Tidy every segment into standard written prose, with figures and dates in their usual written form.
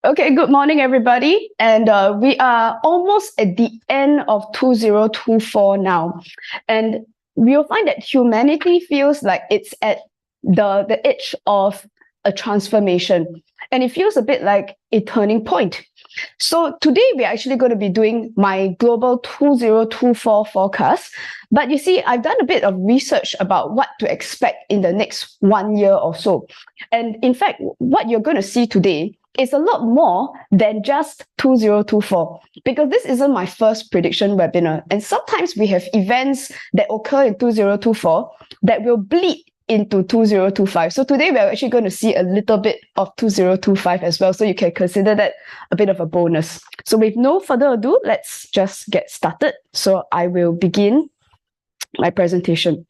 Okay, good morning, everybody. And we are almost at the end of 2024 now. And we'll find that humanity feels like it's at the edge of a transformation. And it feels a bit like a turning point. So today we're actually going to be doing my global 2024 forecast. But you see, I've done a bit of research about what to expect in the next 1 year or so. And in fact, what you're going to see today is a lot more than just 2024, because this isn't my first prediction webinar. And sometimes we have events that occur in 2024 that will bleed into 2025. So today we're actually going to see a little bit of 2025 as well. So you can consider that a bit of a bonus. So with no further ado, let's just get started. So I will begin my presentation.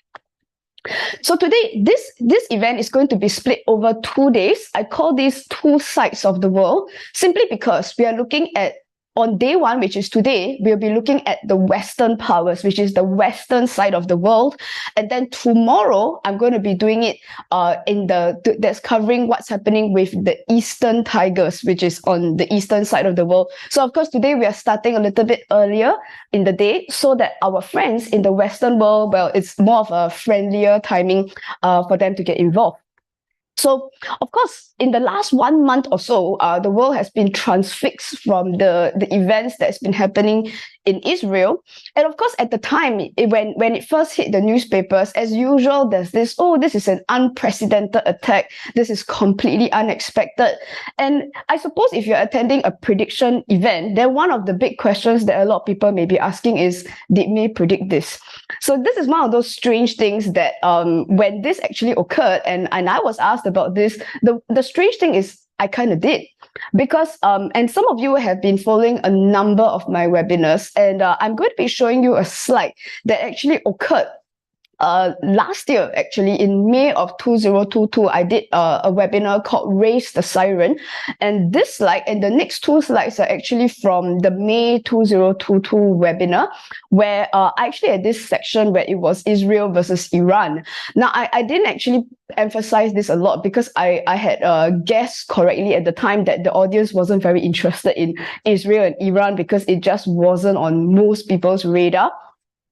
So today, this event is going to be split over 2 days. I call these two sides of the world simply because we are looking at, on day one, which is today, we'll be looking at the Western powers, which is the Western side of the world. And then tomorrow, I'm going to be doing it that's covering what's happening with the Eastern tigers, which is on the Eastern side of the world. So of course, today we are starting a little bit earlier in the day so that our friends in the Western world, well, it's more of a friendlier timing for them to get involved. So, of course, in the last 1 month or so, the world has been transfixed from the events that's been happening in Israel. And of course, at the time, when it first hit the newspapers, as usual, there's this, oh, this is an unprecedented attack. This is completely unexpected. And I suppose if you're attending a prediction event, then one of the big questions that a lot of people may be asking is, did we predict this? So this is one of those strange things that when this actually occurred, and I was asked about this, the strange thing is I kind of did, because and some of you have been following a number of my webinars, and I'm going to be showing you a slide that actually occurred last year. Actually, in May of 2022, I did a webinar called Raise the Siren. And this slide and the next two slides are actually from the May 2022 webinar, where I actually had this section where it was Israel versus Iran. Now, I didn't actually emphasize this a lot because I had guessed correctly at the time that the audience wasn't very interested in Israel and Iran because it just wasn't on most people's radar.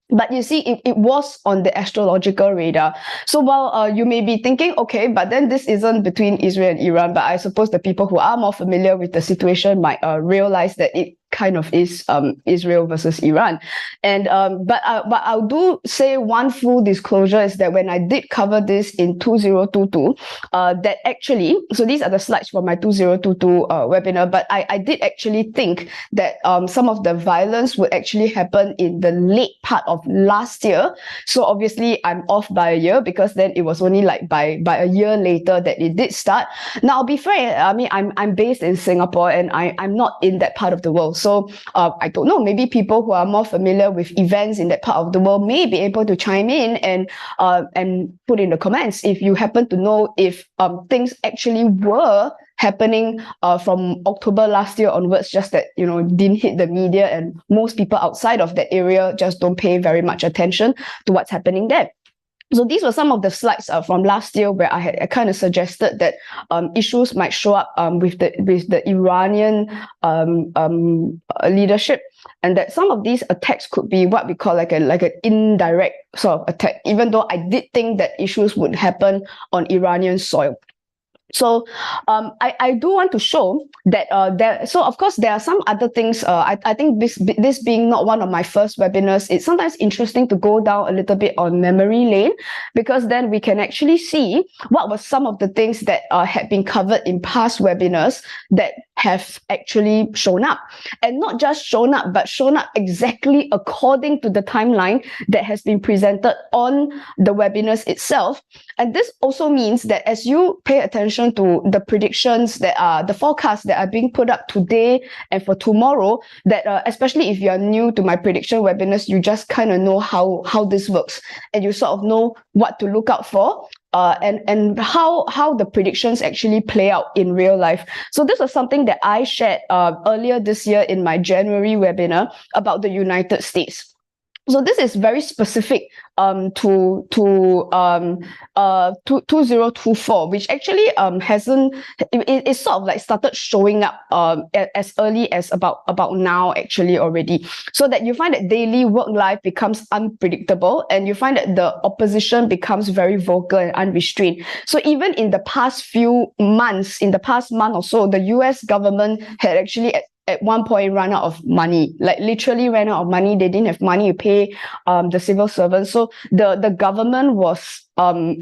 But you see, it was on the astrological radar. So while you may be thinking, okay, but then this isn't between Israel and Iran, but I suppose the people who are more familiar with the situation might realize that it kind of is Israel versus Iran. And but I'll do say one full disclosure is that when I did cover this in 2022, that actually, so these are the slides from my 2022 webinar, but I did actually think that some of the violence would actually happen in the late part of last year. So obviously I'm off by a year because then it was only like by a year later that it did start. Now, I'll be fair, I mean, I'm based in Singapore and I'm not in that part of the world. So I don't know, maybe people who are more familiar with events in that part of the world may be able to chime in and put in the comments if you happen to know if things actually were happening from October last year onwards, just that, didn't hit the media and most people outside of that area just don't pay very much attention to what's happening there. So these were some of the slides from last year where I kind of suggested that issues might show up with the Iranian leadership, and that some of these attacks could be what we call like an indirect sort of attack, even though I did think that issues would happen on Iranian soil. So I do want to show that so of course there are some other things. I think this being not one of my first webinars, it's sometimes interesting to go down a little bit on memory lane, because then we can actually see what were some of the things that had been covered in past webinars that have actually shown up, and not just shown up, but shown up exactly according to the timeline that has been presented on the webinars itself. And this also means that as you pay attention to the predictions that are the forecasts that are being put up today and for tomorrow, that especially if you are new to my prediction webinars, you just kind of know how this works, and you sort of know what to look out for. And how the predictions actually play out in real life. So this was something that I shared earlier this year in my January webinar about the United States. So this is very specific to 2024, which actually hasn't, it's sort of like started showing up as early as about now actually already. So that you find that daily work life becomes unpredictable, and you find that the opposition becomes very vocal and unrestrained. So even in the past few months, in the past month or so, the US government had actually at one point ran out of money, like literally ran out of money. They didn't have money to pay the civil servants. So the government was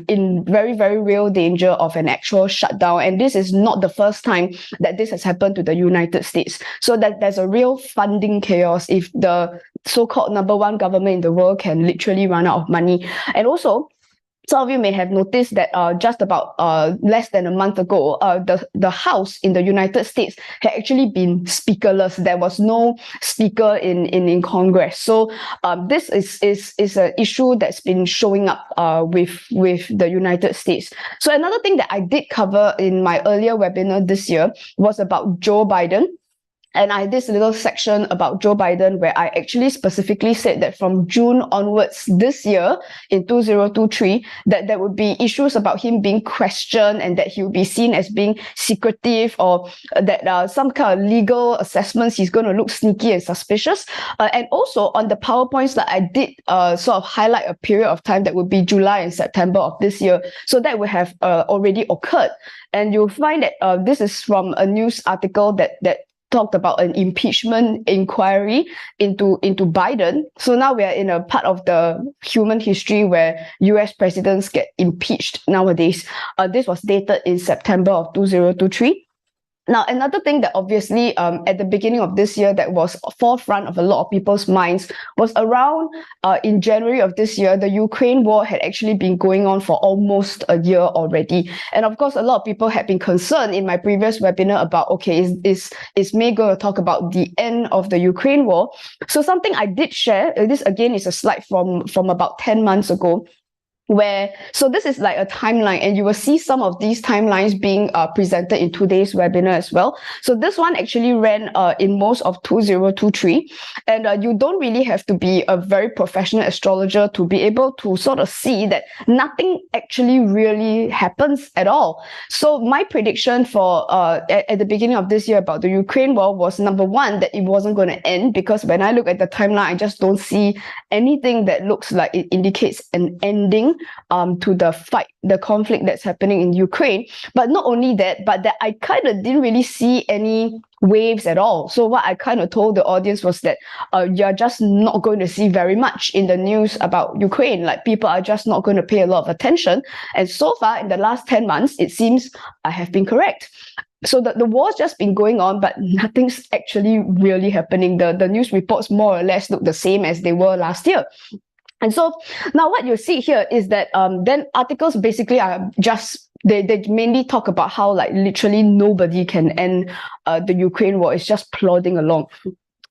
in very, very real danger of an actual shutdown. And this is not the first time that this has happened to the United States. So that there's a real funding chaos if the so-called number one government in the world can literally run out of money. And also, some of you may have noticed that just about less than a month ago, the House in the United States had actually been speakerless. There was no speaker in Congress. So this is an issue that's been showing up with the United States. So another thing that I did cover in my earlier webinar this year was about Joe Biden. And I did this little section about Joe Biden where I actually specifically said that from June onwards this year in 2023, that there would be issues about him being questioned and that he would be seen as being secretive, or that some kind of legal assessments he's going to look sneaky and suspicious. And also on the PowerPoints that I did sort of highlight a period of time that would be July and September of this year. So that would have already occurred. And you'll find that this is from a news article that talked about an impeachment inquiry into Biden. So now we are in a part of the human history where US presidents get impeached nowadays. This was dated in September of 2023. Now, another thing that obviously at the beginning of this year that was forefront of a lot of people's minds was around in January of this year, the Ukraine war had actually been going on for almost a year already. And of course, a lot of people had been concerned in my previous webinar about, okay, is May going to talk about the end of the Ukraine war? So something I did share, this again is a slide from about 10 months ago, so this is like a timeline, and you will see some of these timelines being presented in today's webinar as well. So this one actually ran in most of 2023, and you don't really have to be a very professional astrologer to be able to sort of see that nothing actually really happens at all. So my prediction for at the beginning of this year about the Ukraine war was, number one, that it wasn't going to end, because when I look at the timeline, I just don't see anything that looks like it indicates an ending to the conflict that's happening in Ukraine. But not only that, but that I kind of didn't really see any waves at all. So what I kind of told the audience was that you're just not going to see very much in the news about Ukraine. Like, people are just not going to pay a lot of attention. And so far in the last 10 months, it seems I have been correct. So the war's just been going on, but nothing's actually really happening. The news reports more or less look the same as they were last year. And so now what you see here is that then articles basically are just, they mainly talk about how like literally nobody can end the Ukraine war. It's just plodding along.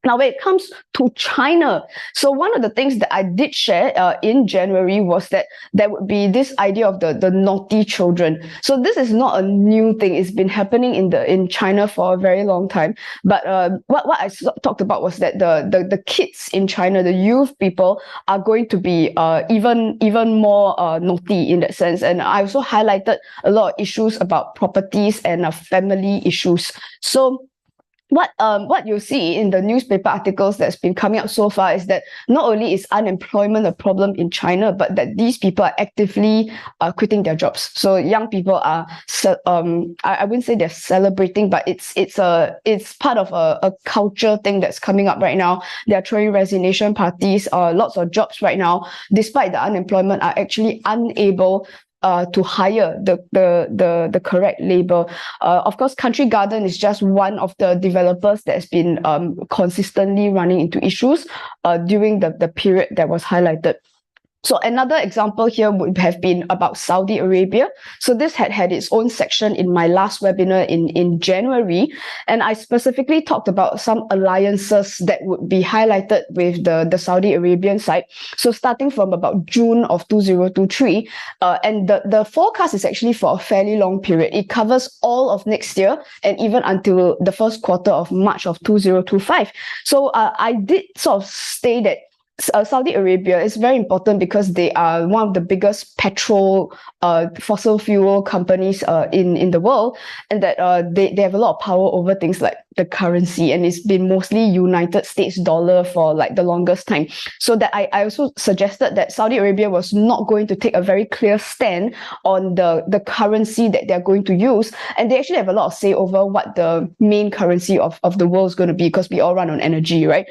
Now, when it comes to China, so one of the things that I did share in January was that there would be this idea of the naughty children. So this is not a new thing. It's been happening in China for a very long time. But what I talked about was that the kids in China, the youth people, are going to be even more naughty in that sense. And I also highlighted a lot of issues about properties and family issues. So what you see in the newspaper articles that's been coming out so far is that not only is unemployment a problem in China, but that these people are actively quitting their jobs. So young people are, I wouldn't say they're celebrating, but it's part of a culture thing that's coming up right now. They are throwing resignation parties. Lots of jobs right now, despite the unemployment, are actually unable to hire the correct labor. Of course, Country Garden is just one of the developers that's been consistently running into issues during the period that was highlighted. So another example here would have been about Saudi Arabia. So this had its own section in my last webinar in January. And I specifically talked about some alliances that would be highlighted with the Saudi Arabian side. So starting from about June of 2023, and the forecast is actually for a fairly long period. It covers all of next year and even until the first quarter of March of 2025. So I did sort of say that Saudi Arabia is very important because they are one of the biggest fossil fuel companies in the world, and that they have a lot of power over things like the currency, and it's been mostly United States dollar for like the longest time. So that I also suggested that Saudi Arabia was not going to take a very clear stand on the currency that they're going to use, and they actually have a lot of say over what the main currency of the world is going to be, because we all run on energy, right?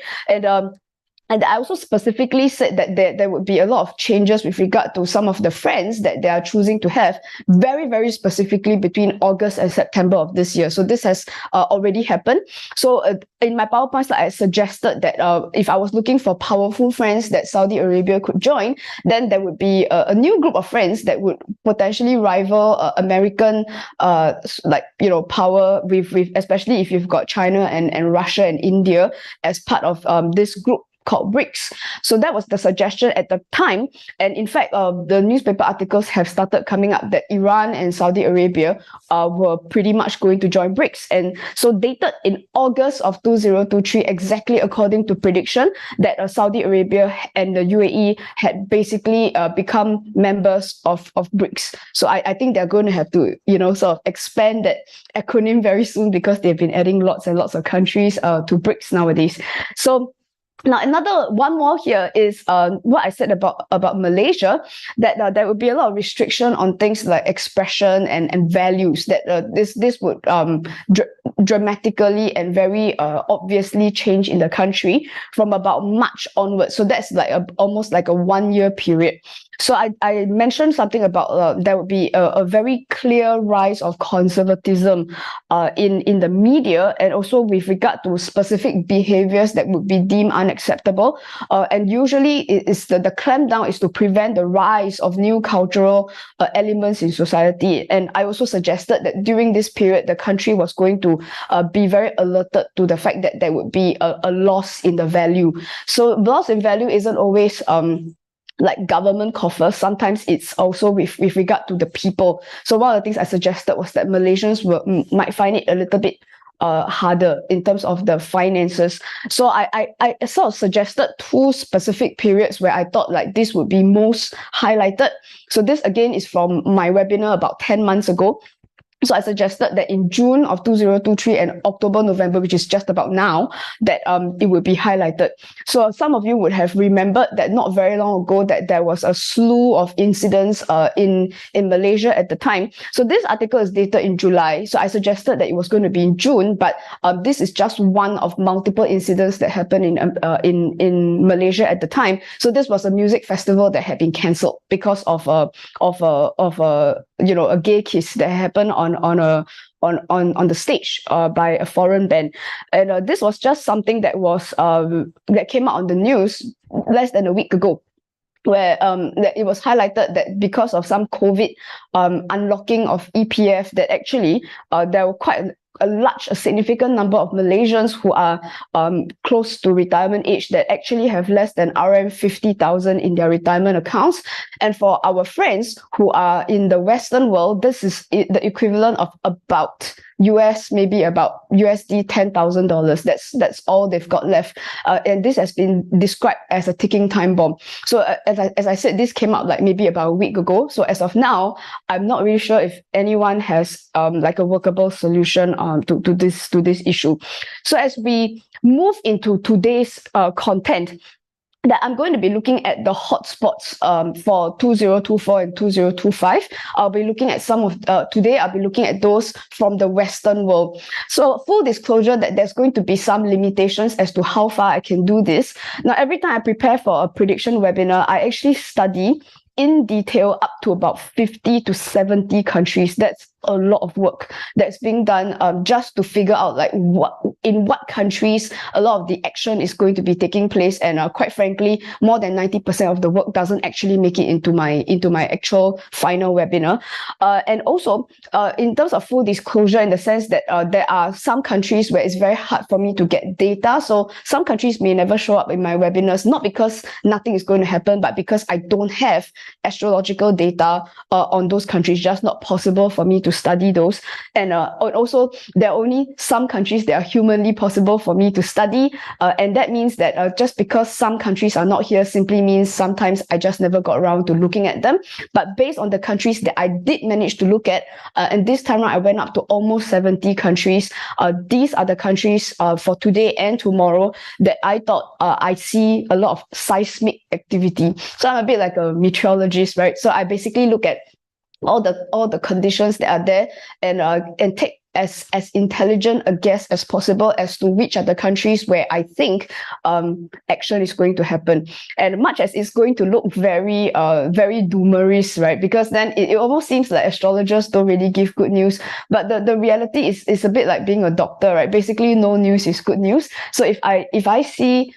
And I also specifically said that there would be a lot of changes with regard to some of the friends that they are choosing to have very, very specifically between August and September of this year. So this has already happened. So in my PowerPoint slide, I suggested that if I was looking for powerful friends that Saudi Arabia could join, then there would be a new group of friends that would potentially rival American power with especially if you've got China and Russia and India as part of this group called BRICS. So that was the suggestion at the time. And in fact, the newspaper articles have started coming up that Iran and Saudi Arabia were pretty much going to join BRICS. And so dated in August of 2023, exactly according to prediction, that Saudi Arabia and the UAE had basically become members of BRICS. So I think they're going to have to, sort of expand that acronym very soon, because they've been adding lots and lots of countries to BRICS nowadays. So now, one more here is what I said about Malaysia, that there would be a lot of restriction on things like expression and values, that this would dramatically and very obviously change in the country from about March onwards. So that's like almost like a 1 year period. So I mentioned something about there would be a very clear rise of conservatism in the media, and also with regard to specific behaviors that would be deemed unacceptable. And usually the clampdown is to prevent the rise of new cultural elements in society. And I also suggested that during this period, the country was going to be very alerted to the fact that there would be a loss in the value. So loss in value isn't always like government coffers. Sometimes it's also with regard to the people. So one of the things I suggested was that Malaysians might find it a little bit harder in terms of the finances. So I sort of suggested two specific periods where I thought like this would be most highlighted. So this again is from my webinar about 10 months ago. So I suggested that in June of 2023 and October, November, which is just about now, that it would be highlighted. So some of you would have remembered that not very long ago that there was a slew of incidents in Malaysia at the time. So this article is dated in July. So I suggested that it was going to be in June, but this is just one of multiple incidents that happened in Malaysia at the time. So this was a music festival that had been cancelled because of a gay kiss that happened on the stage by a foreign band. And this was just something that was that came out on the news less than a week ago, where that it was highlighted that because of some COVID unlocking of EPF, that actually there were quite a significant number of Malaysians who are close to retirement age that actually have less than RM 50,000 in their retirement accounts. And for our friends who are in the Western world, this is the equivalent of about maybe about USD $10,000. That's all they've got left. And this has been described as a ticking time bomb. So as I said, this came out like maybe about a week ago. So as of now, I'm not really sure if anyone has like a workable solution to this issue. So as we move into today's content, that I'm going to be looking at the hotspots for 2024 and 2025. I'll be looking at some of, today I'll be looking at those from the Western world. So full disclosure that there's going to be some limitations as to how far I can do this. Now, every time I prepare for a prediction webinar, I actually study in detail up to about 50 to 70 countries. That's a lot of work that's being done just to figure out like in what countries a lot of the action is going to be taking place. And quite frankly, more than 90% of the work doesn't actually make it into my actual final webinar. And also in terms of full disclosure, in the sense that there are some countries where it's very hard for me to get data. So some countries may never show up in my webinars, not because nothing is going to happen, but because I don't have astrological data on those countries. Just not possible for me to study those. And also, there are only some countries that are humanly possible for me to study. And that means that just because some countries are not here simply means sometimes I just never got around to looking at them. But based on the countries that I did manage to look at, and this time around I went up to almost 70 countries. These are the countries for today and tomorrow that I thought I see a lot of seismic activity. So I'm a bit like a meteorologist, right? So I basically look at all the conditions that are there and take as intelligent a guess as possible as to which are the countries where I think action is going to happen. And much as it's going to look very doomerist, right? Because then it almost seems like astrologers don't really give good news. But the reality is a bit like being a doctor, right? Basically, no news is good news. So if I see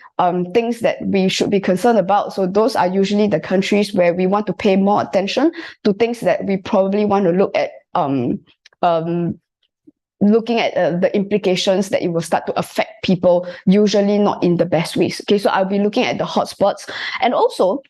things that we should be concerned about, so those are usually the countries where we want to pay more attention to things that we probably want to look at looking at the implications that it will start to affect people, usually not in the best ways. Okay, so I'll be looking at the hotspots. And also,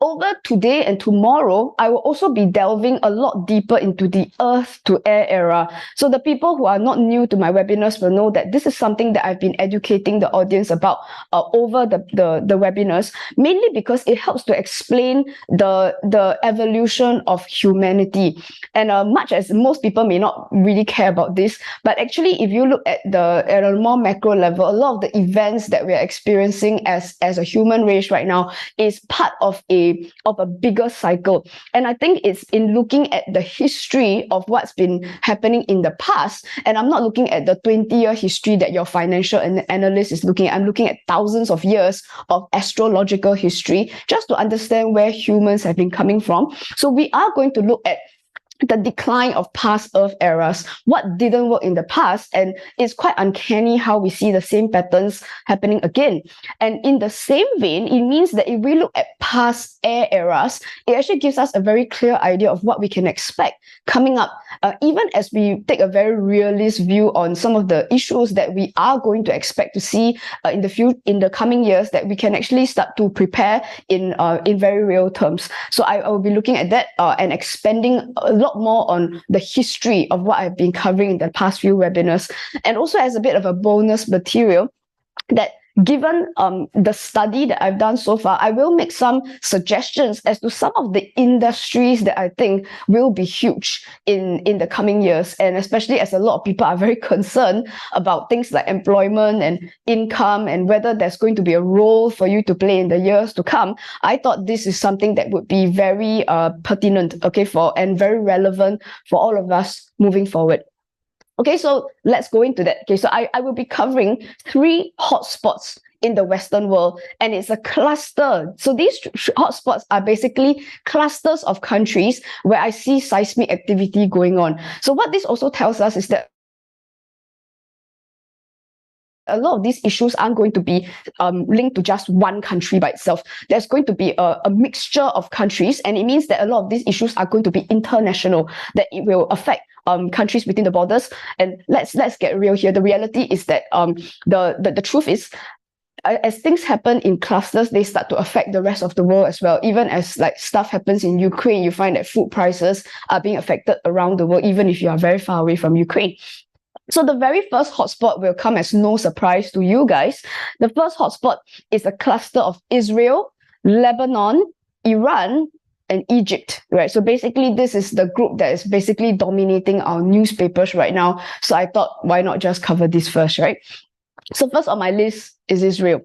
over today and tomorrow, I will also be delving a lot deeper into the earth to air era. So the people who are not new to my webinars will know that this is something that I've been educating the audience about over the webinars, mainly because it helps to explain the evolution of humanity. And much as most people may not really care about this, but actually if you look at a more macro level, a lot of the events that we are experiencing as a human race right now is part of a bigger cycle. And I think it's in looking at the history of what's been happening in the past. And I'm not looking at the 20-year history that your financial analyst is looking at. I'm looking at thousands of years of astrological history just to understand where humans have been coming from. So we are going to look at the decline of past Earth eras, what didn't work in the past, and it's quite uncanny how we see the same patterns happening again. And in the same vein, it means that if we look at past air eras, it actually gives us a very clear idea of what we can expect coming up, even as we take a very realist view on some of the issues that we are going to expect to see in the coming years, that we can actually start to prepare in very real terms. So I will be looking at that and expanding a lot more on the history of what I've been covering in the past few webinars, and also as a bit of a bonus material that, given the study that I've done so far, I will make some suggestions as to some of the industries that I think will be huge in the coming years. And especially as a lot of people are very concerned about things like employment and income and whether there's going to be a role for you to play in the years to come, I thought this is something that would be very pertinent, okay, and very relevant for all of us moving forward. Okay, so let's go into that. Okay, so I will be covering 3 hotspots in the Western world, and it's a cluster. So these hotspots are basically clusters of countries where I see seismic activity going on. So what this also tells us is that a lot of these issues aren't going to be linked to just one country by itself. There's going to be a mixture of countries, and it means that a lot of these issues are going to be international, that it will affect countries within the borders. And let's get real here. The reality is that the truth is, as things happen in clusters, they start to affect the rest of the world as well. Even as like stuff happens in Ukraine, you find that food prices are being affected around the world, even if you are very far away from Ukraine. So the very first hotspot will come as no surprise to you guys. The first hotspot is a cluster of Israel, Lebanon, Iran, and Egypt, right? So basically, this is the group that is basically dominating our newspapers right now. So I thought, why not just cover this first, right? So first on my list is Israel.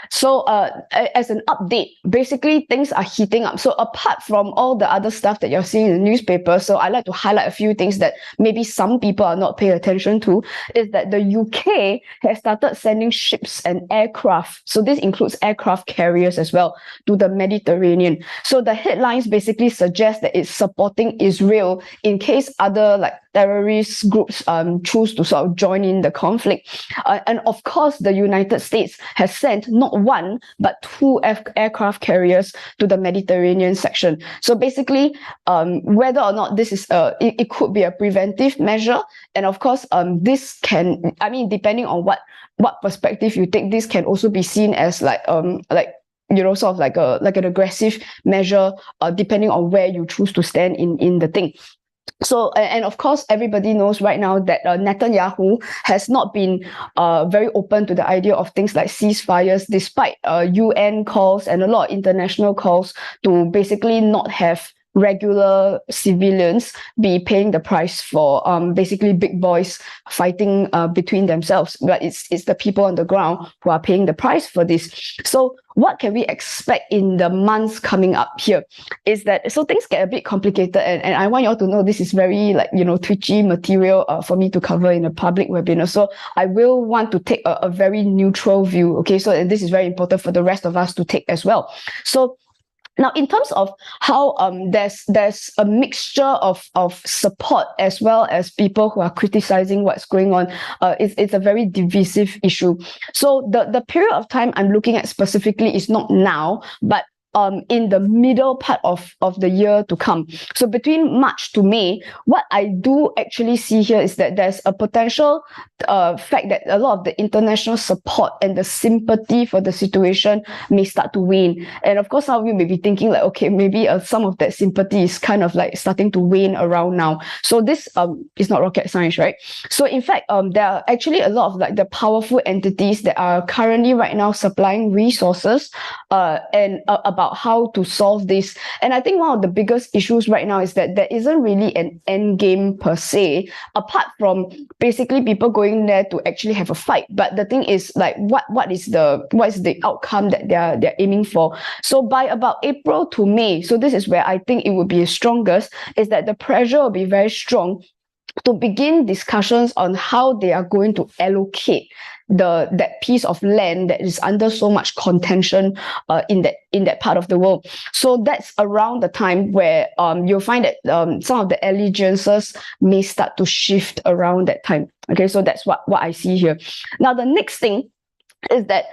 So as an update, basically things are heating up. So apart from all the other stuff that you're seeing in the newspaper, so I like to highlight a few things that maybe some people are not paying attention to, is that the UK has started sending ships and aircraft. So this includes aircraft carriers as well to the Mediterranean. So the headlines basically suggest that it's supporting Israel in case other like terrorist groups choose to sort of join in the conflict. And of course, the United States has sent not one, but 2 aircraft carriers to the Mediterranean section. So basically, whether or not this is, it could be a preventive measure. And of course, this can, I mean, depending on what perspective you take, this can also be seen as like, you know, sort of like an aggressive measure, depending on where you choose to stand in the thing. So, and of course, everybody knows right now that Netanyahu has not been very open to the idea of things like ceasefires, despite UN calls and a lot of international calls to basically not have regular civilians be paying the price for basically big boys fighting between themselves. But it's the people on the ground who are paying the price for this. So what can we expect in the months coming up here is that, so things get a bit complicated, and I want you all to know this is very, like, twitchy material for me to cover in a public webinar. So I will want to take a very neutral view. Okay, so this is very important for the rest of us to take as well. So now, in terms of how there's a mixture of support as well as people who are criticizing what's going on. It's a very divisive issue. So the period of time I'm looking at specifically is not now, but in the middle part of the year to come. So between March to May, what I do actually see here is that there's a potential fact that a lot of the international support and the sympathy for the situation may start to wane. And of course, some of you may be thinking like, okay, maybe some of that sympathy is kind of like starting to wane around now. So this is not rocket science, right? So in fact, there are actually a lot of like the powerful entities that are currently right now supplying resources and about how to solve this. And I think one of the biggest issues right now is that there isn't really an end game per se, apart from basically people going there to actually have a fight. But the thing is, like, what is the outcome that they're aiming for? So by about April to May, so this is where I think it would be strongest, is that the pressure will be very strong to begin discussions on how they are going to allocate that piece of land that is under so much contention in that part of the world. So that's around the time where you'll find that some of the allegiances may start to shift around that time. Okay, so that's what I see here. Now, the next thing is that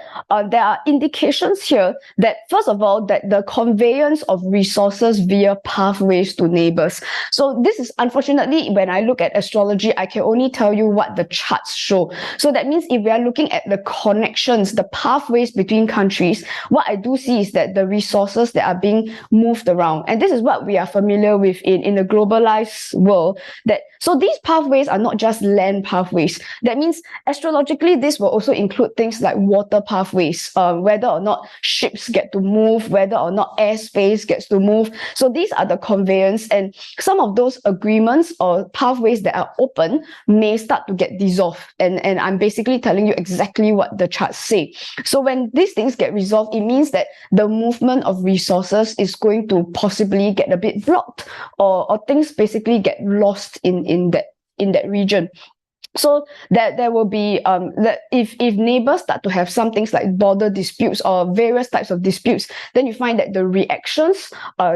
there are indications here that, first of all, that the conveyance of resources via pathways to neighbors. So this is, unfortunately, when I look at astrology, I can only tell you what the charts show. So that means if we are looking at the connections, the pathways between countries, what I do see is that the resources that are being moved around, and this is what we are familiar with in a globalized world, that so these pathways are not just land pathways. That means astrologically, this will also include things like water pathways, whether or not ships get to move, whether or not airspace gets to move. So these are the conveyance, and some of those agreements or pathways that are open may start to get dissolved. And I'm basically telling you exactly what the charts say. So when these things get resolved, it means that the movement of resources is going to possibly get a bit blocked, or things basically get lost in that region. So that there will be that if neighbors start to have some things like border disputes or various types of disputes, then you find that the reactions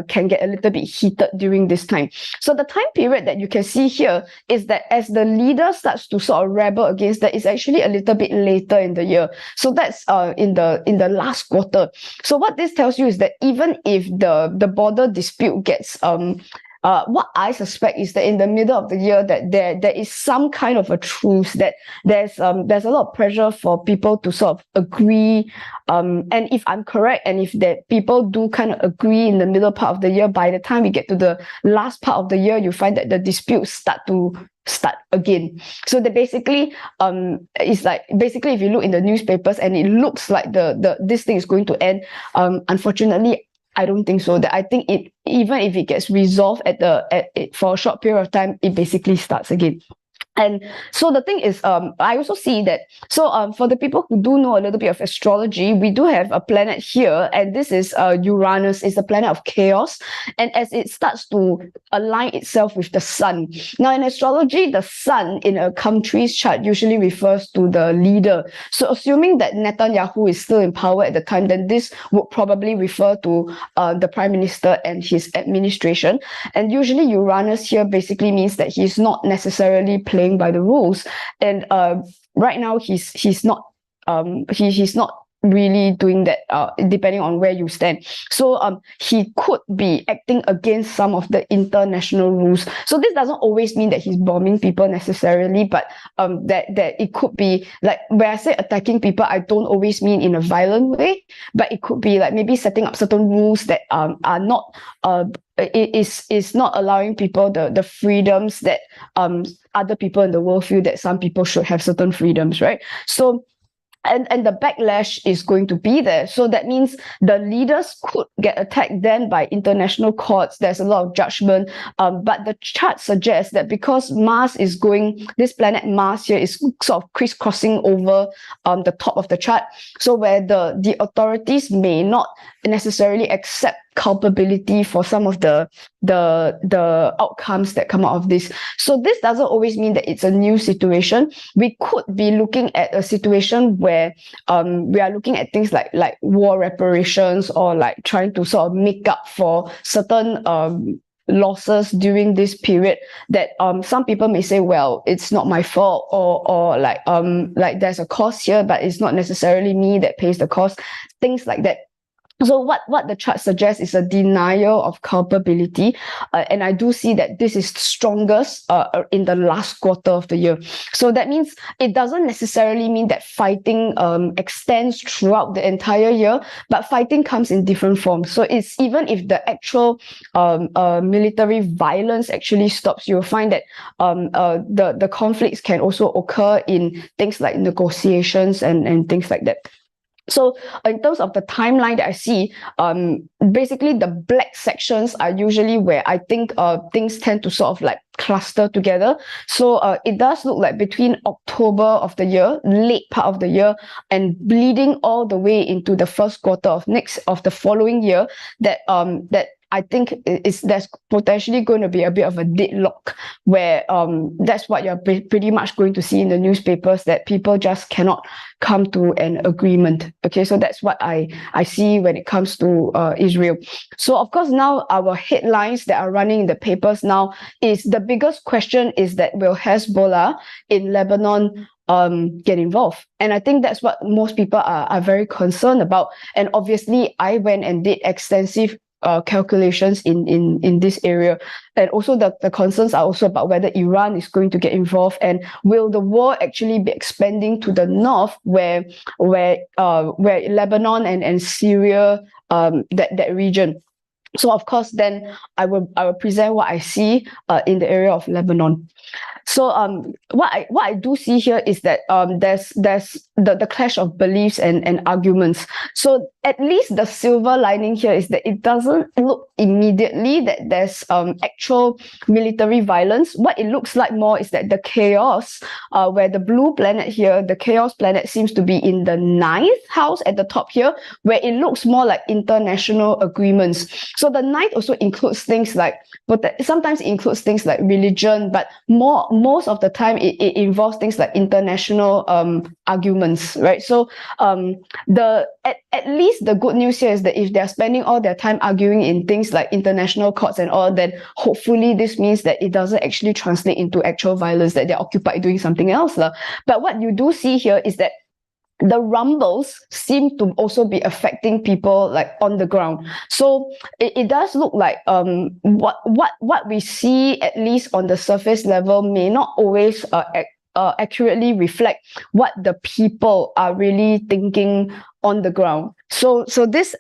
can get a little bit heated during this time. So the time period that you can see here is that as the leader starts to sort of rebel against that, is actually a little bit later in the year. So that's in the last quarter. So what this tells you is that even if the border dispute gets what I suspect is that in the middle of the year that there is some kind of a truce, that there's a lot of pressure for people to sort of agree. And if I'm correct, and if that people do kind of agree in the middle part of the year, by the time we get to the last part of the year, you find that the disputes start again. So that basically it's like, basically if you look in the newspapers and it looks like this thing is going to end, unfortunately I don't think so. That I think it, even if it gets resolved for a short period of time, it basically starts again. And so the thing is, I also see that, so for the people who do know a little bit of astrology, we do have a planet here, and this is Uranus. It's a planet of chaos. And as it starts to align itself with the sun. Now in astrology, the sun in a country's chart usually refers to the leader. So assuming that Netanyahu is still in power at the time, then this would probably refer to the prime minister and his administration. And usually Uranus here basically means that he's not necessarily playing by the rules, and right now he's not really doing that, depending on where you stand. So he could be acting against some of the international rules. So this doesn't always mean that he's bombing people necessarily, but that it could be like, when I say attacking people, I don't always mean in a violent way, but it could be like maybe setting up certain rules that are not is not allowing people the freedoms that other people in the world feel that some people should have certain freedoms, right? So and the backlash is going to be there. So that means the leaders could get attacked then by international courts. There's a lot of judgment. But the chart suggests that because Mars is going, this planet Mars here is sort of crisscrossing over the top of the chart. So where the authorities may not necessarily accept culpability for some of the outcomes that come out of this. So this doesn't always mean that it's a new situation. We could be looking at a situation where we are looking at things like war reparations, or like trying to sort of make up for certain losses during this period that some people may say, well, it's not my fault, or like there's a cost here, but it's not necessarily me that pays the cost, things like that. So what the chart suggests is a denial of culpability, and I do see that this is strongest in the last quarter of the year. So that means it doesn't necessarily mean that fighting extends throughout the entire year, but fighting comes in different forms. So it's, even if the actual military violence actually stops, you'll find that the conflicts can also occur in things like negotiations and things like that. So in terms of the timeline that I see, basically the black sections are usually where I think things tend to sort of like cluster together. So it does look like between October of the year, late part of the year, and bleeding all the way into the first quarter of the following year, that I think there's potentially going to be a bit of a deadlock, where that's what you're pretty much going to see in the newspapers, that people just cannot come to an agreement. Okay, so that's what I see when it comes to Israel. So of course, now our headlines that are running in the papers now is, the biggest question is that, will Hezbollah in Lebanon get involved? And I think that's what most people are very concerned about. And obviously, I went and did extensive calculations in this area, and also the concerns are also about whether Iran is going to get involved, and will the war actually be expanding to the north, where Lebanon and Syria, that region. So of course, then I will present what I see in the area of Lebanon. So what I do see here is that there's the clash of beliefs and arguments. So at least the silver lining here is that it doesn't look immediately that there's actual military violence. What it looks like more is that the chaos, where the blue planet here, the chaos planet, seems to be in the 9th house at the top here, where it looks more like international agreements. So the 9th also includes things like, but sometimes it includes things like religion, but most of the time it involves things like international arguments, right? So at least the good news here is that if they're spending all their time arguing in things like international courts and all, then hopefully this means that it doesn't actually translate into actual violence, that they're occupied doing something else. But what you do see here is that the rumbles seem to also be affecting people like on the ground. So it does look like what we see, at least on the surface level, may not always accurately reflect what the people are really thinking on the ground. So this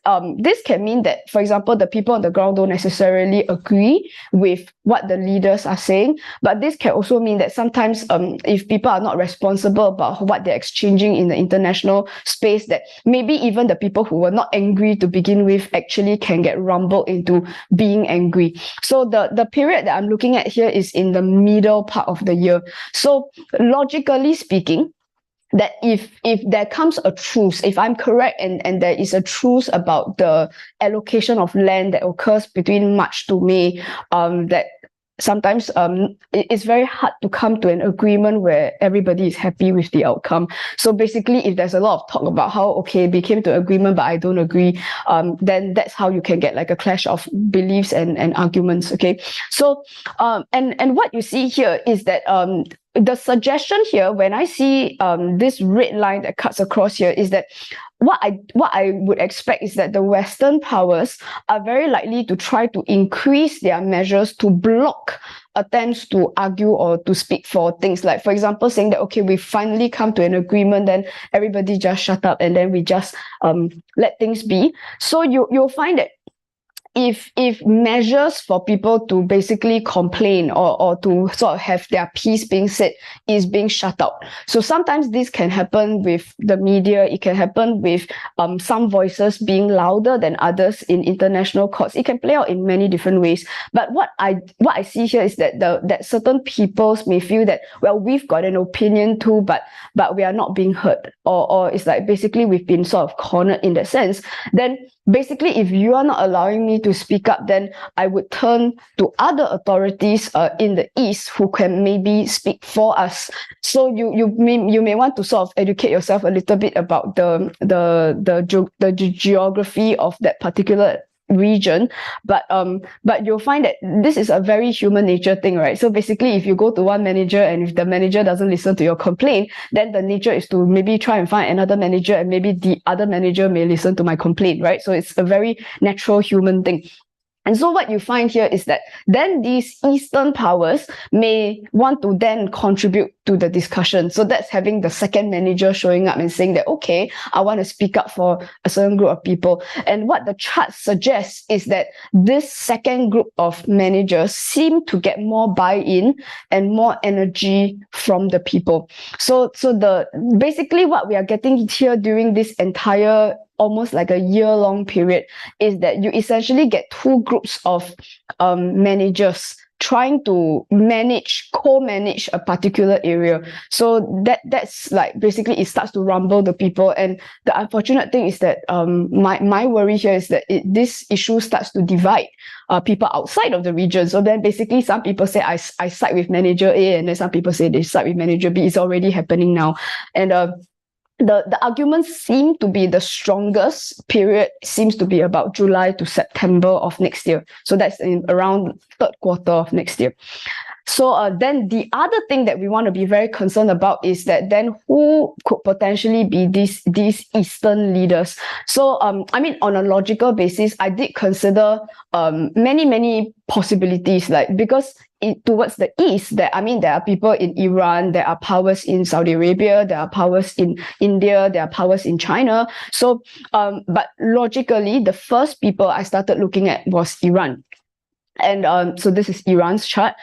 can mean that, for example, the people on the ground don't necessarily agree with what the leaders are saying, but this can also mean that sometimes if people are not responsible about what they're exchanging in the international space, that maybe even the people who were not angry to begin with actually can get rumbled into being angry. So the period that I'm looking at here is in the middle part of the year. So logically speaking, that if there comes a truce, if I'm correct, and there is a truce about the allocation of land that occurs between March to May, that sometimes it's very hard to come to an agreement where everybody is happy with the outcome. So basically, if there's a lot of talk about how, okay, we came to agreement, but I don't agree, then that's how you can get like a clash of beliefs and arguments. Okay, so and what you see here is that the suggestion here, when I see this red line that cuts across here, is that what I would expect is that the Western powers are very likely to try to increase their measures to block attempts to argue or to speak for things, like, for example, saying that, okay, we finally come to an agreement, then everybody just shut up and then we just let things be. So you'll find that if measures for people to basically complain or to sort of have their piece being said is being shut out. So sometimes this can happen with the media. It can happen with some voices being louder than others in international courts. It can play out in many different ways. But what I see here is that that certain peoples may feel that, well, we've got an opinion too, but we are not being heard, or it's like basically we've been sort of cornered in that sense. Then basically, if you are not allowing me to speak up, then I would turn to other authorities in the East who can maybe speak for us. So you may want to sort of educate yourself a little bit about the geography of that particular region, but you'll find that this is a very human nature thing, right? So basically, if you go to one manager and if the manager doesn't listen to your complaint, then the nature is to maybe try and find another manager, and maybe the other manager may listen to my complaint, right? So it's a very natural human thing. And so what you find here is that then these Eastern powers may want to then contribute to the discussion. So that's having the second manager showing up and saying that, okay, I want to speak up for a certain group of people. And what the chart suggests is that this second group of managers seem to get more buy-in and more energy from the people. So basically what we are getting here during this entire almost like a year-long period is that you essentially get two groups of managers trying to co-manage a particular area. So that's like basically it starts to rumble the people. And the unfortunate thing is that my worry here is that this issue starts to divide people outside of the region. So then basically some people say I side with manager A, and then some people say they side with manager B. It's already happening now. And the arguments seem to be the strongest period seems to be about July to September of next year. So that's in around third quarter of next year. So then the other thing that we want to be very concerned about is that then who could potentially be these Eastern leaders. So I mean, on a logical basis, I did consider many possibilities, like, because towards the east, there are people in Iran, there are powers in Saudi Arabia, there are powers in India, there are powers in China. So but logically, the first people I started looking at was Iran. And so this is Iran's chart.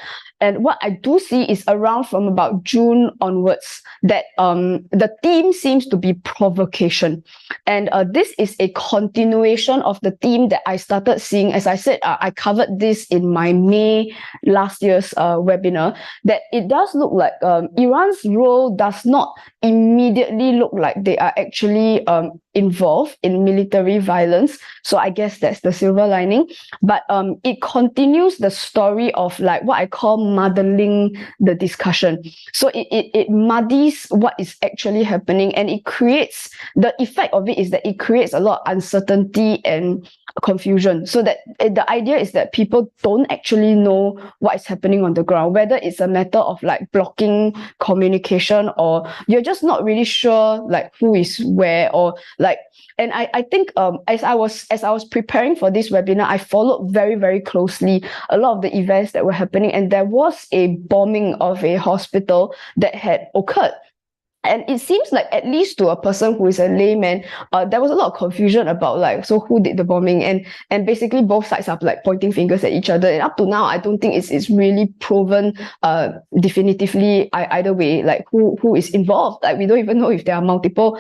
And what I do see is around from about June onwards that the theme seems to be provocation. And this is a continuation of the theme that I started seeing. As I said, I covered this in my May last year's webinar, that it does look like Iran's role does not immediately look like they are actually involved in military violence. So I guess that's the silver lining. But it continues the story of like what I call muddling the discussion. So it muddies what is actually happening, and it creates, the effect of it is that it creates a lot of uncertainty and confusion. So that the idea is that people don't actually know what is happening on the ground, whether it's a matter of like blocking communication, or you're just not really sure like who is where, or like. And I think as I was preparing for this webinar, I followed very closely a lot of the events that were happening, and there was a bombing of a hospital that had occurred. And it seems like, at least to a person who is a layman, there was a lot of confusion about like, so who did the bombing, and basically both sides are like pointing fingers at each other. And up to now, I don't think it's really proven definitively either way, like who is involved. Like we don't even know if there are multiple.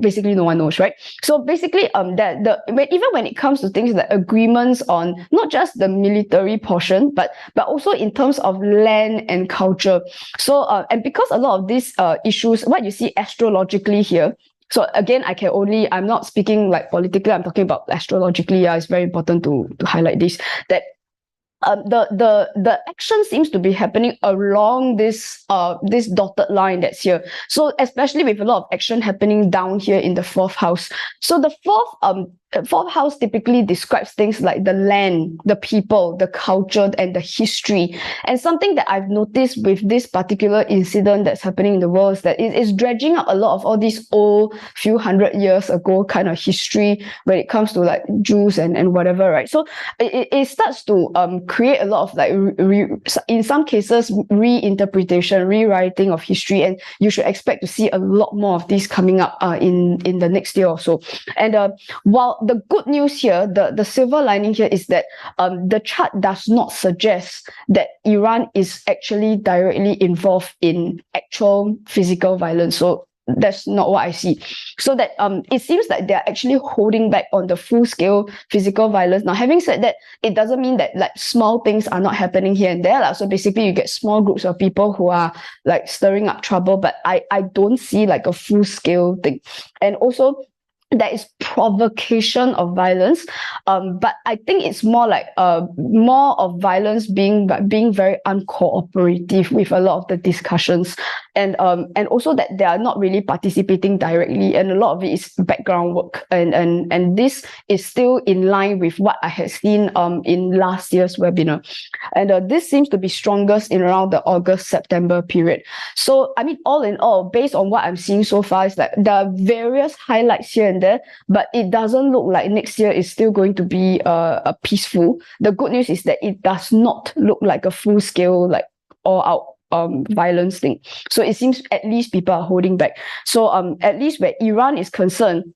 Basically, no one knows, right? So basically, even when it comes to things like agreements on not just the military portion, but also in terms of land and culture. So and because a lot of these issues, what you see astrologically here. So again, I'm not speaking like politically, I'm talking about astrologically. Yeah, it's very important to highlight this, that the action seems to be happening along this dotted line that's here. So especially with a lot of action happening down here in the fourth house. So the fourth fourth house typically describes things like the land, the people, the culture, and the history. And something that I've noticed with this particular incident that's happening in the world is that it is dredging up a lot of all these old, few hundred years ago kind of history when it comes to like Jews and whatever, right? So it starts to create a lot of like in some cases reinterpretation, rewriting of history, and you should expect to see a lot more of these coming up in the next year or so. And while the good news here, the silver lining here is that the chart does not suggest that Iran is actually directly involved in actual physical violence. So that's not what I see. So that it seems like they're actually holding back on the full-scale physical violence. Now, having said that, it doesn't mean that like small things are not happening here and there. So basically, you get small groups of people who are like stirring up trouble, but I don't see like a full-scale thing. And also, there is provocation of violence, but I think it's more like more of violence being very uncooperative with a lot of the discussions, and also that they are not really participating directly, and a lot of it is background work, and this is still in line with what I had seen in last year's webinar, and this seems to be strongest in around the August-September period. So I mean, all in all, based on what I'm seeing so far, is that there are various highlights here and there, but it doesn't look like next year is still going to be a peaceful. The good news is that it does not look like a full scale, like all out violence thing. So it seems at least people are holding back. So at least where Iran is concerned,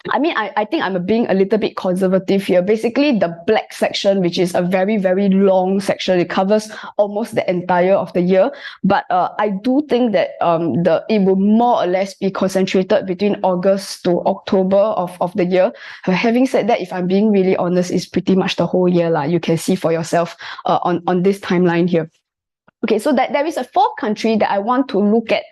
I mean, I think I'm being a little bit conservative here. Basically, the black section, which is a very, very long section, it covers almost the entire of the year. But I do think that it will more or less be concentrated between August to October of the year. Having said that, if I'm being really honest, it's pretty much the whole year. You can see for yourself on this timeline here. Okay, so that there is a fourth country that I want to look at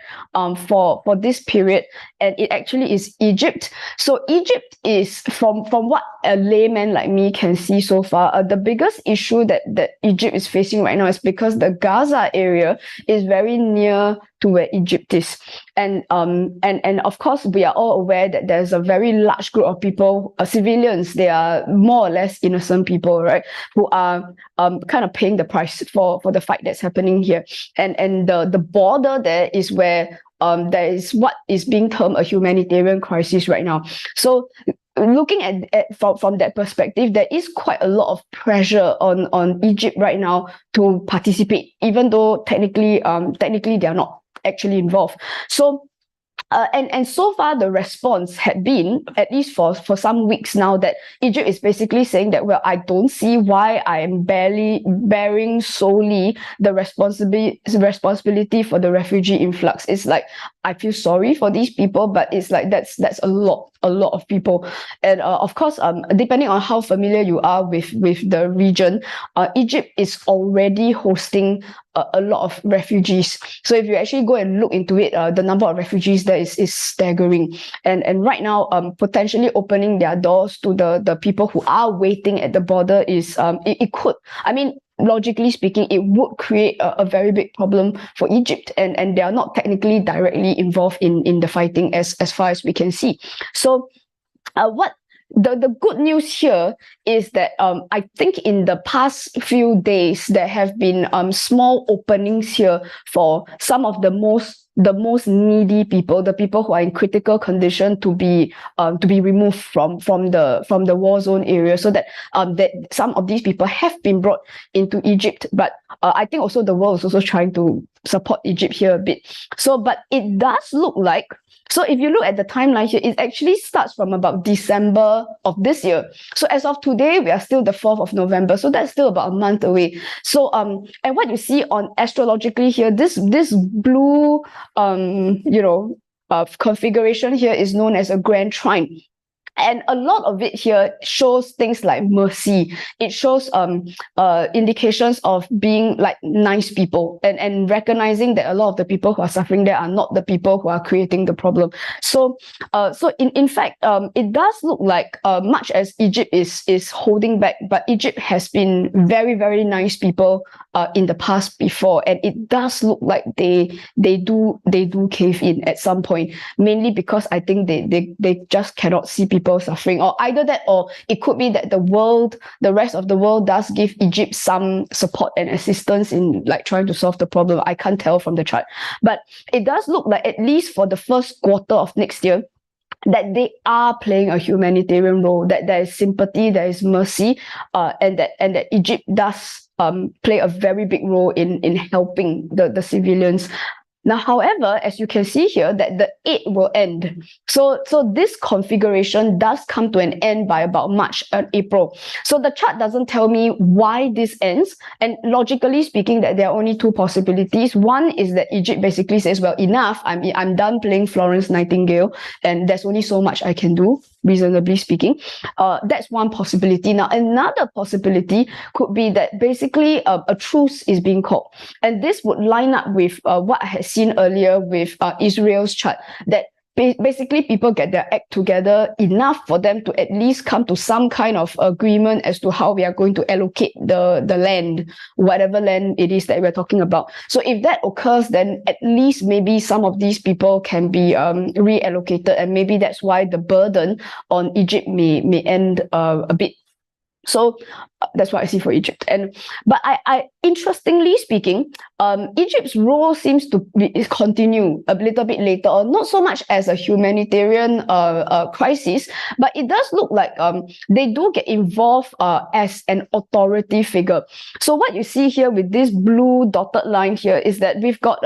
for this period, and it actually is Egypt. So Egypt is, from what a layman like me can see so far, the biggest issue that Egypt is facing right now is because the Gaza area is very near to where Egypt is, and of course we are all aware that there's a very large group of people, civilians. They are more or less innocent people, right, who are kind of paying the price for the fight that's happening here, and the border there is where there is what is being termed a humanitarian crisis right now. So looking at from that perspective, there is quite a lot of pressure on Egypt right now to participate, even though technically they are not actually involved. So and so far the response had been, at least for some weeks now, that Egypt is basically saying that, well, I don't see why I am barely bearing solely the responsibility for the refugee influx. It's like, I feel sorry for these people, but it's like that's a lot of people. And of course, depending on how familiar you are with the region, Egypt is already hosting a lot of refugees. So if you actually go and look into it, the number of refugees there is staggering. And right now, potentially opening their doors to the people who are waiting at the border is it could, I mean, logically speaking, it would create a very big problem for Egypt, and they are not technically directly involved in the fighting as far as we can see. So what the good news here is that I think in the past few days there have been small openings here for some of the most needy people, the people who are in critical condition, to be removed from the war zone area, so that that some of these people have been brought into Egypt. But I think also the world is also trying to support Egypt here a bit. So, but it does look like, so if you look at the timeline here, it actually starts from about December of this year. So as of today, we are still the 4th of November. So that's still about a month away. So and what you see on astrologically here, this blue configuration here is known as a grand trine. And a lot of it here shows things like mercy. It shows indications of being like nice people, and recognizing that a lot of the people who are suffering there are not the people who are creating the problem. So in fact, it does look like much as Egypt is holding back, but Egypt has been very, very nice people in the past before, and it does look like they do cave in at some point, mainly because I think they just cannot see people people suffering, or either that, or it could be that the rest of the world does give Egypt some support and assistance in like trying to solve the problem. I can't tell from the chart, but it does look like at least for the first quarter of next year, that they are playing a humanitarian role, that there is sympathy, there is mercy, and that Egypt does play a very big role in helping the civilians. Now, however, as you can see here, that the 8 will end. So this configuration does come to an end by about March and April. So the chart doesn't tell me why this ends. And logically speaking, that there are only two possibilities. One is that Egypt basically says, well, enough, I'm done playing Florence Nightingale, and there's only so much I can do, reasonably speaking. That's one possibility. Now, another possibility could be that basically a truce is being called. And this would line up with what I had seen earlier with Israel's chart, that basically people get their act together enough for them to at least come to some kind of agreement as to how we are going to allocate the land, whatever land it is that we're talking about. So if that occurs, then at least maybe some of these people can be reallocated, and maybe that's why the burden on Egypt may end a bit. So that's what I see for Egypt. But I interestingly speaking, Egypt's role seems to continue a little bit later on, not so much as a humanitarian crisis, but it does look like they do get involved as an authority figure. So what you see here with this blue dotted line here is that we've got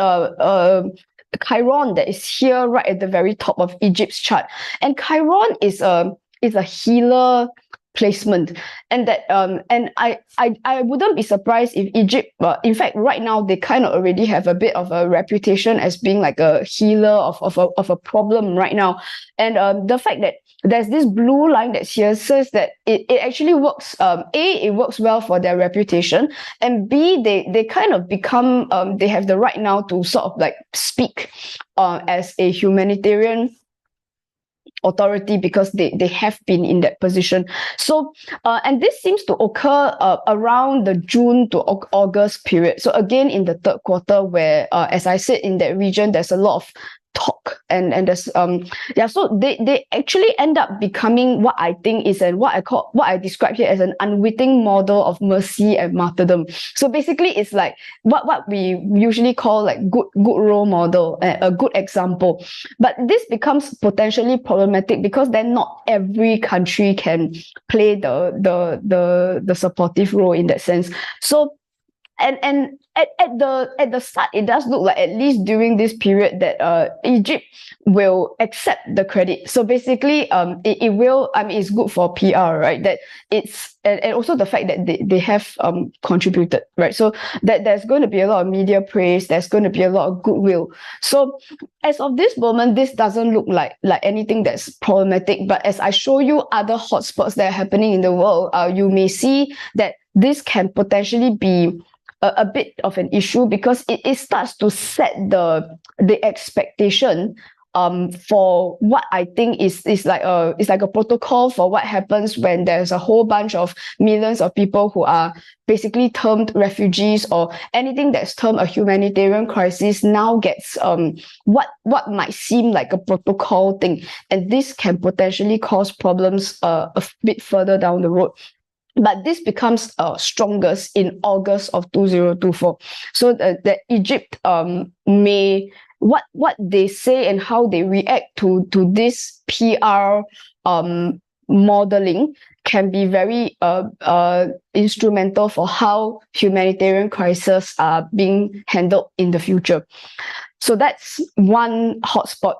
Chiron that is here right at the very top of Egypt's chart, and Chiron is a healer placement, and that and I wouldn't be surprised if Egypt, in fact right now they kind of already have a bit of a reputation as being like a healer of a problem right now. And the fact that there's this blue line that's here says that it actually works. It works well for their reputation, and B, they kind of become they have the right now to sort of like speak as a humanitarian authority, because they have been in that position. So and this seems to occur around the June to August period. So again, in the third quarter, where as I said, in that region there's a lot of talk, and there's so they actually end up becoming what I think is, and what I describe here as an unwitting model of mercy and martyrdom. So basically it's like what we usually call like good role model, a good example. But this becomes potentially problematic because then not every country can play the supportive role in that sense. So and at the start, it does look like, at least during this period, that Egypt will accept the credit. So basically, it will. I mean, it's good for PR, right? That it's and also the fact that they have contributed, right? So that there's going to be a lot of media praise. There's going to be a lot of goodwill. So as of this moment, this doesn't look like anything that's problematic. But as I show you other hotspots that are happening in the world, you may see that this can potentially be a bit of an issue, because it starts to set the expectation for what I think is like a protocol for what happens when there's a whole bunch of millions of people who are basically termed refugees, or anything that's termed a humanitarian crisis now gets what might seem like a protocol thing, and this can potentially cause problems a bit further down the road. But this becomes strongest in August of 2024. So that Egypt may, what they say and how they react to this PR modeling can be very instrumental for how humanitarian crises are being handled in the future. So that's one hotspot.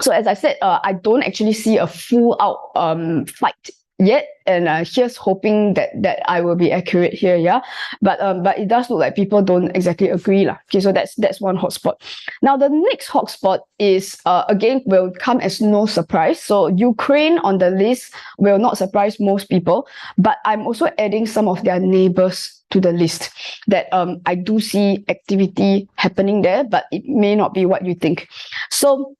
So as I said, I don't actually see a full out fight yet, and here's hoping that I will be accurate here, yeah. But it does look like people don't exactly agree, lah. Okay, so that's one hotspot. Now the next hotspot is again will come as no surprise. So Ukraine on the list will not surprise most people, but I'm also adding some of their neighbors to the list that I do see activity happening there, but it may not be what you think. So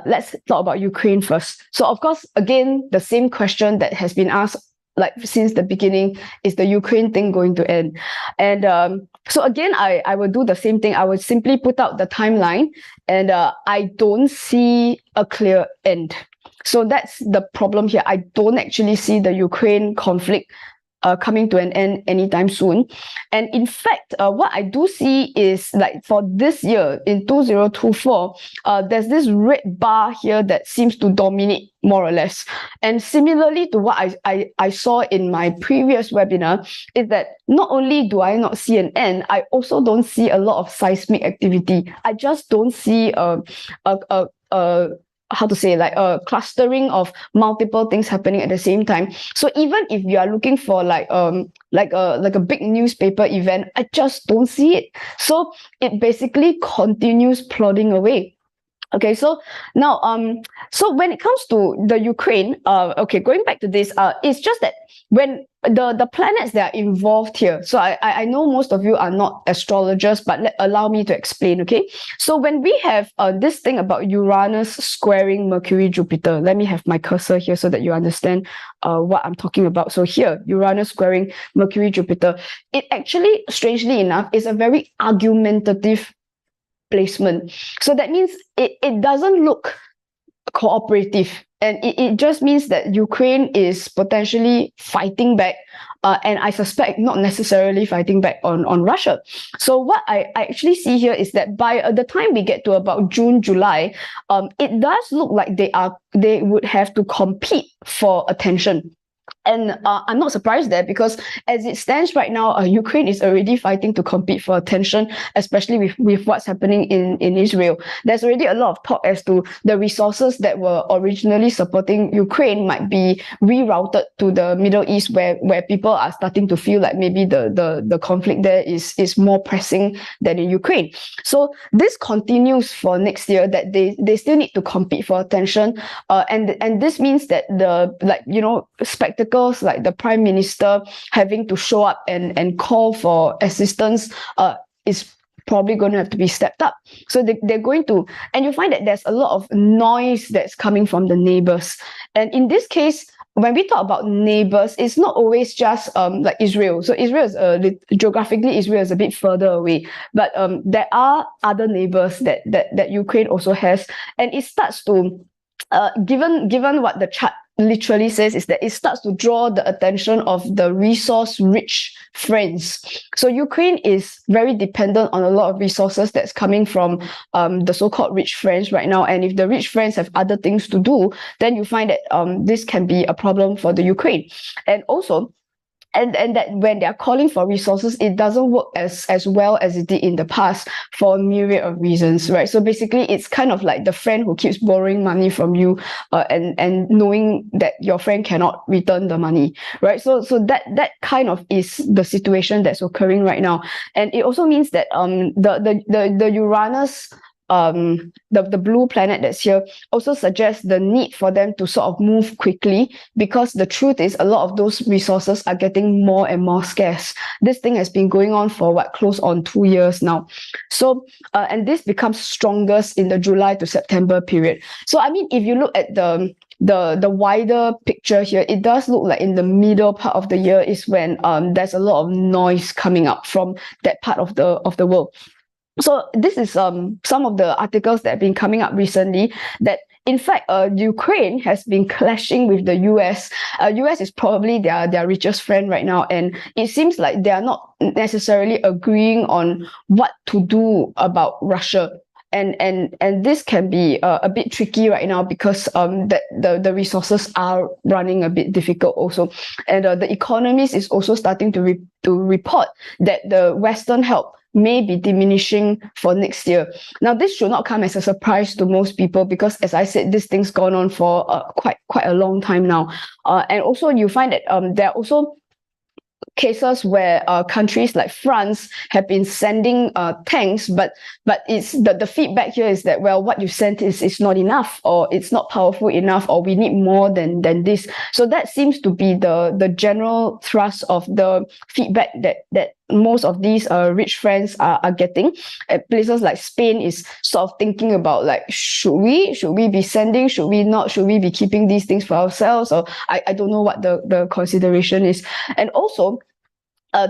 let's talk about Ukraine first. So of course, again, the same question that has been asked like since the beginning, is the Ukraine thing going to end? And so again, I will do the same thing. I will simply put out the timeline, and I don't see a clear end. So that's the problem here. I don't actually see the Ukraine conflict coming to an end anytime soon. And in fact, what I do see is like for this year in 2024, there's this red bar here that seems to dominate more or less. And similarly to what I saw in my previous webinar, is that not only do I not see an end, I also don't see a lot of seismic activity. I just don't see a how to say, like a clustering of multiple things happening at the same time. So even if you are looking for like a big newspaper event, I just don't see it. So it basically continues plodding away. Okay, so now so when it comes to the Ukraine, okay, going back to this, it's just that when the planets that are involved here, so I know most of you are not astrologers, but allow me to explain. Okay, so when we have this thing about Uranus squaring Mercury Jupiter, let me have my cursor here so that you understand what I'm talking about. So here, Uranus squaring Mercury Jupiter, it actually, strangely enough, is a very argumentative placement. So that means it doesn't look cooperative, and it just means that Ukraine is potentially fighting back, and I suspect not necessarily fighting back on Russia. So what I actually see here is that by the time we get to about June, July, it does look like they would have to compete for attention. And I'm not surprised there, because as it stands right now, Ukraine is already fighting to compete for attention, especially with what's happening in Israel. There's already a lot of talk as to the resources that were originally supporting Ukraine might be rerouted to the Middle East, where people are starting to feel like maybe the conflict there is more pressing than in Ukraine. So this continues for next year, that they still need to compete for attention, and this means that spectacle like the Prime Minister having to show up and call for assistance is probably going to have to be stepped up. So they're going to, and you find that there's a lot of noise that's coming from the neighbors. And in this case, when we talk about neighbors, it's not always just like Israel. So Israel is geographically, Israel is a bit further away, but there are other neighbors that Ukraine also has, and it starts to given what the chart literally says, is that it starts to draw the attention of the resource-rich friends. So Ukraine is very dependent on a lot of resources that's coming from the so-called rich friends right now. And if the rich friends have other things to do, then you find that this can be a problem for the Ukraine. And also, and that when they're calling for resources, it doesn't work as well as it did in the past for a myriad of reasons, right? So basically, it's kind of like the friend who keeps borrowing money from you, and knowing that your friend cannot return the money, right? So that kind of is the situation that's occurring right now. And it also means that the Uranus, the blue planet that's here, also suggests the need for them to sort of move quickly, because the truth is a lot of those resources are getting more and more scarce. This thing has been going on for close on 2 years now. So and this becomes strongest in the July to September period. So I mean, if you look at the wider picture here, it does look like in the middle part of the year is when there's a lot of noise coming up from that part of the world. So this is some of the articles that have been coming up recently, that in fact Ukraine has been clashing with the US. US is probably their richest friend right now, and it seems like they are not necessarily agreeing on what to do about Russia. And this can be a bit tricky right now, because the resources are running a bit difficult also. And the Economist is also starting to report that the Western help may be diminishing for next year. Now, this should not come as a surprise to most people, because as I said, this thing's gone on for quite a long time now. And also you find that there are also cases where countries like France have been sending tanks, but it's the feedback here is that, well, what you sent is not enough, or it's not powerful enough, or we need more than this. So that seems to be the general thrust of the feedback that most of these rich friends are getting. Places like Spain is sort of thinking about, like, should we be sending, should we not, should we be keeping these things for ourselves, or I don't know what the consideration is. And also,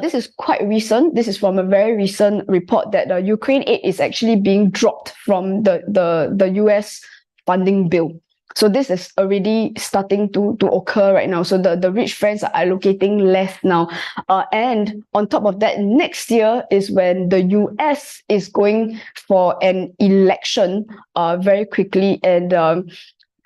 this is quite recent. This is from a very recent report that Ukraine aid is actually being dropped from the US funding bill. So this is already starting to occur right now. So the rich friends are allocating less now. And on top of that, next year is when the US is going for an election very quickly. And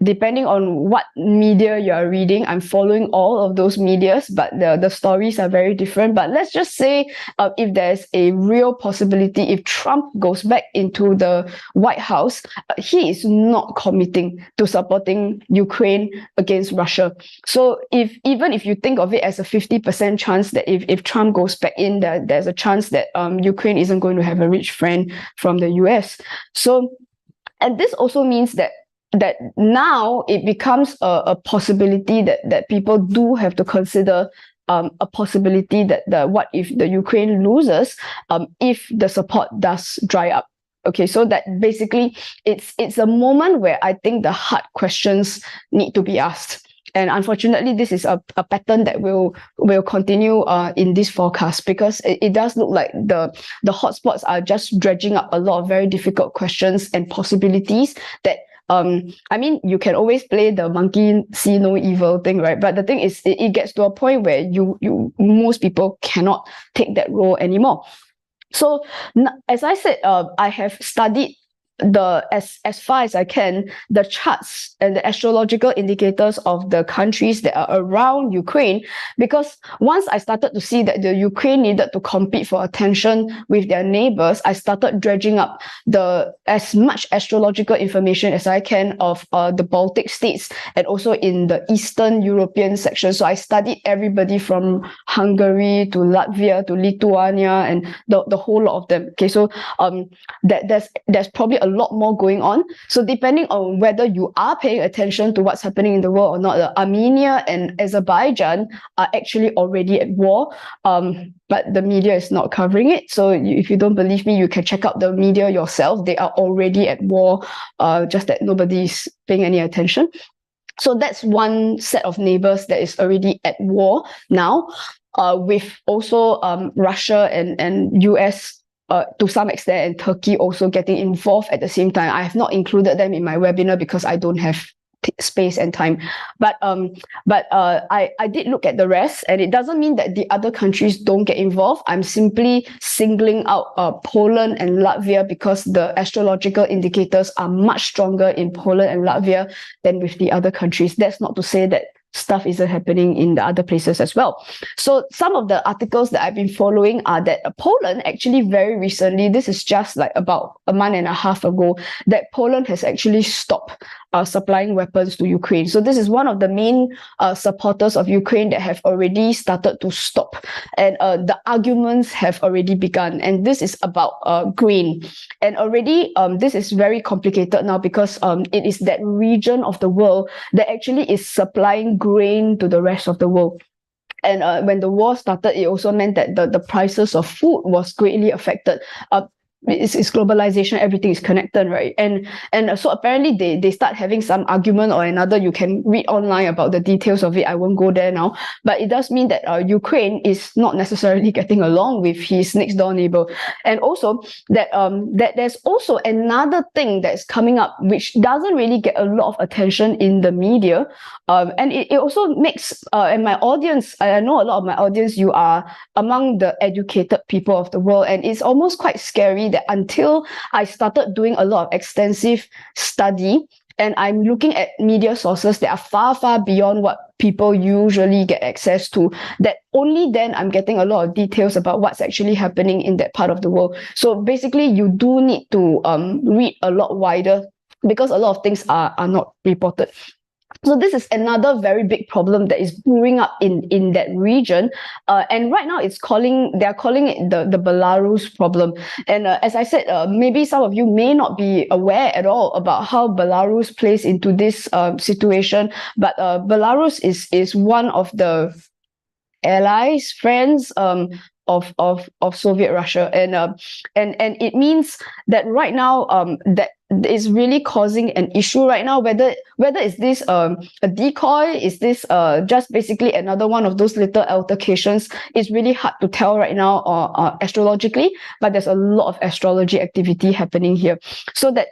depending on what media you are reading, I'm following all of those medias, but the stories are very different. But let's just say if there's a real possibility, if Trump goes back into the White House, he is not committing to supporting Ukraine against Russia. So even if you think of it as a 50% chance that if Trump goes back in, there's a chance that Ukraine isn't going to have a rich friend from the US. So, and this also means that now it becomes a possibility that people do have to consider, a possibility that what if the Ukraine loses, if the support does dry up. Okay, so that basically it's a moment where I think the hard questions need to be asked. And unfortunately, this is a pattern that will continue in this forecast, because it does look like the hotspots are just dredging up a lot of very difficult questions and possibilities that I mean, you can always play the monkey see no evil thing, right? But the thing is, it gets to a point where most people cannot take that role anymore. So as I said, I have studied as far as I can, the charts and the astrological indicators of the countries that are around Ukraine, because once I started to see that the Ukraine needed to compete for attention with their neighbors, I started dredging up as much astrological information as I can of the Baltic states and also in the Eastern European section. So I studied everybody from Hungary to Latvia to Lithuania and the whole lot of them. Okay, so there's probably a lot more going on. So depending on whether you are paying attention to what's happening in the world or not, Armenia and Azerbaijan are actually already at war, but the media is not covering it. So if you don't believe me, you can check out the media yourself. They are already at war, just that nobody's paying any attention. So that's one set of neighbors that is already at war now, with also Russia and US to some extent, and Turkey also getting involved at the same time. I have not included them in my webinar because I don't have space and time. But I did look at the rest, and it doesn't mean that the other countries don't get involved. I'm simply singling out Poland and Latvia because the astrological indicators are much stronger in Poland and Latvia than with the other countries. That's not to say that stuff isn't happening in the other places as well. So some of the articles that I've been following are that Poland actually very recently, this is just like about a month and a half ago, that Poland has actually stopped supplying weapons to Ukraine. So this is one of the main supporters of Ukraine that have already started to stop. And the arguments have already begun. And this is about grain. And already this is very complicated now because it is that region of the world that actually is supplying grain to the rest of the world. And when the war started, it also meant that the prices of food was greatly affected. It's globalization, everything is connected, right? And so apparently they start having some argument or another. You can read online about the details of it. I won't go there now. But it does mean that Ukraine is not necessarily getting along with his next door neighbor. And also that there's also another thing that's coming up which doesn't really get a lot of attention in the media. And it also makes, and my audience, I know a lot of my audience, you are among the educated people of the world, and it's almost quite scary that until I started doing a lot of extensive study and I'm looking at media sources that are far, far beyond what people usually get access to, that only then I'm getting a lot of details about what's actually happening in that part of the world. So basically, you do need to read a lot wider because a lot of things are not reported. So this is another very big problem that is brewing up in that region. And right now they're calling it the Belarus problem. And as I said, maybe some of you may not be aware at all about how Belarus plays into this situation. But Belarus is one of the allies, friends of Soviet Russia, and it means that right now that is really causing an issue right now. Whether is this a decoy, is this just basically another one of those little altercations? It's really hard to tell right now, astrologically. But there's a lot of astrology activity happening here, so that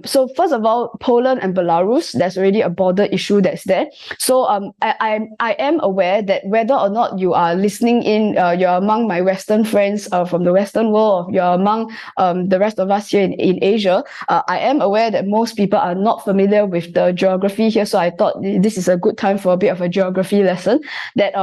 So first of all, Poland and Belarus, there's already a border issue that's there. So I am aware that whether or not you are listening in, you're among my Western friends from the Western world, or you're among the rest of us here in Asia, I am aware that most people are not familiar with the geography here. So I thought this is a good time for a bit of a geography lesson. That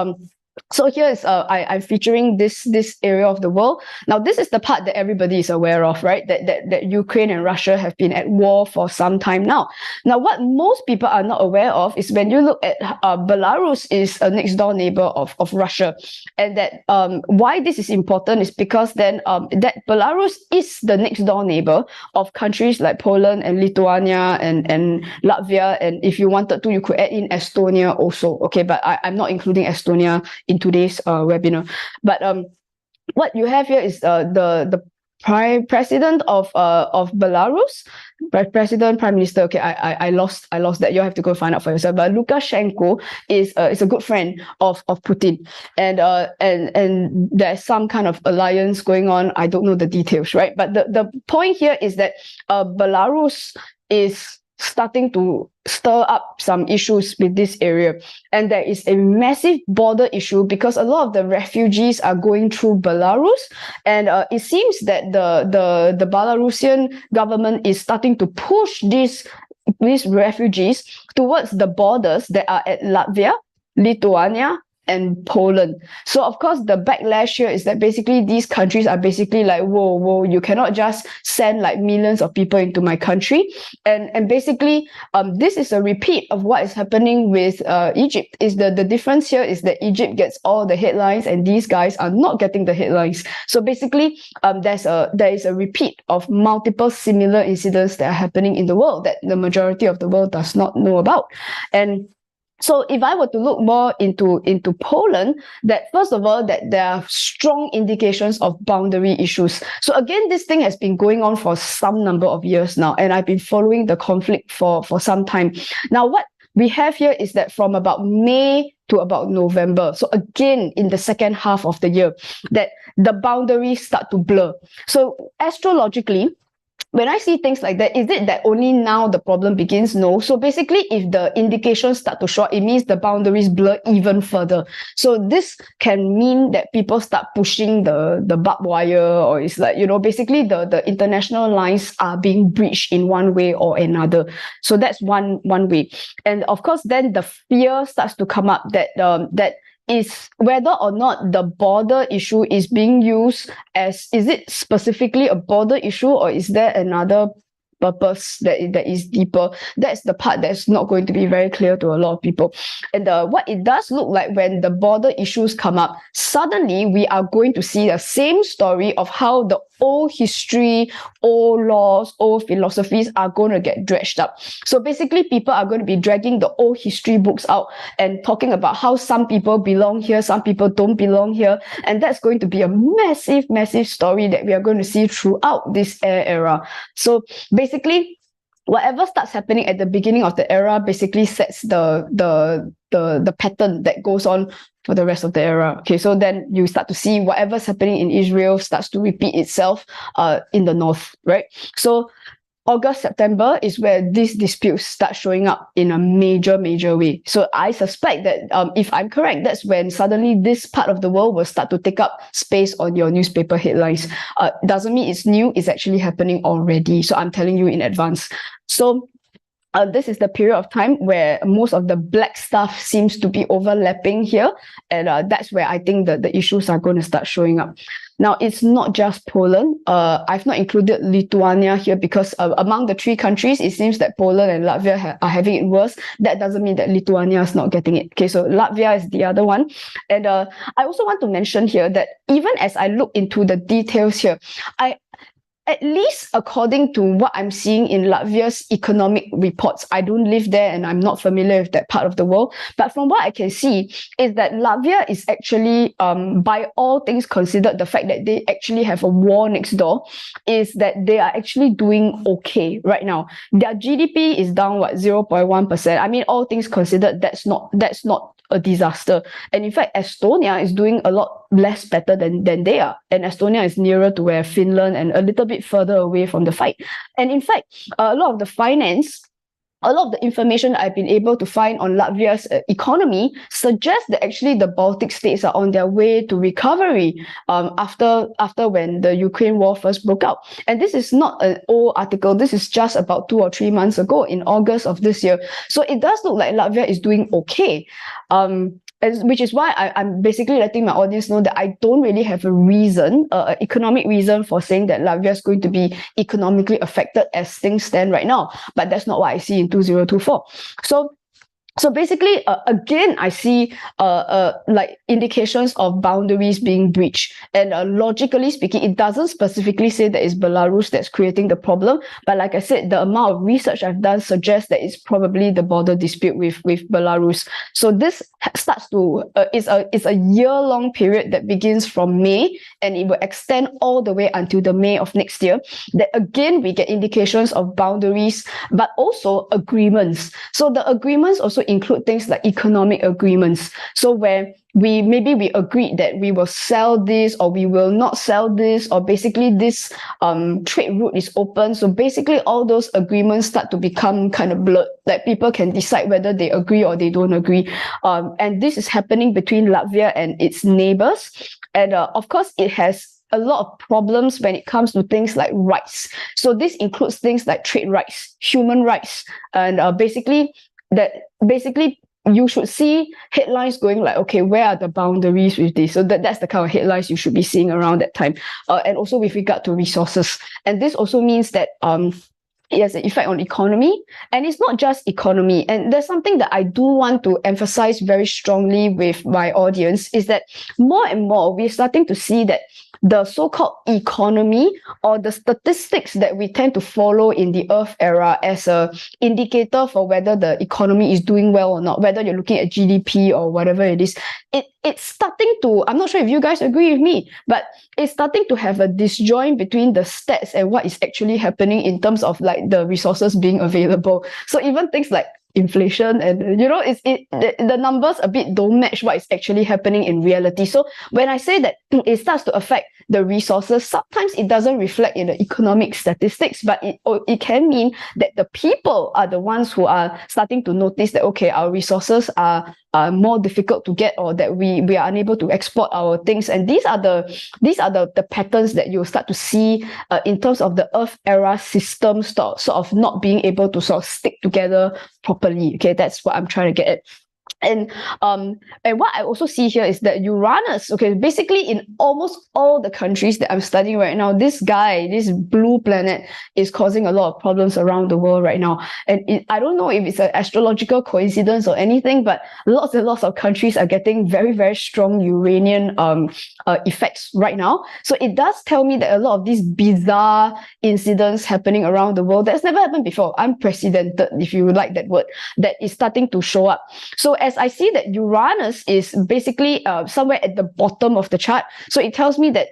so here is I'm featuring this area of the world. Now this is the part that everybody is aware of, right? That Ukraine and Russia have been at war for some time now. Now what most people are not aware of is when you look at Belarus is a next door neighbor of Russia, and that why this is important is because then that Belarus is the next door neighbor of countries like Poland and Lithuania and Latvia, and if you wanted to, you could add in Estonia also. Okay, but I'm not including Estonia in today's webinar. But what you have here is the prime president of Belarus, prime minister. Okay, I lost that. You have to go find out for yourself. But Lukashenko is a good friend of Putin, and there's some kind of alliance going on. I don't know the details, right? But the point here is that Belarus is starting to stir up some issues with this area, and there is a massive border issue because a lot of the refugees are going through Belarus, and it seems that the Belarusian government is starting to push these refugees towards the borders that are at Latvia, Lithuania, and Poland. So of course the backlash here is that basically these countries are basically like, whoa, you cannot just send like millions of people into my country. And basically this is a repeat of what is happening with Egypt. Is the difference here is that Egypt gets all the headlines and these guys are not getting the headlines. So basically there is a repeat of multiple similar incidents that are happening in the world that the majority of the world does not know about. And so if I were to look more into Poland, that first of all, that there are strong indications of boundary issues. So again, this thing has been going on for some number of years now, and I've been following the conflict for some time. Now, what we have here is that from about May to about November, so again, in the second half of the year, that the boundaries start to blur. So astrologically, when I see things like that, is it that only now the problem begins? No. So basically, if the indications start to show, it means the boundaries blur even further. So this can mean that people start pushing the barbed wire, or it's like, basically the international lines are being breached in one way or another. So that's one way. And of course, then the fear starts to come up that is whether or not the border issue is being used as, is it specifically a border issue, or is there another purpose that is deeper? That's the part that's not going to be very clear to a lot of people. And what it does look like when the border issues come up, suddenly we are going to see the same story of how the old history, old laws, old philosophies are going to get dredged up. So basically, people are going to be dragging the old history books out and talking about how some people belong here, some people don't belong here. And that's going to be a massive, massive story that we are going to see throughout this era. So basically, whatever starts happening at the beginning of the era basically sets the pattern that goes on for the rest of the era. Okay, so then you start to see whatever's happening in Israel starts to repeat itself in the north, right? So August, September is where these disputes start showing up in a major way. So I suspect that if I'm correct, that's when suddenly this part of the world will start to take up space on your newspaper headlines. Doesn't mean it's new, it's actually happening already. So I'm telling you in advance. So this is the period of time where most of the black stuff seems to be overlapping here. And that's where I think that the issues are going to start showing up. Now, it's not just Poland. I've not included Lithuania here because among the three countries, it seems that Poland and Latvia are having it worse. That doesn't mean that Lithuania is not getting it. Okay, so Latvia is the other one. And I also want to mention here that even as I look into the details here, at least according to what I'm seeing in Latvia's economic reports, I don't live there and I'm not familiar with that part of the world. But from what I can see is that Latvia is actually, by all things considered, the fact that they actually have a war next door, is that they are actually doing okay right now. Their GDP is down, 0.1%. I mean, all things considered, that's not a disaster. And in fact, Estonia is doing a lot less better than they are. And Estonia is nearer to where Finland and a little bit further away from the fight. And in fact, a lot of the information I've been able to find on Latvia's economy suggests that actually the Baltic states are on their way to recovery after when the Ukraine war first broke out. And this is not an old article. This is just about 2 or 3 months ago in August of this year. So it does look like Latvia is doing okay. Which is why I'm basically letting my audience know that I don't really have a reason, an economic reason for saying that Latvia is going to be economically affected as things stand right now. But that's not what I see in 2024. So basically, again, I see like indications of boundaries being breached. And logically speaking, it doesn't specifically say that it's Belarus that's creating the problem. But like I said, the amount of research I've done suggests that it's probably the border dispute with Belarus. So this starts to, it's a year-long period that begins from May, and it will extend all the way until the May of next year. That again, we get indications of boundaries, but also agreements. So the agreements also include things like economic agreements. So where we agreed that we will sell this or we will not sell this, or basically this trade route is open. So basically all those agreements start to become kind of blurred, like people can decide whether they agree or they don't agree. And this is happening between Latvia and its neighbors. And of course, it has a lot of problems when it comes to things like rights. So this includes things like trade rights, human rights, and basically you should see headlines going like, okay, where are the boundaries with this? So that's the kind of headlines you should be seeing around that time. And also with regard to resources. And this also means that it has an effect on economy, and it's not just economy. And there's something that I do want to emphasize very strongly with my audience is that more and more we're starting to see that the so-called economy or the statistics that we tend to follow in the Earth era as a indicator for whether the economy is doing well or not, whether you're looking at GDP or whatever it is, it's starting to, I'm not sure if you guys agree with me, but it's starting to have a disjoint between the stats and what is actually happening in terms of like the resources being available. So even things like inflation and the numbers a bit don't match what is actually happening in reality. So when I say that it starts to affect the resources, sometimes it doesn't reflect in the economic statistics, but it can mean that the people are the ones who are starting to notice that, okay, our resources are more difficult to get, or that we are unable to export our things. And these are the patterns that you'll start to see in terms of the Earth era system sort of not being able to sort of stick together properly. Okay, that's what I'm trying to get at. And what I also see here is that Uranus, okay, basically in almost all the countries that I'm studying right now, this blue planet is causing a lot of problems around the world right now. And I don't know if it's an astrological coincidence or anything, but lots and lots of countries are getting very, very strong Uranian effects right now. So it does tell me that a lot of these bizarre incidents happening around the world that's never happened before, unprecedented, if you would like that word, that is starting to show up. So as I see that Uranus is basically somewhere at the bottom of the chart, so it tells me that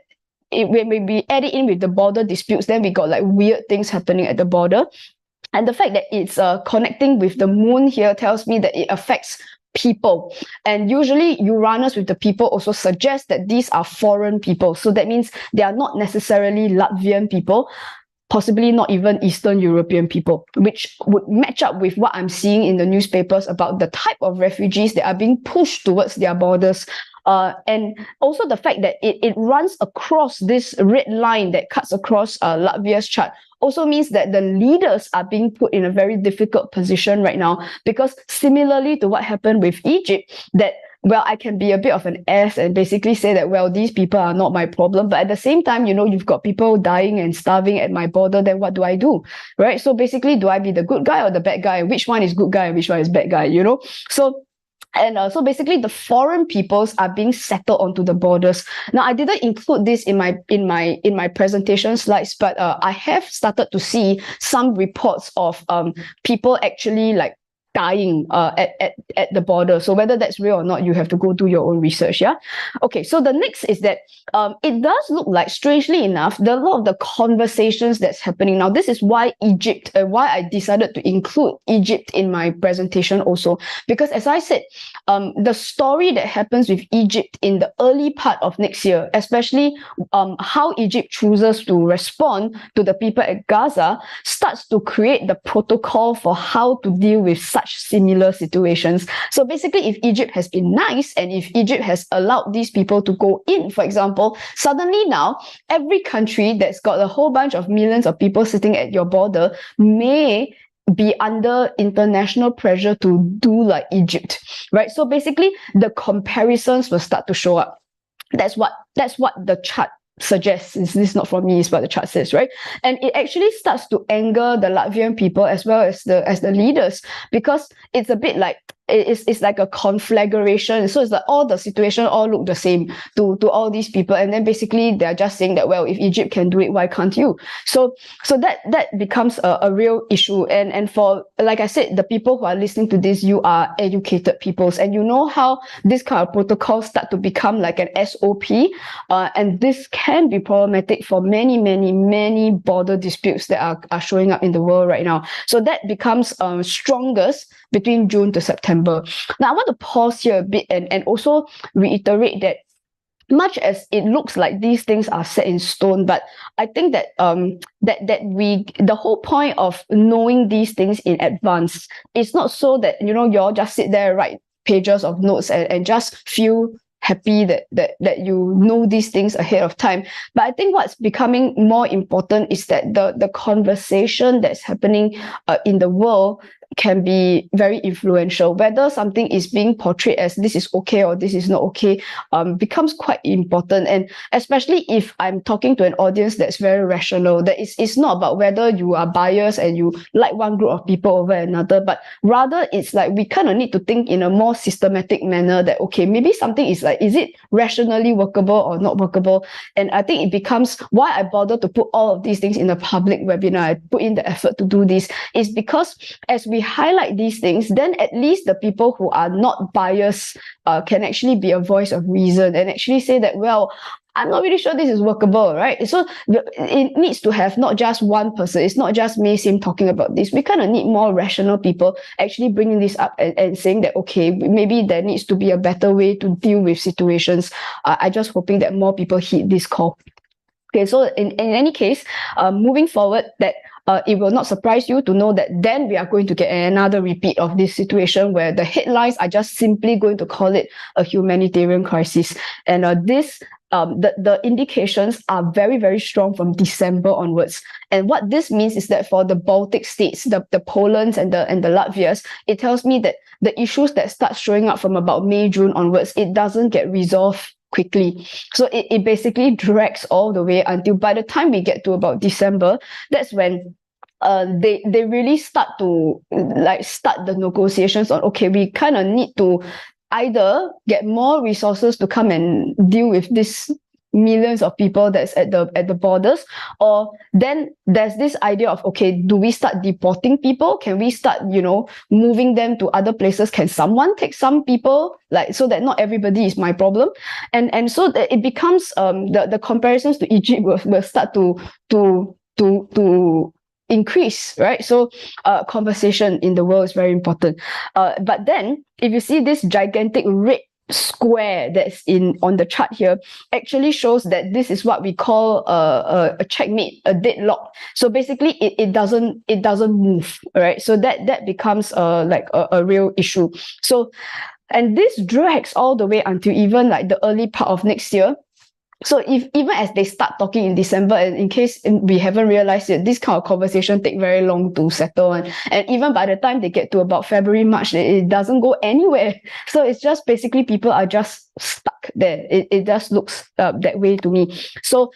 when we add it in with the border disputes, then we got like weird things happening at the border. And the fact that it's connecting with the moon here tells me that it affects people. And usually Uranus with the people also suggests that these are foreign people. So that means they are not necessarily Latvian people, possibly not even Eastern European people, which would match up with what I'm seeing in the newspapers about the type of refugees that are being pushed towards their borders. And also the fact that it runs across this red line that cuts across Latvia's chart also means that the leaders are being put in a very difficult position right now, because similarly to what happened with Egypt, that well, I can be a bit of an ass and basically say that, well, these people are not my problem. But at the same time, you've got people dying and starving at my border, then what do I do? Right? So basically, do I be the good guy or the bad guy? Which one is good guy and which one is bad guy, So basically the foreign peoples are being settled onto the borders. Now, I didn't include this in my presentation slides, but I have started to see some reports of people actually like dying at the border. So whether that's real or not, you have to go do your own research. Yeah. Okay. So the next is that it does look like, strangely enough, a lot of the conversations that's happening now. This is why Egypt, why I decided to include Egypt in my presentation also, because as I said, the story that happens with Egypt in the early part of next year, especially how Egypt chooses to respond to the people at Gaza, starts to create the protocol for how to deal with such similar situations. So basically, if Egypt has been nice and if Egypt has allowed these people to go in, for example, suddenly now every country that's got a whole bunch of millions of people sitting at your border may be under international pressure to do like Egypt, right? So basically, the comparisons will start to show up. That's what the chart suggests. This is not from me, it's what the chart says, right? And it actually starts to anger the Latvian people as well as the leaders, because it's a bit like it's like a conflagration. So it's like all the situation all look the same to all these people, and then basically they're just saying that, well, if Egypt can do it, why can't you? So that becomes a real issue. And for, like I said, the people who are listening to this, you are educated peoples, and you know how this kind of protocols start to become like an SOP, and this can be problematic for many border disputes that are showing up in the world right now. So that becomes strongest between June to September. Now, I want to pause here a bit and also reiterate that much as it looks like these things are set in stone, but I think that the whole point of knowing these things in advance is not so that, you know, you all just sit there, write pages of notes and just feel happy that you know these things ahead of time. But I think what's becoming more important is that the conversation that's happening in the world can be very influential. Whether something is being portrayed as this is okay or this is not okay becomes quite important. And especially if I'm talking to an audience that's very rational, that it's not about whether you are biased and you like one group of people over another, but rather it's like we kind of need to think in a more systematic manner that, okay, maybe something is like, is it rationally workable or not workable? And I think it becomes why I bother to put all of these things in a public webinar. I put in the effort to do this is because as we highlight these things, then at least the people who are not biased can actually be a voice of reason and actually say that, well, I'm not really sure this is workable, right? So it needs to have not just one person. It's not just me, Sim, talking about this. We kind of need more rational people actually bringing this up and saying that, okay, maybe there needs to be a better way to deal with situations. I'm just hoping that more people heed this call. Okay, so in any case, moving forward, that it will not surprise you to know that then we are going to get another repeat of this situation where the headlines are just simply going to call it a humanitarian crisis. And the indications are very, very strong from December onwards. And what this means is that for the Baltic states, the Polands and the Latvias, it tells me that the issues that start showing up from about May, June onwards, it doesn't get resolved quickly. So it basically drags all the way until by the time we get to about December, that's when they really start to start the negotiations on, okay, we kind of need to either get more resources to come and deal with this millions of people that's at the borders, or then there's this idea of, okay, do we start deporting people? Can we start, moving them to other places? Can someone take some people, so that not everybody is my problem? And so that it becomes the comparisons to Egypt will start to increase, right? So conversation in the world is very important. But then if you see this gigantic red square that's on the chart here, actually shows that this is what we call a checkmate, a deadlock. So basically it doesn't move, right? So that becomes a real issue. So, and this drags all the way until even the early part of next year. So if even as they start talking in December, and in case we haven't realized it, this kind of conversation take very long to settle, and even by the time they get to about February, March, it doesn't go anywhere. So it's just basically people are just stuck there. It just looks that way to me. So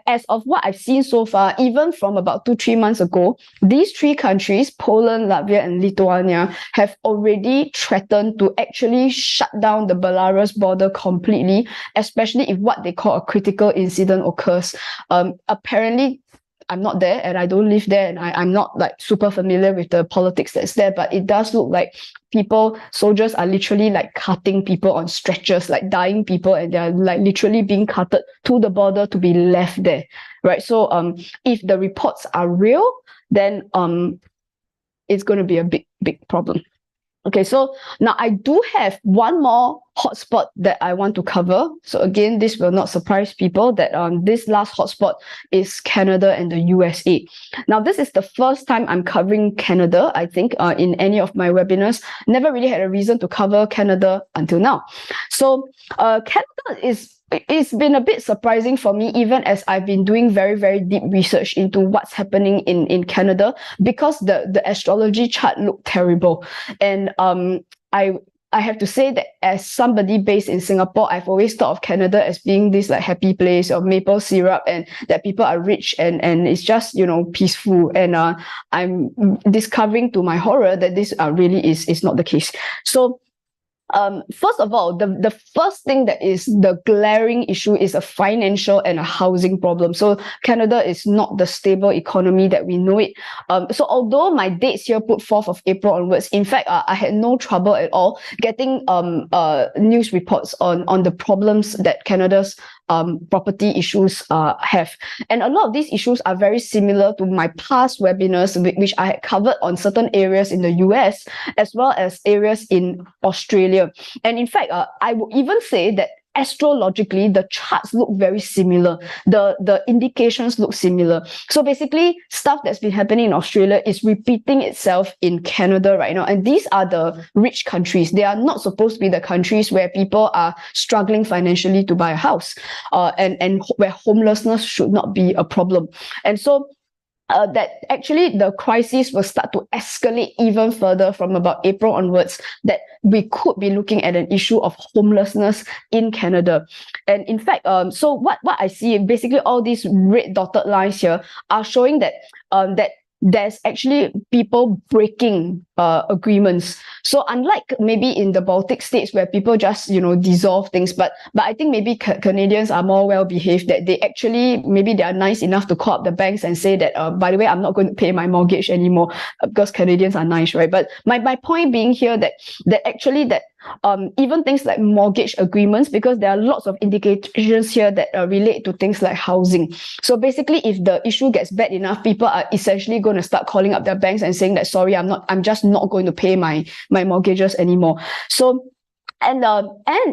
as of what I've seen so far, even from about 2-3 months ago, these three countries, Poland, Latvia, and Lithuania, have already threatened to actually shut down the Belarus border completely, especially if what they call a critical incident occurs. Apparently, I'm not there and I don't live there, and I'm not like super familiar with the politics that's there, but it does look like soldiers are literally like cutting people on stretchers, like dying people, and they're like literally being carted to the border to be left there, right? So if the reports are real, then it's going to be a big problem. Okay, so now I do have one more hotspot that I want to cover. So again, this will not surprise people that this last hotspot is Canada and the USA. Now, this is the first time I'm covering Canada, I think, in any of my webinars. Never really had a reason to cover Canada until now. So Canada it's been a bit surprising for me, even as I've been doing very, very deep research into what's happening in Canada, because the astrology chart looked terrible. And I have to say that as somebody based in Singapore, I've always thought of Canada as being this like happy place of maple syrup, and that people are rich and it's just, you know, peaceful. And I'm discovering to my horror that this really is not the case. So first of all, the first thing that is the glaring issue is a financial and a housing problem. So Canada is not the stable economy that we know it. So although my dates here put 4th of April onwards, in fact, I had no trouble at all getting news reports on the problems that Canada's property issues have. And a lot of these issues are very similar to my past webinars, which I had covered on certain areas in the US, as well as areas in Australia. And in fact, I would even say that astrologically, the charts look very similar. The indications look similar. So basically, stuff that's been happening in Australia is repeating itself in Canada right now. And these are the rich countries. They are not supposed to be the countries where people are struggling financially to buy a house, and where homelessness should not be a problem. And so that actually the crisis will start to escalate even further from about April onwards, that we could be looking at an issue of homelessness in Canada. And in fact, so what I see, basically all these red dotted lines here are showing that that there's actually people breaking agreements. So unlike maybe in the Baltic states where people just, you know, dissolve things, but I think maybe Canadians are more well behaved, that they actually, maybe they are nice enough to call up the banks and say that, by the way, I'm not going to pay my mortgage anymore, because Canadians are nice, right? But my point being here that actually that even things like mortgage agreements, because there are lots of indications here that relate to things like housing. So basically, if the issue gets bad enough, people are essentially going to start calling up their banks and saying that, sorry, I'm just not going to pay my mortgages anymore. So and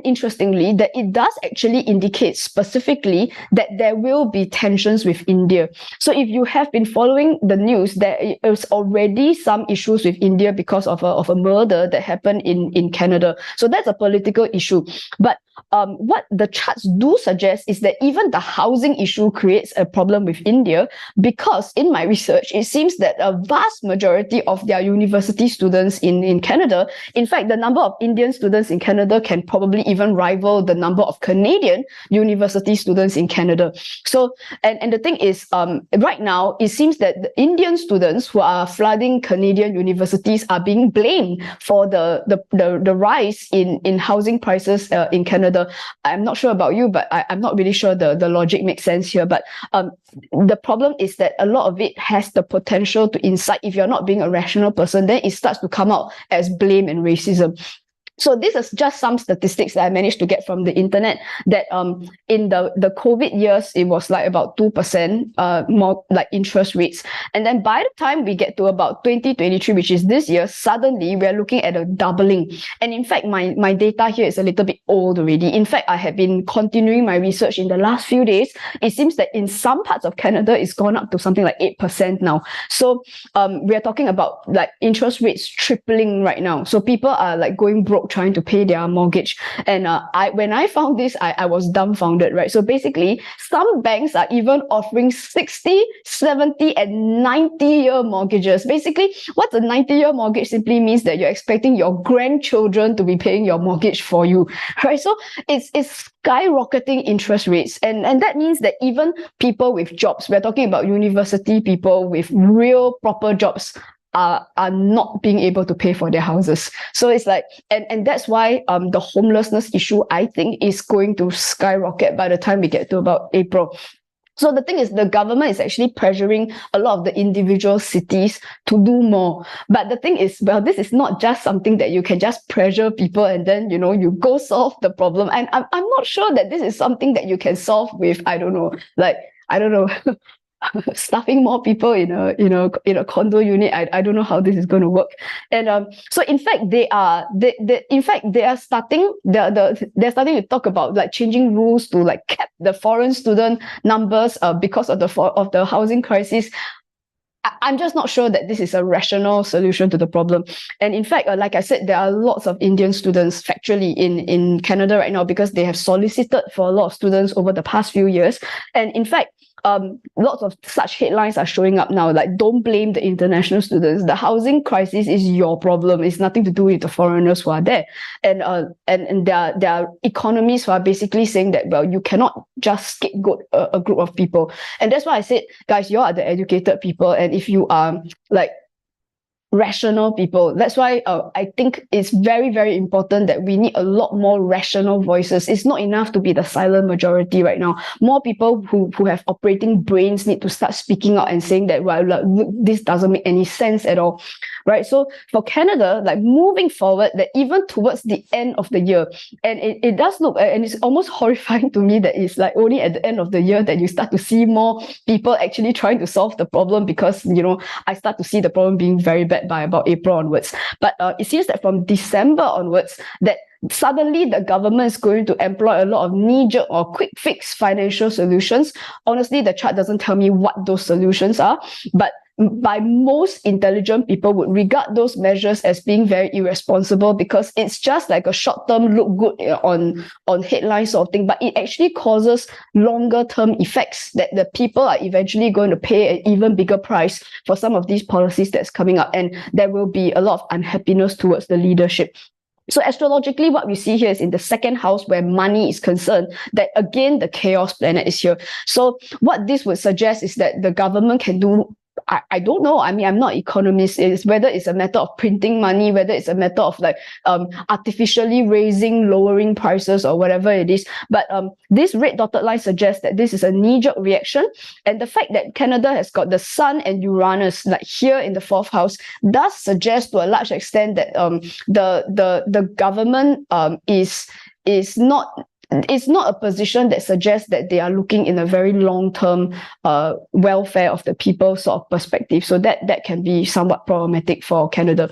interestingly, that it does actually indicate specifically that there will be tensions with India. So if you have been following the news, there is already some issues with India because of a murder that happened in Canada. So that's a political issue. But what the charts do suggest is that even the housing issue creates a problem with India, because in my research, it seems that a vast majority of their university students in Canada, in fact, the number of Indian students in Canada can probably even rival the number of Canadian university students in Canada. So, and the thing is, right now, it seems that the Indian students who are flooding Canadian universities are being blamed for the rise in housing prices in Canada. I'm not sure about you, but I'm not really sure the logic makes sense here. But the problem is that a lot of it has the potential to incite, if you're not being a rational person, then it starts to come out as blame and racism. So this is just some statistics that I managed to get from the internet, that in the COVID years, it was like about 2% more like interest rates. And then by the time we get to about 2023, which is this year, suddenly we're looking at a doubling. And in fact, my data here is a little bit old already. In fact, I have been continuing my research in the last few days. It seems that in some parts of Canada, it's gone up to something like 8% now. So we're talking about like interest rates tripling right now. So people are like going broke trying to pay their mortgage. And when I found this, I was dumbfounded, right? So basically, some banks are even offering 60, 70, and 90-year mortgages. Basically, what a 90-year mortgage simply means that you're expecting your grandchildren to be paying your mortgage for you, right? So it's skyrocketing interest rates. And that means that even people with jobs, we're talking about university people with real proper jobs, are not being able to pay for their houses. So it's like, and that's why the homelessness issue, I think, is going to skyrocket by the time we get to about April. So the thing is, the government is actually pressuring a lot of the individual cities to do more. But the thing is, well, this is not just something that you can just pressure people and then, you go solve the problem. And I'm not sure that this is something that you can solve with, I don't know, stuffing more people in a condo unit. I don't know how this is going to work. And so in fact they are starting they're starting to talk about like changing rules to like cap the foreign student numbers because of the housing crisis. I'm just not sure that this is a rational solution to the problem. And in fact, like I said, there are lots of Indian students factually in Canada right now because they have solicited for a lot of students over the past few years. And in fact, lots of such headlines are showing up now, like don't blame the international students. The housing crisis is your problem. It's nothing to do with the foreigners who are there. And there are economists who are basically saying that, well, you cannot just scapegoat a group of people. And that's why I said, guys, you are the educated people. And if you are like rational people. That's why I think it's very, very important that we need a lot more rational voices. It's not enough to be the silent majority right now. More people who have operating brains need to start speaking out and saying that, well, look, this doesn't make any sense at all, right? So for Canada, like moving forward, that even towards the end of the year, and it does look, and it's almost horrifying to me that it's like only at the end of the year that you start to see more people actually trying to solve the problem, because, I start to see the problem being very bad by about April onwards. But it seems that from December onwards, that suddenly the government is going to employ a lot of knee-jerk or quick fix financial solutions. Honestly, the chart doesn't tell me what those solutions are, but by most intelligent people would regard those measures as being very irresponsible, because it's just like a short-term look good on headlines sort of thing, but it actually causes longer-term effects that the people are eventually going to pay an even bigger price for some of these policies that's coming up, and there will be a lot of unhappiness towards the leadership. So astrologically, what we see here is in the second house where money is concerned, that again, the chaos planet is here. So what this would suggest is that the government can do, I don't know. I mean, I'm not economist. It's whether it's a matter of printing money, whether it's a matter of like artificially lowering prices or whatever it is. But this red dotted line suggests that this is a knee-jerk reaction. And the fact that Canada has got the Sun and Uranus like here in the fourth house does suggest to a large extent that the government is not. It's not a position that suggests that they are looking in a very long-term welfare of the people sort of perspective. So that can be somewhat problematic for Canada.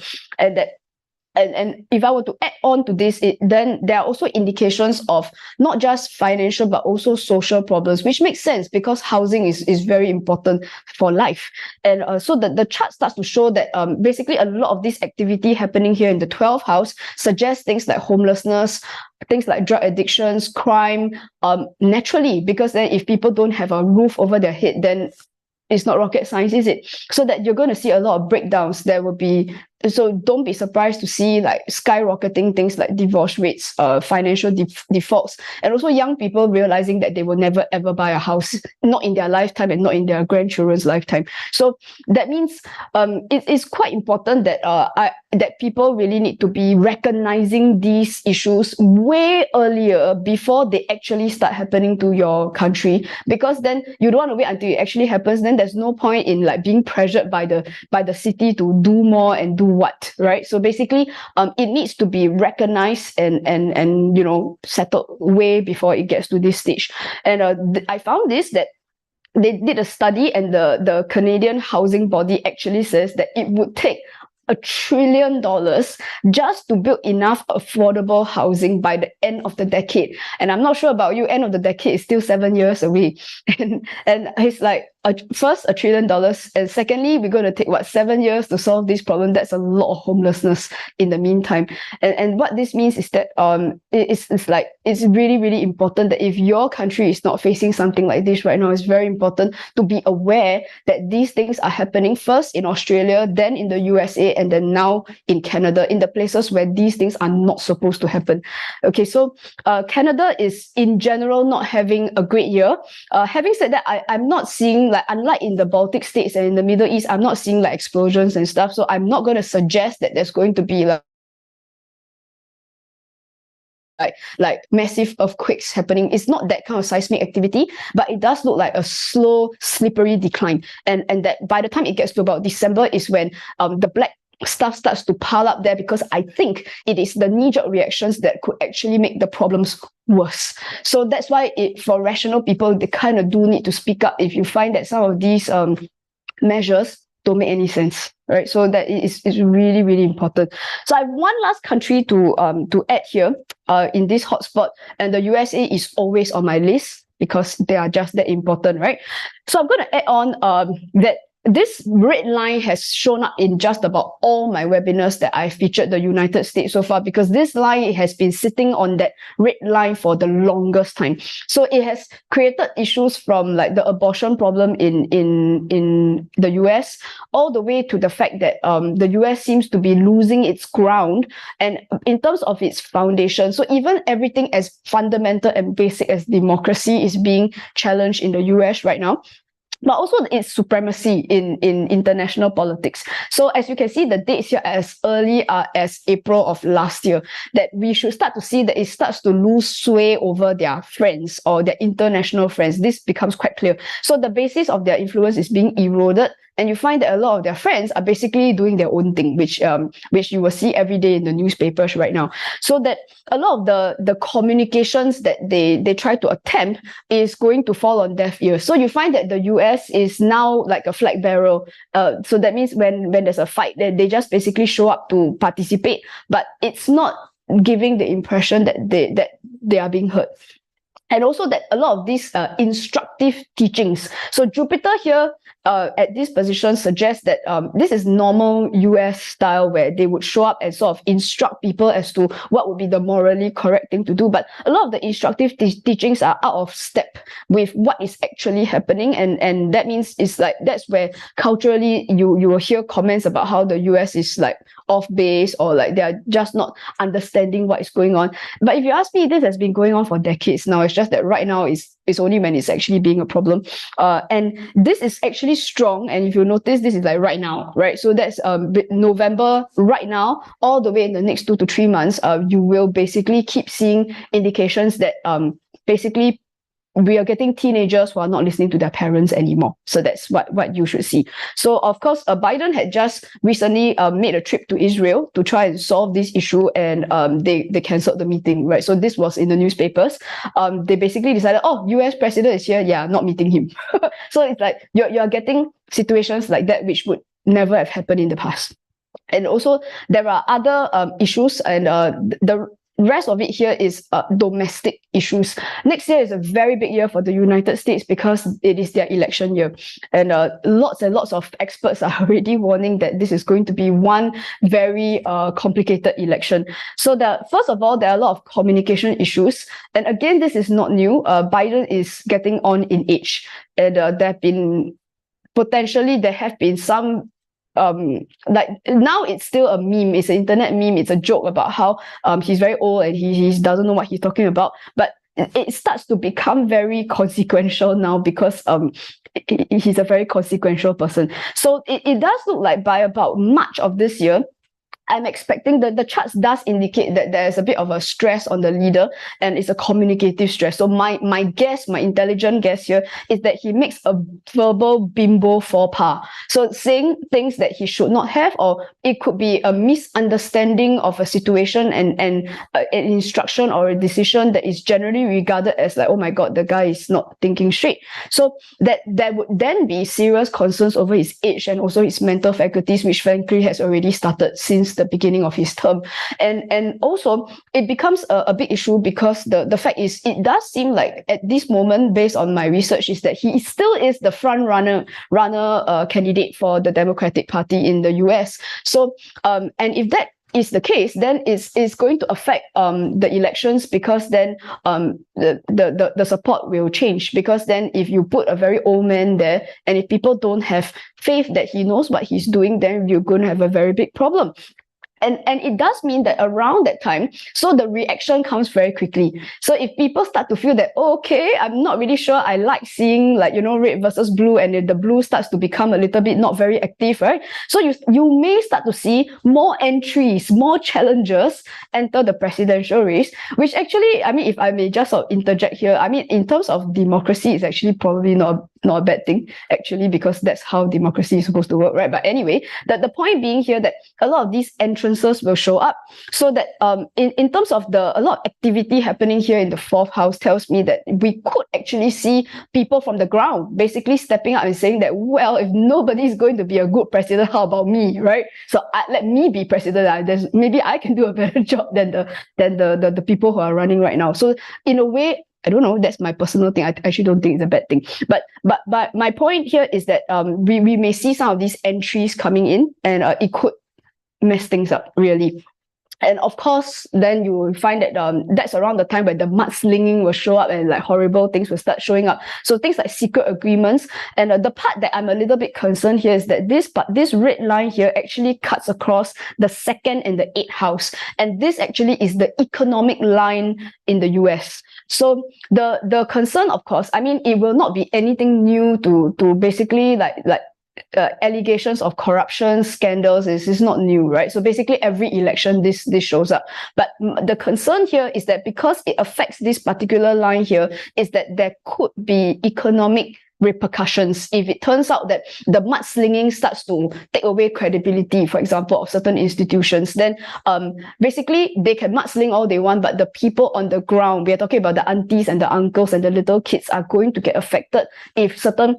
And if I were to add on to this, then there are also indications of not just financial but also social problems, which makes sense because housing is very important for life. And so the chart starts to show that basically a lot of this activity happening here in the 12th house suggests things like homelessness, things like drug addictions, crime, naturally, because then if people don't have a roof over their head, then it's not rocket science, is it? So that you're going to see a lot of breakdowns. There will be, so don't be surprised to see like skyrocketing things like divorce rates, financial defaults, and also young people realizing that they will never ever buy a house, not in their lifetime and not in their grandchildren's lifetime. So that means it is quite important that that people really need to be recognizing these issues way earlier before they actually start happening to your country, because then you don't want to wait until it actually happens. Then there's no point in like being pressured by the city to do more and do what, right? So basically it needs to be recognized and settled way before it gets to this stage. And I found this, that they did a study, and the Canadian housing body actually says that it would take $1 trillion just to build enough affordable housing by the end of the decade. And I'm not sure about you, end of the decade is still 7 years away. And it's like, first $1 trillion, and secondly, we're going to take 7 years to solve this problem. That's a lot of homelessness in the meantime. And what this means is that it's really, really important that if your country is not facing something like this right now, it's very important to be aware that these things are happening first in Australia, then in the USA, and then now in Canada, in the places where these things are not supposed to happen. Okay, so Canada is in general not having a great year. Having said that, I'm not seeing, like, unlike in the Baltic states and in the Middle East, I'm not seeing like explosions and stuff. So I'm not going to suggest that there's going to be like like massive earthquakes happening. It's not that kind of seismic activity, but it does look like a slow, slippery decline. And that by the time it gets to about December is when the black stuff starts to pile up there, because I think it is the knee-jerk reactions that could actually make the problems worse. So that's why for rational people, they kind of do need to speak up if you find that some of these measures don't make any sense, right? So that is really, really important. So I have one last country to add here in this hotspot, and the USA is always on my list because they are just that important, right? So I'm going to add on that this red line has shown up in just about all my webinars that I featured the United States so far, because this line has been sitting on that red line for the longest time. So it has created issues from like the abortion problem in the US, all the way to the fact that the US seems to be losing its ground and in terms of its foundation. So even everything as fundamental and basic as democracy is being challenged in the US right now, but also its supremacy in international politics. So as you can see, the dates here as early as April of last year, that we should start to see that it starts to lose sway over their friends or their international friends. This becomes quite clear. So the basis of their influence is being eroded, and you find that a lot of their friends are basically doing their own thing, which you will see every day in the newspapers right now. So that a lot of the communications that they try to attempt is going to fall on deaf ears. So you find that the US is now like a flag bearer. So that means when there's a fight, they just basically show up to participate, but it's not giving the impression that they are being heard. And also that a lot of these instructive teachings. So Jupiter here at this position suggests that this is normal US style, where they would show up and sort of instruct people as to what would be the morally correct thing to do. But a lot of the instructive teachings are out of step with what is actually happening. And that means it's like, that's where culturally you will hear comments about how the US is like off base, or like they are just not understanding what is going on. But if you ask me, this has been going on for decades now. It's just that right now is only when it's actually being a problem. And this is actually strong. And if you notice, this is like right now, right? So that's November right now, all the way in the next 2 to 3 months, you will basically keep seeing indications that basically we are getting teenagers who are not listening to their parents anymore. So that's what you should see. So of course, Biden had just recently made a trip to Israel to try and solve this issue, and they cancelled the meeting, right? So this was in the newspapers. They basically decided, oh, US president is here, yeah, not meeting him. So it's like you're getting situations like that which would never have happened in the past. And also there are other issues, and the rest of it here is domestic issues. Next year is a very big year for the United States because it is their election year. And lots and lots of experts are already warning that this is going to be one very complicated election. So first of all, there are a lot of communication issues. And again, this is not new. Biden is getting on in age. And there have been some like now it's still a meme, it's an internet meme, it's a joke about how he's very old and he doesn't know what he's talking about, but it starts to become very consequential now because he's a very consequential person. So it does look like by about March of this year, I'm expecting that the charts does indicate that there's a bit of a stress on the leader, and it's a communicative stress. So my intelligent guess here is that he makes a verbal bimbo faux pas. So saying things that he should not have, or it could be a misunderstanding of a situation and an instruction or a decision that is generally regarded as like, oh my God, the guy is not thinking straight. So that there would then be serious concerns over his age and also his mental faculties, which frankly has already started since the beginning of his term. And also it becomes a big issue because the fact is, it does seem like at this moment, based on my research, is that he still is the front runner candidate for the Democratic Party in the US. So and if that is the case, then it's going to affect the elections, because then the support will change, because then if you put a very old man there and if people don't have faith that he knows what he's doing, then you're going to have a very big problem. And it does mean that around that time, so the reaction comes very quickly. So if people start to feel that, oh, okay, I'm not really sure I like seeing, like, red versus blue, and if the blue starts to become a little bit not very active, right? So you may start to see more entries, more challengers enter the presidential race, which actually, I mean, if I may just sort of interject here, I mean, in terms of democracy, it's actually probably not a bad thing, actually, because that's how democracy is supposed to work, right? But anyway, the point being here that a lot of these entrances will show up, so that in terms of a lot of activity happening here in the fourth house tells me that we could actually see people from the ground basically stepping up and saying that, well, if nobody is going to be a good president, how about me, right? So let me be president. Maybe I can do a better job than the people who are running right now. So in a way, I don't know, that's my personal thing. I actually don't think it's a bad thing. But my point here is that we may see some of these entries coming in, and it could mess things up, really. And of course, then you will find that that's around the time where the mudslinging will show up, and like horrible things will start showing up. So things like secret agreements. And the part that I'm a little bit concerned here is that this red line here actually cuts across the 2nd and the 8th house. And this actually is the economic line in the US. So the concern, of course, I mean, it will not be anything new to basically like allegations of corruption, scandals is not new, right? So basically every election this shows up. But the concern here is that because it affects this particular line here, is that there could be economic repercussions if it turns out that the mudslinging starts to take away credibility, for example, of certain institutions. Then basically they can mudsling all they want, but the people on the ground, we are talking about the aunties and the uncles and the little kids, are going to get affected if certain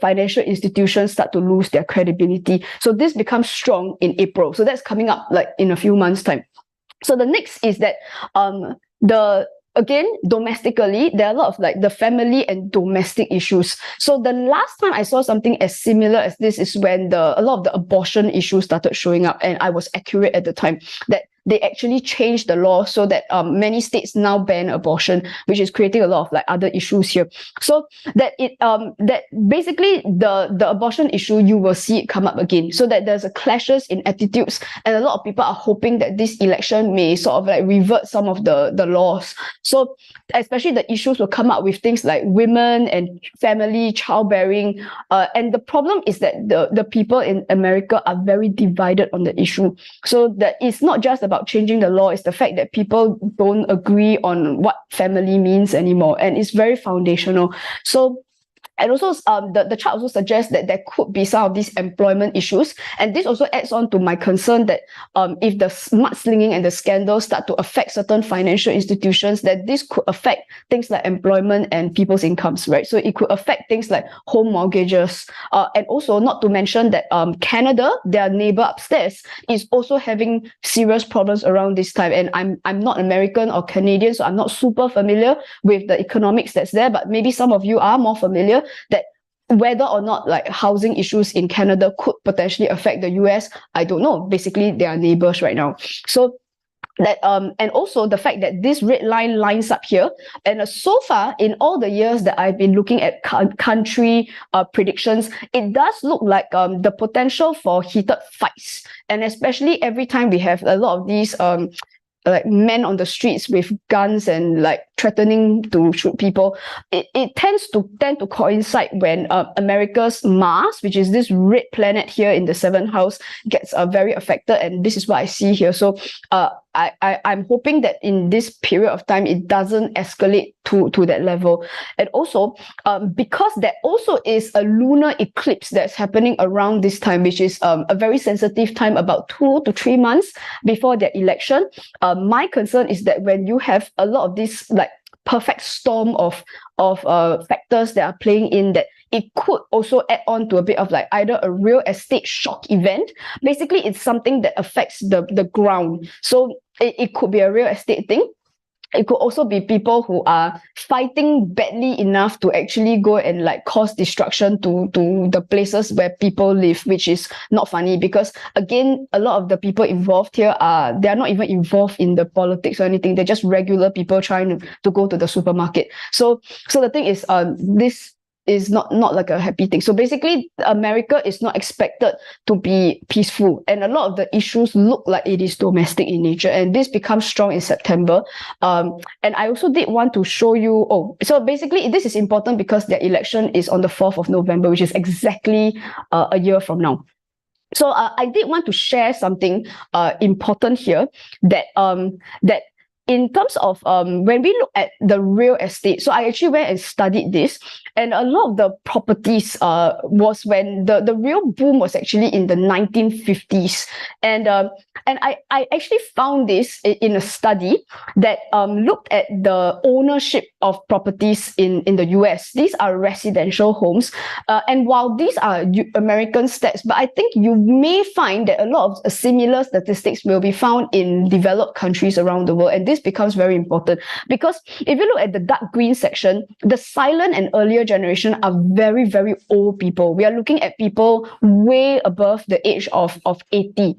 financial institutions start to lose their credibility. So this becomes strong in April. So that's coming up like in a few months' time. So the next is that again, domestically, there are a lot of like the family and domestic issues. So the last time I saw something as similar as this is when a lot of the abortion issues started showing up, and I was accurate at the time that they actually changed the law so that many states now ban abortion, which is creating a lot of like other issues here. So that basically the abortion issue, you will see it come up again. So that there's a clashes in attitudes, and a lot of people are hoping that this election may sort of like revert some of the laws. So especially the issues will come up with things like women and family, childbearing, and the problem is that the people in America are very divided on the issue. So that it's not just about changing the law, it's the fact that people don't agree on what family means anymore, and it's very foundational. So and also, the chart also suggests that there could be some of these employment issues. And this also adds on to my concern that if the mudslinging and the scandals start to affect certain financial institutions, that this could affect things like employment and people's incomes, right? So it could affect things like home mortgages. And also, not to mention that Canada, their neighbor upstairs, is also having serious problems around this time. And I'm not American or Canadian, so I'm not super familiar with the economics that's there, but maybe some of you are more familiar, that whether or not like housing issues in Canada could potentially affect the US, I don't know. Basically, they are neighbors right now. So that and also the fact that this red line lines up here, and so far in all the years that I've been looking at country predictions, it does look like the potential for heated fights, and especially every time we have a lot of these like men on the streets with guns and like threatening to shoot people, it tends to coincide when America's Mars, which is this red planet here in the 7th house, gets very affected, and this is what I see here. So I'm hoping that in this period of time it doesn't escalate to that level. And also because there also is a lunar eclipse that's happening around this time, which is a very sensitive time, about 2 to 3 months before the election. My concern is that when you have a lot of this like perfect storm of factors that are playing in, that it could also add on to a bit of like either a real estate shock event. Basically, it's something that affects the ground. So it could be a real estate thing. It could also be people who are fighting badly enough to actually go and like cause destruction to the places where people live, which is not funny, because again, a lot of the people involved here they're not even involved in the politics or anything. They're just regular people trying to go to the supermarket. So the thing is, this is not like a happy thing. So basically, America is not expected to be peaceful, and a lot of the issues look like it is domestic in nature, and this becomes strong in September. And I also did want to show you. Oh, so basically, this is important because their election is on the 4th of November, which is exactly a year from now. So I did want to share something important here, that in terms of when we look at the real estate, so I actually went and studied this, and a lot of the properties was when the real boom was actually in the 1950s, and I actually found this in a study that looked at the ownership of properties in the US. These are residential homes, and while these are American stats, but I think you may find that a lot of similar statistics will be found in developed countries around the world, and this becomes very important because if you look at the dark green section, the silent and earlier generation are very, very old people. We are looking at people way above the age of 80.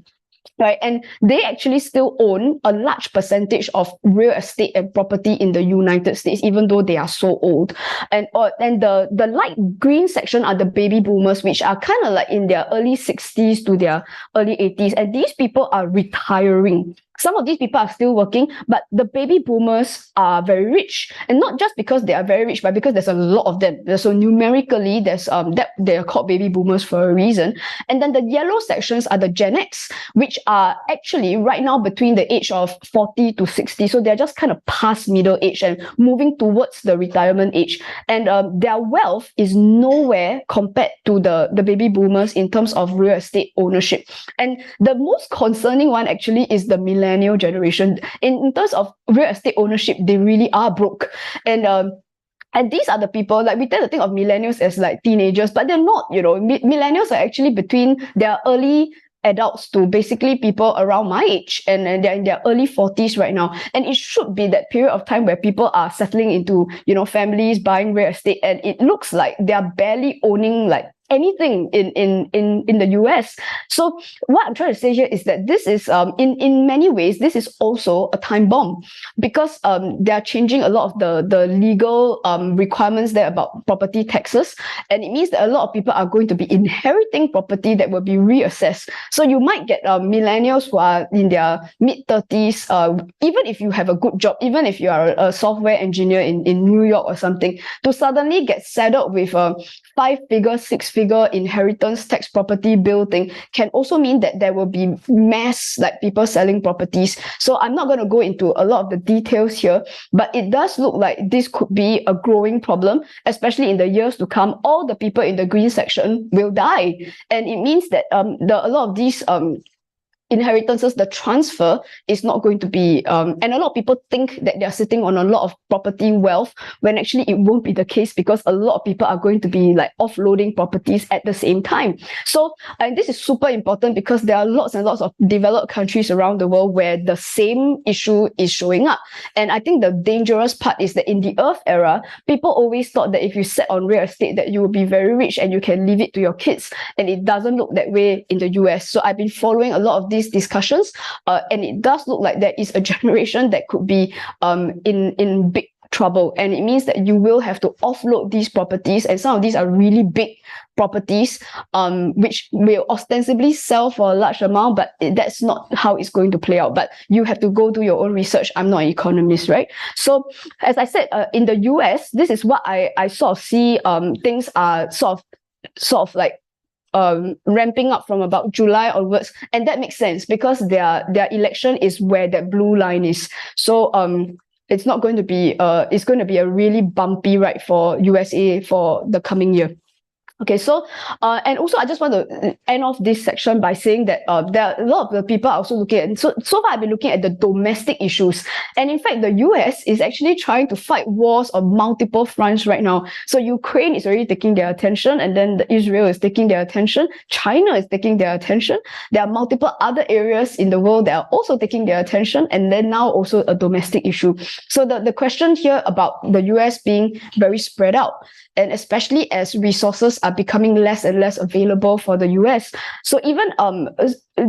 Right, and they actually still own a large percentage of real estate and property in the United States, even though they are so old. And the light green section are the baby boomers, which are kind of like in their early 60s to their early 80s, and these people are retiring. Some of these people are still working, but the baby boomers are very rich, and not just because they are very rich, but because there's a lot of them. So numerically, there's that they are called baby boomers for a reason. And then the yellow sections are the Gen X, which are actually right now between the age of 40 to 60. So they're just kind of past middle age and moving towards the retirement age. And their wealth is nowhere compared to the baby boomers in terms of real estate ownership. And the most concerning one actually is the millennial generation. In terms of real estate ownership, they really are broke. And these are the people, like we tend to think of millennials as like teenagers, but they're not, millennials are actually between their early adults to basically people around my age, and they're in their early 40s right now. And it should be that period of time where people are settling into, families, buying real estate, and it looks like they're barely owning like anything in the US. So what I'm trying to say here is that this is in many ways this is also a time bomb, because they are changing a lot of the legal requirements there about property taxes, and it means that a lot of people are going to be inheriting property that will be reassessed. So you might get millennials who are in their mid-30s, even if you have a good job, even if you are a software engineer in New York or something, to suddenly get saddled with a 5-figure, 6-figure inheritance tax property bill thing can also mean that there will be mass like people selling properties. So I'm not going to go into a lot of the details here, but it does look like this could be a growing problem, especially in the years to come. All the people in the green section will die, and it means that a lot of these inheritances, the transfer is not going to be, and a lot of people think that they're sitting on a lot of property wealth, when actually it won't be the case, because a lot of people are going to be like offloading properties at the same time. So, and this is super important because there are lots and lots of developed countries around the world where the same issue is showing up. And I think the dangerous part is that in the Earth era, people always thought that if you set on real estate that you will be very rich and you can leave it to your kids, and it doesn't look that way in the US. So I've been following a lot of these discussions, and it does look like there is a generation that could be in big trouble, and it means that you will have to offload these properties, and some of these are really big properties, which will ostensibly sell for a large amount, but that's not how it's going to play out. But you have to go do your own research. I'm not an economist, right? So as I said, in the US, this is what I sort of see. Things are sort of like ramping up from about July onwards, and that makes sense because their election is where that blue line is. So it's not going to be it's going to be a really bumpy ride for USA for the coming year. Okay, so and also I just want to end off this section by saying that there are a lot of the people are also looking at, so far I've been looking at the domestic issues, and in fact the US is actually trying to fight wars on multiple fronts right now. So Ukraine is already taking their attention, and then Israel is taking their attention, China is taking their attention, there are multiple other areas in the world that are also taking their attention, and then now also a domestic issue. So the question here about the US being very spread out, and especially as resources are becoming less and less available for the US. So even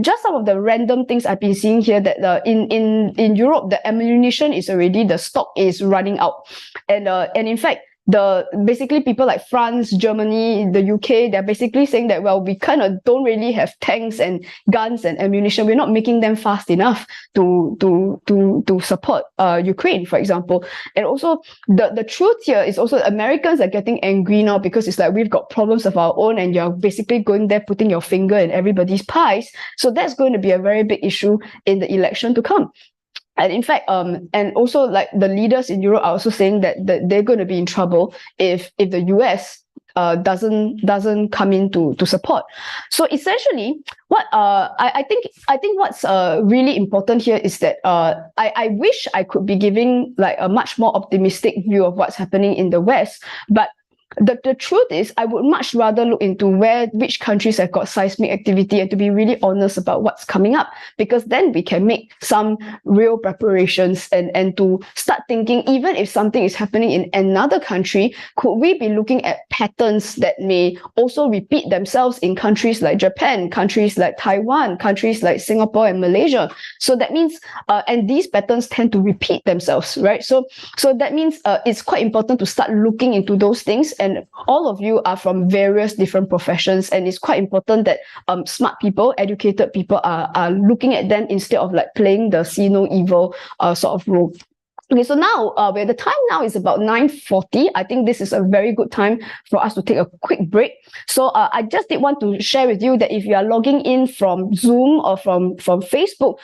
just some of the random things I've been seeing here, that in Europe, the ammunition is already, the stock is running out. And in fact, basically people like France, Germany, the UK, they're basically saying that, well, we kind of don't really have tanks and guns and ammunition. We're not making them fast enough to support Ukraine, for example. And also the truth here is also Americans are getting angry now because it's like we've got problems of our own and you're basically going there putting your finger in everybody's pies. So that's going to be a very big issue in the election to come. And in fact, and also like the leaders in Europe are also saying that they're going to be in trouble if the US doesn't come in to support. So essentially, what I think what's really important here is that I wish I could be giving like a much more optimistic view of what's happening in the West, but the truth is, I would much rather look into which countries have got seismic activity and to be really honest about what's coming up, because then we can make some real preparations and to start thinking, even if something is happening in another country, could we be looking at patterns that may also repeat themselves in countries like Japan, countries like Taiwan, countries like Singapore and Malaysia? So that means, and these patterns tend to repeat themselves, right? So that means it's quite important to start looking into those things. And all of you are from various different professions, and it's quite important that smart people, educated people are looking at them instead of like playing the see no evil sort of role. Okay, so now where the time now is about 9:40. I think this is a very good time for us to take a quick break. So I just did want to share with you that if you are logging in from Zoom or from Facebook,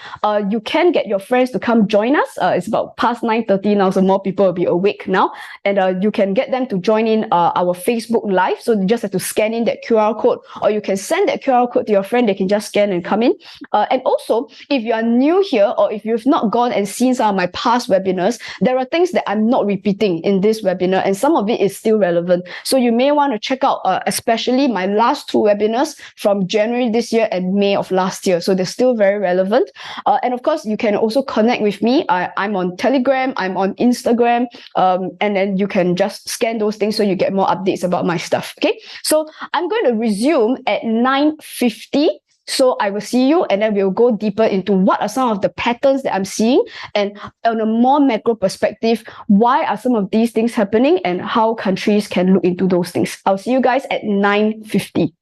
you can get your friends to come join us. It's about past 9:30 now, so more people will be awake now, and you can get them to join in our Facebook Live. So you just have to scan in that QR code, or you can send that QR code to your friend. They can just scan and come in. And also, if you are new here or if you've not gone and seen some of my past webinars, there are things that I'm not repeating in this webinar, and some of it is still relevant. So you may want to check out especially my last two webinars from January this year and May of last year. So they're still very relevant. And of course, you can also connect with me. I'm on Telegram, I'm on Instagram, and then you can just scan those things so you get more updates about my stuff. Okay, so I'm going to resume at 9:50. So I will see you, and then we'll go deeper into what are some of the patterns that I'm seeing, and on a more macro perspective, why are some of these things happening and how countries can look into those things. I'll see you guys at 9:50.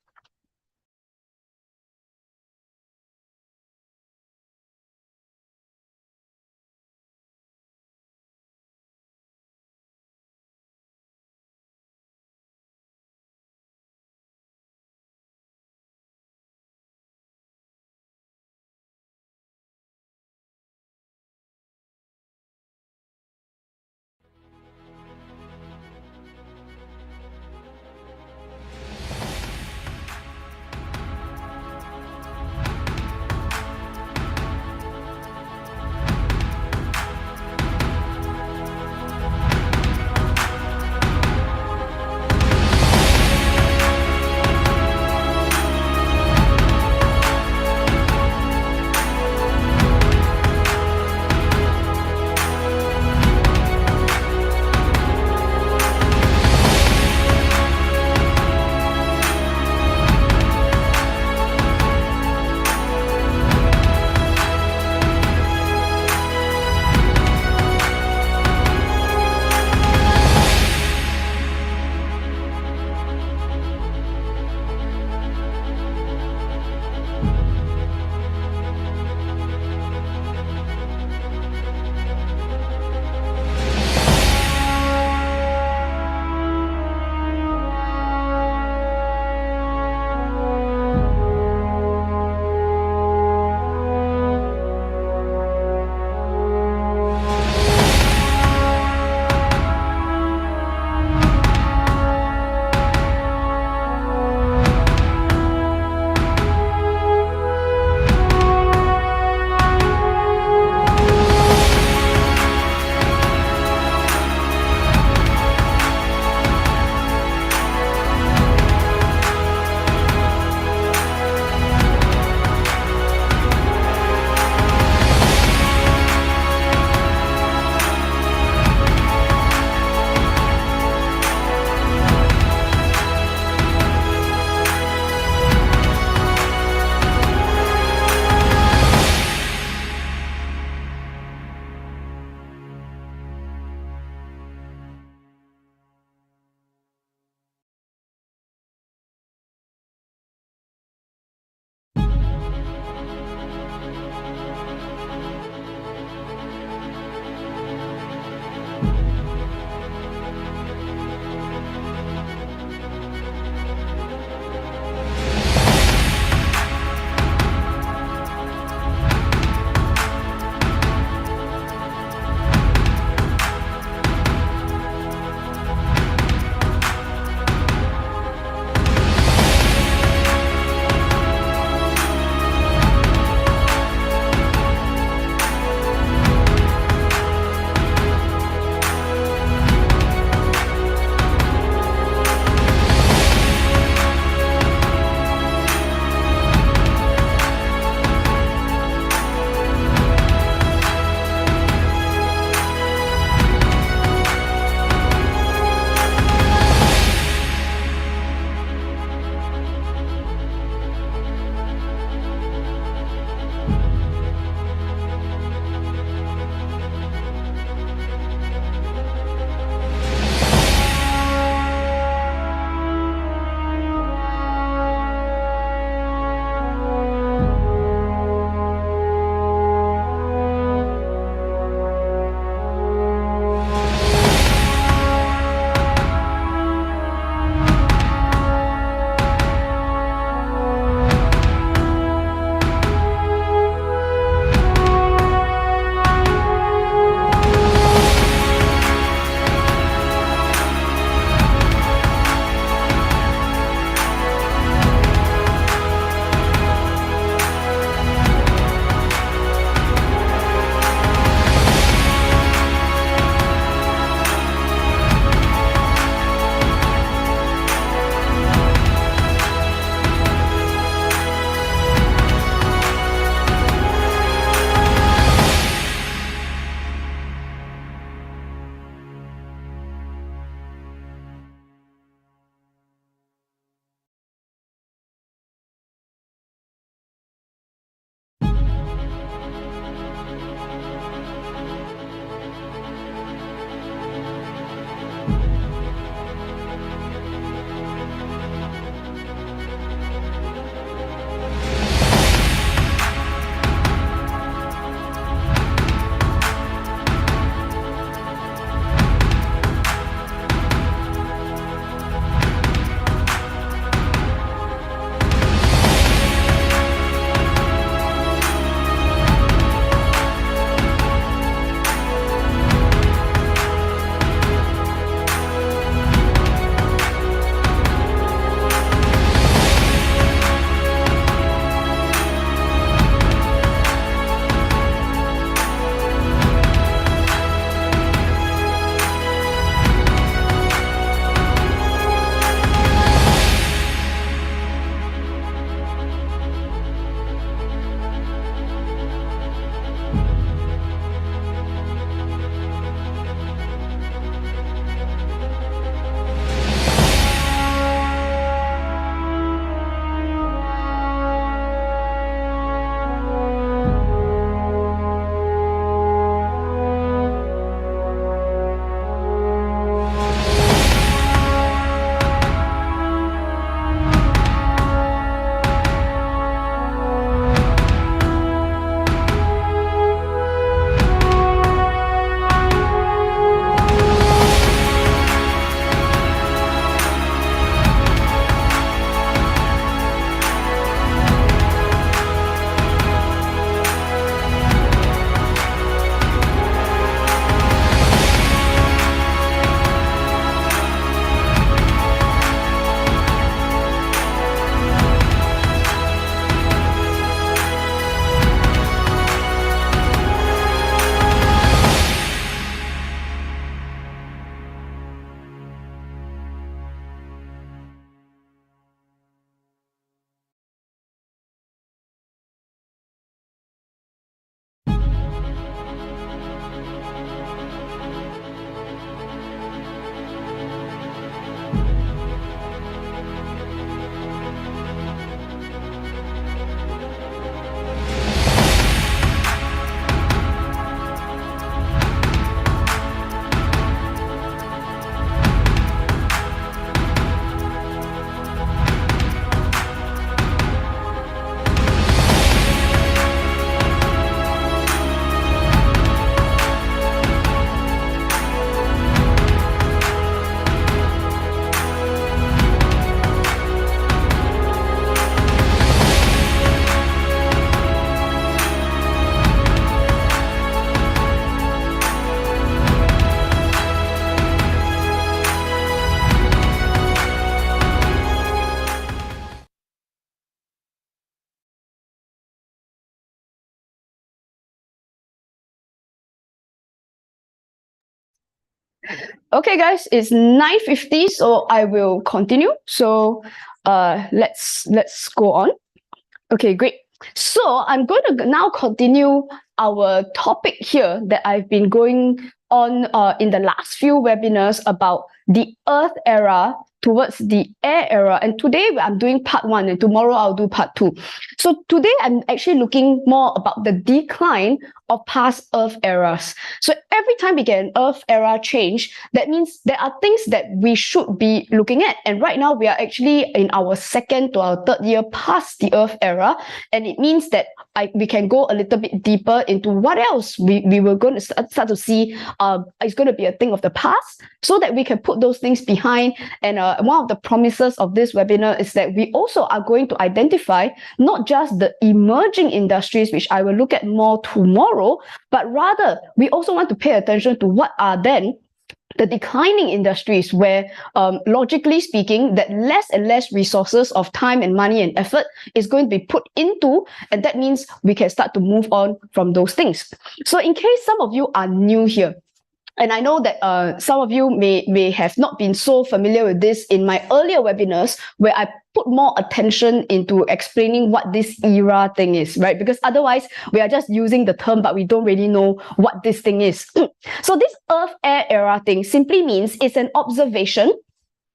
Okay, guys, it's 9:50, so I will continue. So let's go on. Okay, great. So I'm going to now continue our topic here that I've been going on in the last few webinars about the Earth era towards the air era. And today I'm doing part 1 and tomorrow I'll do part 2. So today I'm actually looking more about the decline of past Earth eras. So every time we get an Earth era change, that means there are things that we should be looking at. And right now we are actually in our 2nd to our 3rd year past the Earth era. And it means that we can go a little bit deeper into what else we were going to start to see is going to be a thing of the past, so that we can put those things behind. And one of the promises of this webinar is that we also are going to identify not just the emerging industries, which I will look at more tomorrow, but rather we also want to pay attention to what are then the declining industries where, logically speaking, that less and less resources of time and money and effort is going to be put into, and that means we can start to move on from those things. So in case some of you are new here, and I know that some of you may have not been so familiar with this in my earlier webinars, where I put more attention into explaining what this era thing is, right? Because otherwise we are just using the term, but we don't really know what this thing is. So this Earth air era thing simply means it's an observation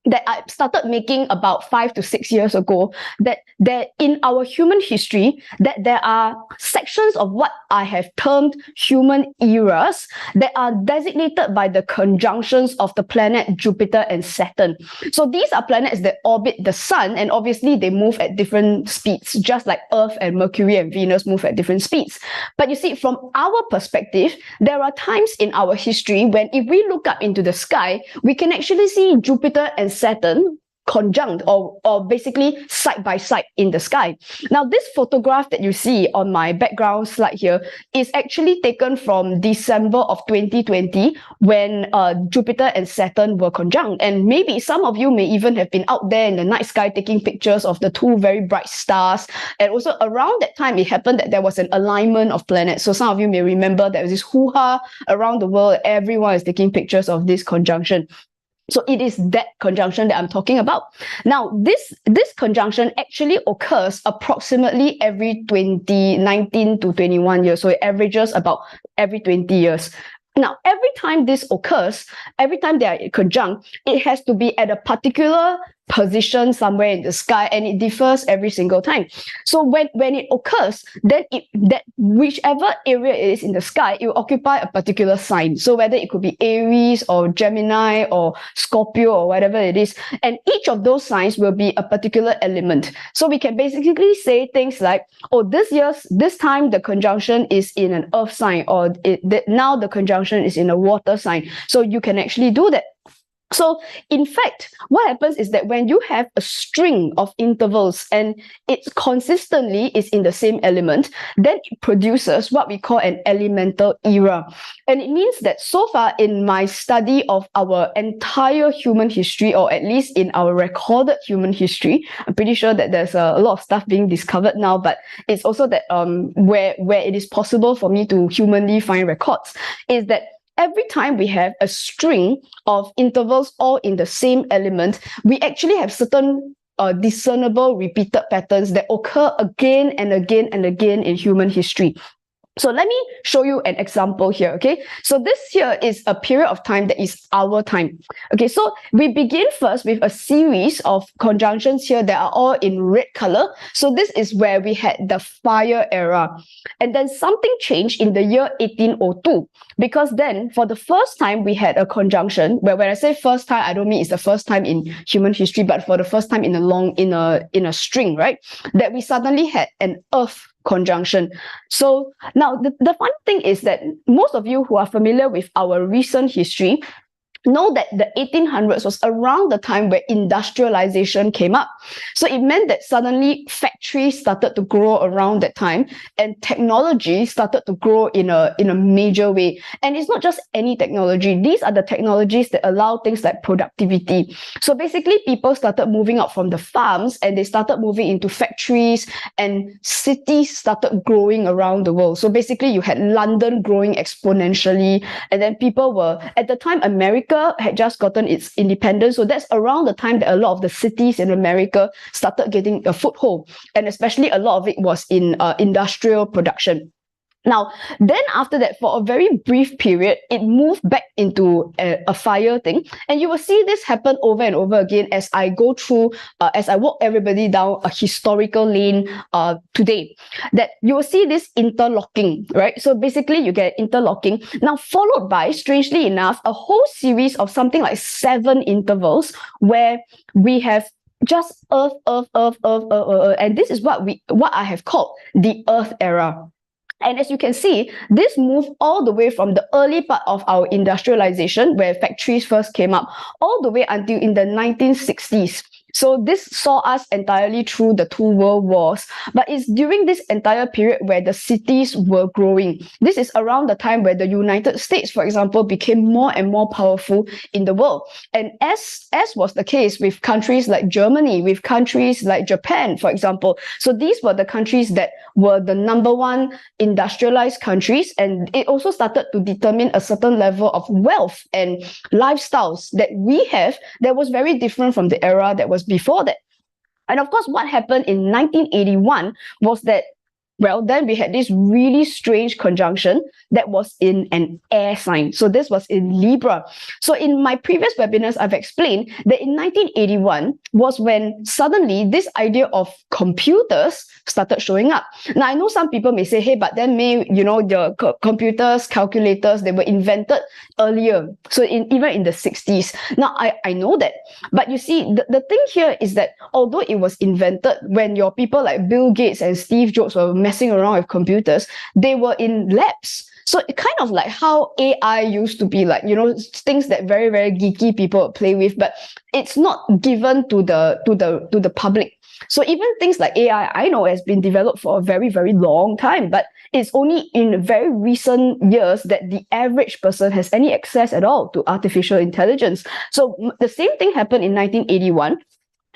that I started making about 5 to 6 years ago, that in our human history, that there are sections of what I have termed human eras that are designated by the conjunctions of the planet Jupiter and Saturn. So these are planets that orbit the sun, and obviously they move at different speeds, just like Earth and Mercury and Venus move at different speeds. But you see, from our perspective, there are times in our history when if we look up into the sky, we can actually see Jupiter and Saturn conjunct or basically side by side in the sky. Now, this photograph that you see on my background slide here is actually taken from December of 2020 when Jupiter and Saturn were conjunct. And maybe some of you may even have been out there in the night sky taking pictures of the two very bright stars. And also around that time, it happened that there was an alignment of planets. So some of you may remember there was this hoo-ha around the world. Everyone is taking pictures of this conjunction. So it is that conjunction that I'm talking about. Now, this conjunction actually occurs approximately every 19 to 21 years. So it averages about every 20 years. Now, every time this occurs, every time they are conjunct, it has to be at a particular position somewhere in the sky, and it differs every single time. So when it occurs, then that whichever area it is in the sky, it will occupy a particular sign. So whether it could be Aries or Gemini or Scorpio or whatever it is, and each of those signs will be a particular element. So we can basically say things like, oh, this time the conjunction is in an earth sign, or now the conjunction is in a water sign. So you can actually do that. So in fact, what happens is that when you have a string of intervals and it consistently is in the same element, then it produces what we call an elemental era. And it means that so far in my study of our entire human history, or at least in our recorded human history, I'm pretty sure that there's a lot of stuff being discovered now, but it's also that where it is possible for me to humanly find records, is that every time we have a string of intervals all in the same element, we actually have certain discernible repeated patterns that occur again and again and again in human history. So let me show you an example here, okay? So this here is a period of time that is our time. Okay, so we begin first with a series of conjunctions here that are all in red color. So this is where we had the fire era. And then something changed in the year 1802, because then for the first time we had a conjunction, where when I say first time, I don't mean it's the first time in human history, but for the first time in a string, right? That we suddenly had an earth conjunction. So now the fun thing is that most of you who are familiar with our recent history know that the 1800s was around the time where industrialization came up. So it meant that suddenly factories started to grow around that time, and technology started to grow in a major way. And it's not just any technology. These are the technologies that allow things like productivity. So basically people started moving out from the farms and they started moving into factories, and cities started growing around the world. So basically you had London growing exponentially, and then people were, at the time, America America had just gotten its independence. So that's around the time that a lot of the cities in America started getting a foothold. And especially a lot of it was in industrial production. Now, then after that, for a very brief period, it moved back into a fire thing. And you will see this happen over and over again as I go through, as I walk everybody down a historical lane today, that you will see this interlocking, right? So basically you get interlocking. Now, followed by, strangely enough, a whole series of something like 7 intervals where we have just Earth, Earth, Earth, Earth, Earth, Earth, and this is what I have called the Earth era. And as you can see, this moved all the way from the early part of our industrialization, where factories first came up, all the way until in the 1960s. So this saw us entirely through the 2 world wars. But it's during this entire period where the cities were growing. This is around the time where the United States, for example, became more and more powerful in the world. And as was the case with countries like Germany, with countries like Japan, for example. So these were the countries that were the #1 industrialized countries. And it also started to determine a certain level of wealth and lifestyles that we have that was very different from the era that was before that. And of course, what happened in 1981 was that, well, then we had this really strange conjunction that was in an air sign. So this was in Libra. So in my previous webinars, I've explained that in 1981 was when suddenly this idea of computers started showing up. Now, I know some people may say, hey, but then the computers, calculators, they were invented earlier. So even in the 60s. Now, I know that. But you see, the thing here is that although it was invented when your people like Bill Gates and Steve Jobs were messing around with computers, they were in labs. So it kind of like how AI used to be like, things that very, very geeky people play with, but it's not given to the public. So even things like AI, I know has been developed for a very, very long time, but it's only in very recent years that the average person has any access at all to artificial intelligence. So the same thing happened in 1981.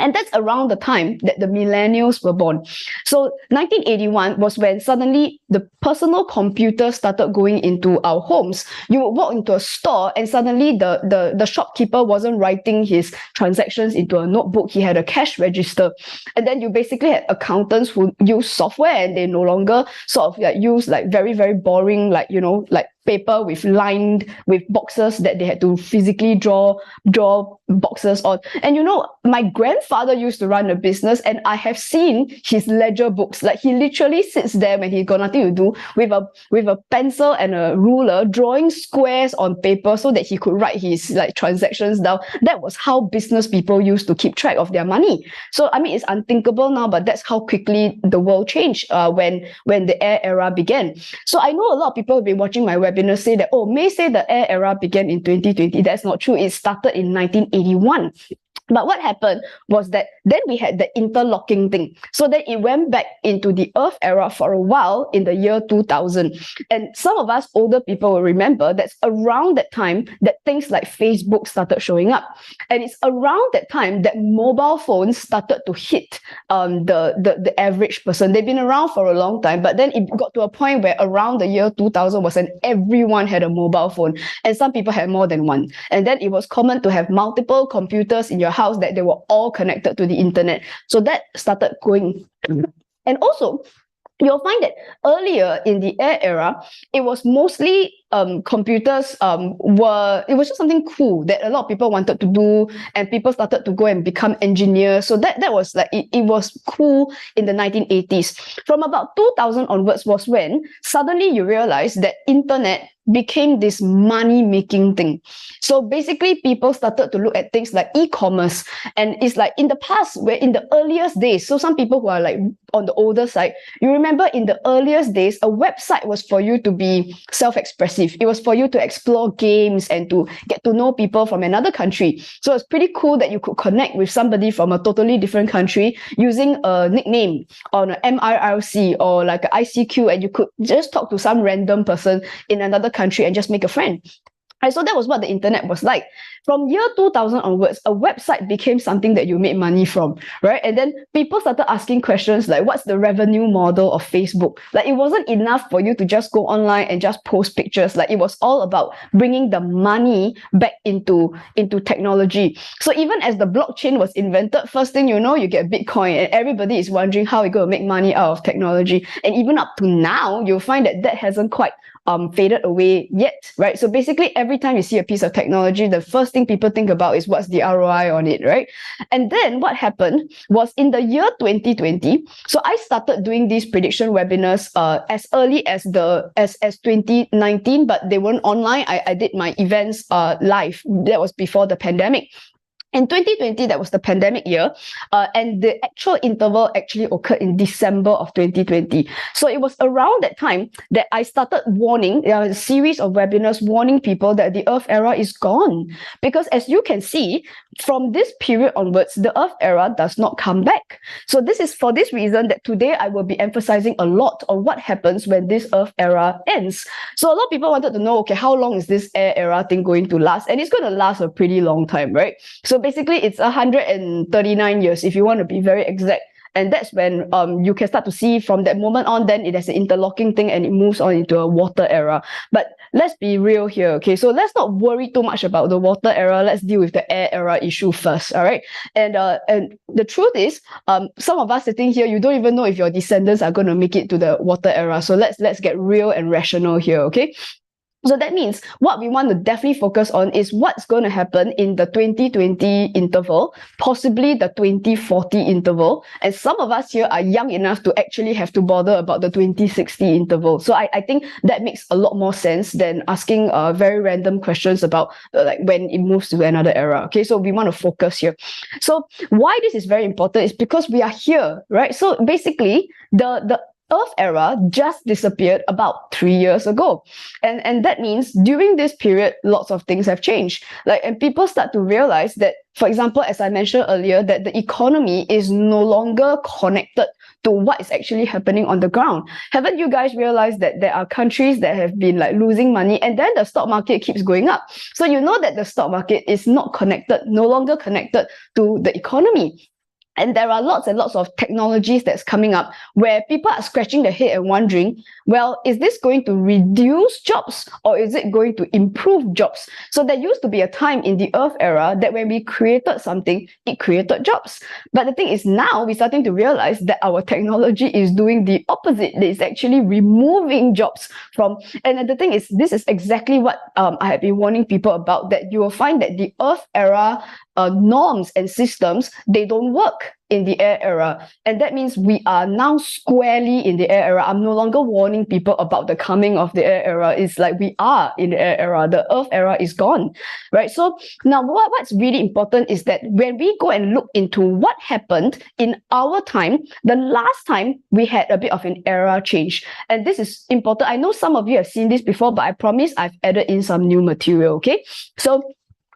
And that's around the time that the millennials were born. So 1981 was when suddenly the personal computer started going into our homes. You would walk into a store and suddenly the shopkeeper wasn't writing his transactions into a notebook. He had a cash register. And then you basically had accountants who use software and they no longer sort of like use like very, very boring, like paper lined with boxes that they had to physically draw boxes on. And my grandfather used to run a business and I have seen his ledger books. Like he literally sits there when he's got nothing to do with a pencil and a ruler drawing squares on paper so that he could write his like transactions down. That was how business people used to keep track of their money. So I mean, it's unthinkable now, but that's how quickly the world changed when the air era began. So I know a lot of people have been watching my webinars say that, May say the air era began in 2020. That's not true. It started in 1981. But what happened was that then we had the interlocking thing. So then it went back into the Earth era for a while in the year 2000. And some of us older people will remember that's around that time that things like Facebook started showing up. And it's around that time that mobile phones started to hit the average person. They've been around for a long time, but then it got to a point where around the year 2000 was when everyone had a mobile phone. And some people had more than one. And then it was common to have multiple computers in your house that they were all connected to the internet. So that started going. And also, you'll find that earlier in the air era, it was mostly computers it was just something cool that a lot of people wanted to do, and people started to go and become engineers. So that was like it was cool in the 1980s. From about 2000 onwards was when suddenly you realize that internet became this money-making thing. So basically, people started to look at things like e-commerce. And it's like in the past, where in the earliest days, so some people who are like on the older side, you remember in the earliest days, a website was for you to be self-expressive. It was for you to explore games and to get to know people from another country. So it's pretty cool that you could connect with somebody from a totally different country using a nickname on an MIRC or like an ICQ, and you could just talk to some random person in another country and just make a friend. Right, so that was what the internet was like. From year 2000 onwards, a website became something that you made money from, right? And then people started asking questions like, what's the revenue model of Facebook? Like, it wasn't enough for you to just go online and just post pictures. Like, it was all about bringing the money back into technology. So even as the blockchain was invented, first thing you know, you get Bitcoin, and everybody is wondering how we're going to make money out of technology. And even up to now, you'll find that hasn't quite faded away yet, right? So basically, every time you see a piece of technology, the first thing people think about is what's the ROI on it, right? And then what happened was in the year 2020, so I started doing these prediction webinars as early as 2019, but they weren't online. I did my events live. That was before the pandemic. In 2020, that was the pandemic year, and the actual interval actually occurred in December of 2020. So it was around that time that I started warning, a series of webinars warning people that the Earth era is gone. Because as you can see, from this period onwards, the Earth era does not come back. So this is for this reason that today I will be emphasizing a lot on what happens when this Earth era ends. So a lot of people wanted to know, okay, how long is this air era thing going to last? And it's going to last a pretty long time, right? So basically, it's 139 years, if you want to be very exact. And that's when you can start to see from that moment on, then it has an interlocking thing and it moves on into a water era. But let's be real here, okay? So let's not worry too much about the water era. Let's deal with the air era issue first, all right? And the truth is, some of us sitting here, you don't even know if your descendants are going to make it to the water era. So let's get real and rational here, okay? So that means what we want to definitely focus on is what's going to happen in the 2020 interval, possibly the 2040 interval. And some of us here are young enough to actually have to bother about the 2060 interval. So I think that makes a lot more sense than asking very random questions about like when it moves to another era. Okay, so we want to focus here. So why this is very important is because we are here, right? So basically, the Earth era just disappeared about 3 years ago. And that means during this period, lots of things have changed. And people start to realize that, for example, as I mentioned earlier, that the economy is no longer connected to what is actually happening on the ground. Haven't you guys realized that there are countries that have been like losing money and then the stock market keeps going up? So you know that the stock market is not connected, no longer connected to the economy. And there are lots and lots of technologies that's coming up where people are scratching their head and wondering, well, is this going to reduce jobs or is it going to improve jobs? So there used to be a time in the Earth era that when we created something, it created jobs. But the thing is now we're starting to realize that our technology is doing the opposite. It's actually removing jobs from, and the thing is, this is exactly what I have been warning people about, that you will find that the Earth era norms and systems, they don't work in the air era. And that means we are now squarely in the air era. I'm no longer warning people about the coming of the air era. It's like we are in the air era. The Earth era is gone, right? So now what's really important is that when we go and look into what happened in our time, the last time we had a bit of an era change. And this is important. I know some of you have seen this before, but I promise I've added in some new material, okay?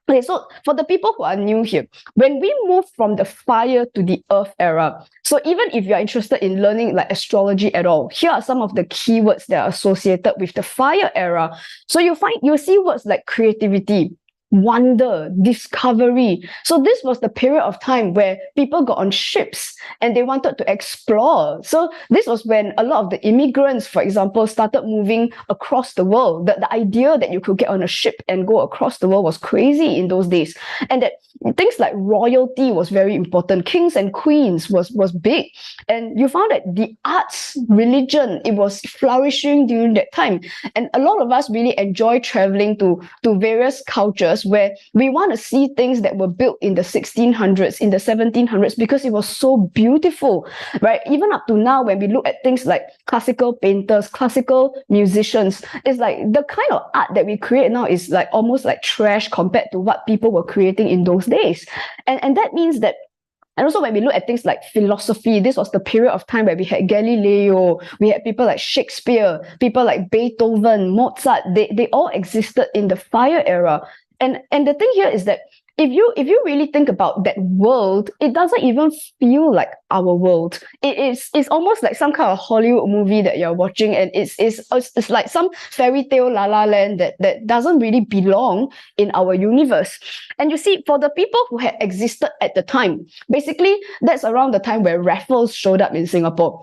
Okay, so for the people who are new here, when we move from the fire to the earth era, so even if you're interested in learning like astrology at all, here are some of the keywords that are associated with the fire era. So you'll see words like creativity, wonder, discovery. So this was the period of time where people got on ships and they wanted to explore. So this was when a lot of the immigrants, for example, started moving across the world. The idea that you could get on a ship and go across the world was crazy in those days. And that things like royalty was very important. Kings and queens was big. And you found that the arts, religion, it was flourishing during that time. And a lot of us really enjoy traveling to various cultures where we want to see things that were built in the 1600s, in the 1700s, because it was so beautiful, right? Even up to now, when we look at things like classical painters, classical musicians, it's like the kind of art that we create now is like almost like trash compared to what people were creating in those days. And that means that. And also when we look at things like philosophy, this was the period of time where we had Galileo, we had people like Shakespeare, people like Beethoven, Mozart, they all existed in the fire era. And the thing here is that if you really think about that world, it doesn't even feel like our world. It's almost like some kind of Hollywood movie that you're watching, and it's like some fairy tale La La Land that doesn't really belong in our universe. And you see, for the people who had existed at the time, basically that's around the time where Raffles showed up in Singapore,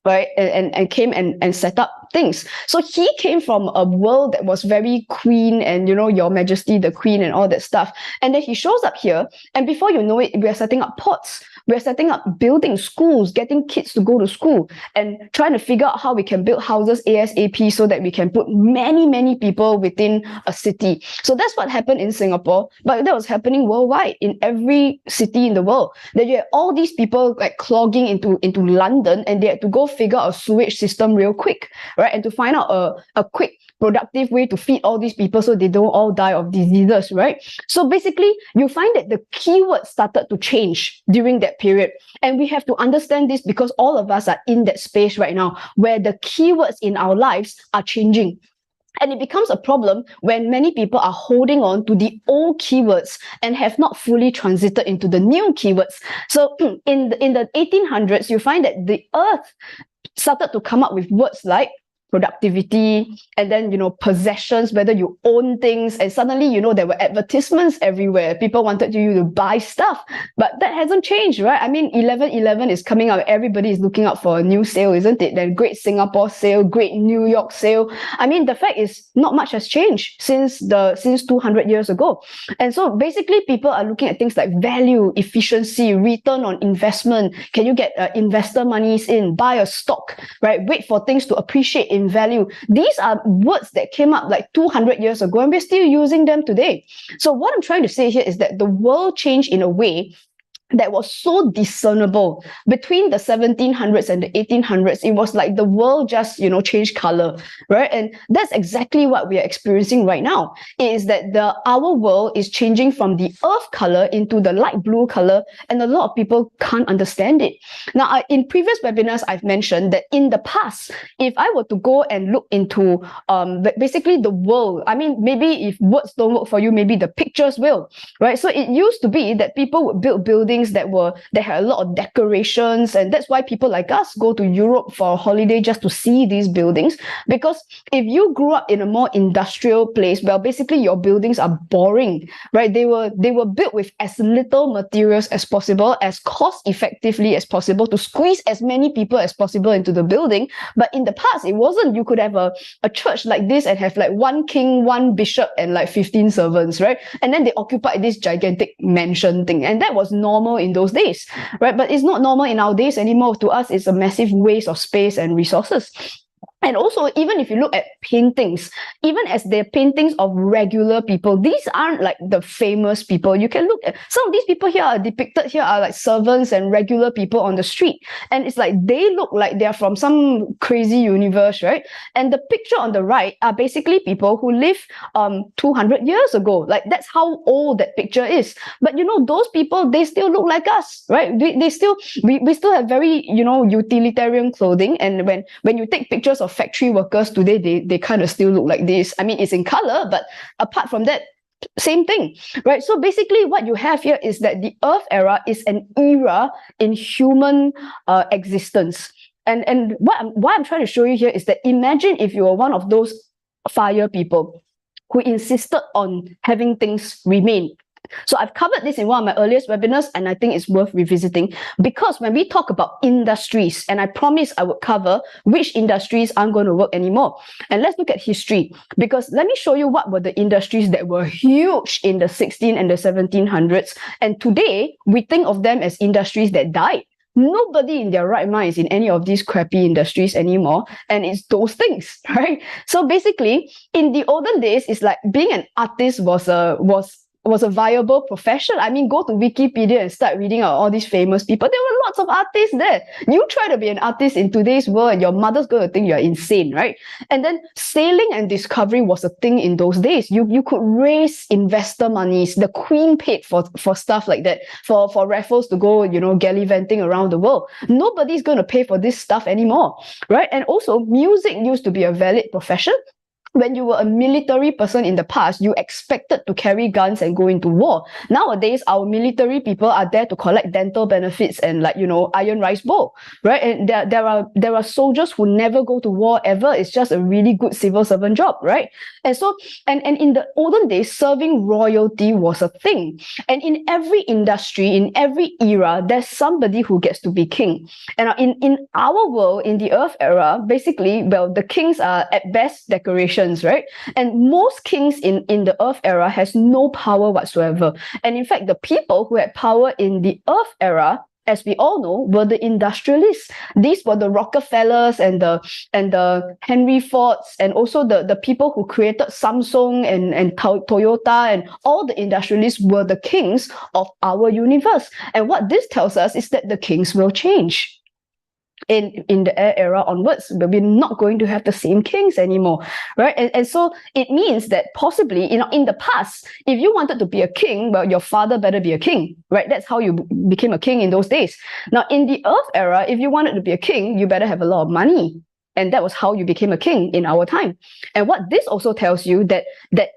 right? And came and set up things. So he came from a world that was very queen and, your majesty, the queen and all that stuff. And then he shows up here, and before you know it, we are setting up ports. We're setting up building schools, getting kids to go to school, and trying to figure out how we can build houses ASAP so that we can put many, many people within a city. So that's what happened in Singapore, but that was happening worldwide in every city in the world. That you had all these people like clogging into London, and they had to go figure out a sewage system real quick, right? And to find out a quick, productive way to feed all these people so they don't all die of diseases, right? So basically, you find that the keywords started to change during that period. And we have to understand this because all of us are in that space right now where the keywords in our lives are changing. And it becomes a problem when many people are holding on to the old keywords and have not fully transited into the new keywords. So in the 1800s, you find that the earth started to come up with words like productivity, and then possessions, whether you own things, and suddenly there were advertisements everywhere. People wanted you to buy stuff, but that hasn't changed, right? I mean, 11/11 is coming out. Everybody is looking out for a new sale, isn't it? Then great Singapore sale, great New York sale. I mean, the fact is not much has changed since 200 years ago. And so basically people are looking at things like value, efficiency, return on investment. Can you get investor monies in, buy a stock, right? Wait for things to appreciate in value. These are words that came up like 200 years ago, and we're still using them today. So what I'm trying to say here is that the world changed in a way that was so discernible between the 1700s and the 1800s. It was like the world just, changed color, right? And that's exactly what we are experiencing right now, is that our world is changing from the earth color into the light blue color, and a lot of people can't understand it. Now, in previous webinars, I've mentioned that in the past, if I were to go and look into basically the world, I mean, maybe if words don't work for you, maybe the pictures will, right? So it used to be that people would build buildings that had a lot of decorations, and that's why people like us go to Europe for a holiday just to see these buildings. Because if you grew up in a more industrial place, well, basically your buildings are boring, right? They were built with as little materials as possible, as cost effectively as possible, to squeeze as many people as possible into the building. But in the past, it wasn't. You could have a church like this and have like one king, one bishop, and like 15 servants, right? And then they occupied this gigantic mansion thing, and that was normal in those days, right? But it's not normal in our days anymore. To us, it's a massive waste of space and resources. And also, even if you look at paintings, even as they're paintings of regular people, these aren't like the famous people. You can look at some of these people here are depicted here are like servants and regular people on the street. And it's like they look like they're from some crazy universe, right? And the picture on the right are basically people who lived 200 years ago. Like that's how old that picture is. But those people, they still look like us, right? We still have very, utilitarian clothing. And when you take pictures of factory workers today, they kind of still look like this. I mean, it's in color, but apart from that, same thing, right? So basically what you have here is that the Earth era is an era in human existence. And what I'm trying to show you here is that imagine if you were one of those fire people who insisted on having things remain. So I've covered this in one of my earliest webinars, and I think it's worth revisiting, because when we talk about industries, and I promised I would cover which industries aren't going to work anymore. And let's look at history, because let me show you what were the industries that were huge in the 16 and the 1700s. And today, we think of them as industries that died. Nobody in their right mind is in any of these crappy industries anymore, and it's those things, right? So basically, in the olden days, it's like being an artist was a viable profession. I mean, go to Wikipedia and start reading out all these famous people. There were lots of artists there. You try to be an artist in today's world, and your mother's going to think you're insane, right? And then sailing and discovery was a thing in those days. You could raise investor monies. The Queen paid for stuff like that, for Raffles to go, gallivanting around the world. Nobody's going to pay for this stuff anymore, right? And also, music used to be a valid profession. when you were a military person in the past, you expected to carry guns and go into war. Nowadays, our military people are there to collect dental benefits and, like, iron rice bowl, right? And there are soldiers who never go to war ever. It's just a really good civil servant job, right? And so, and in the olden days, serving royalty was a thing. And in every industry, in every era, there's somebody who gets to be king. And in our world, in the Earth era, basically, well, the kings are at best decorations, right? And most kings in the Earth era has no power whatsoever. And in fact, the people who had power in the Earth era, as we all know, were the industrialists. These were the Rockefellers and the Henry Fords, and also the people who created Samsung and Toyota, and all the industrialists were the kings of our universe. And what this tells us is that the kings will change. In the air era onwards, but we're not going to have the same kings anymore, right? And so it means that possibly, in the past, if you wanted to be a king, well, your father better be a king, right? That's how you became a king in those days. Now, in the Earth era, if you wanted to be a king, you better have a lot of money. And that was how you became a king in our time. And what this also tells you that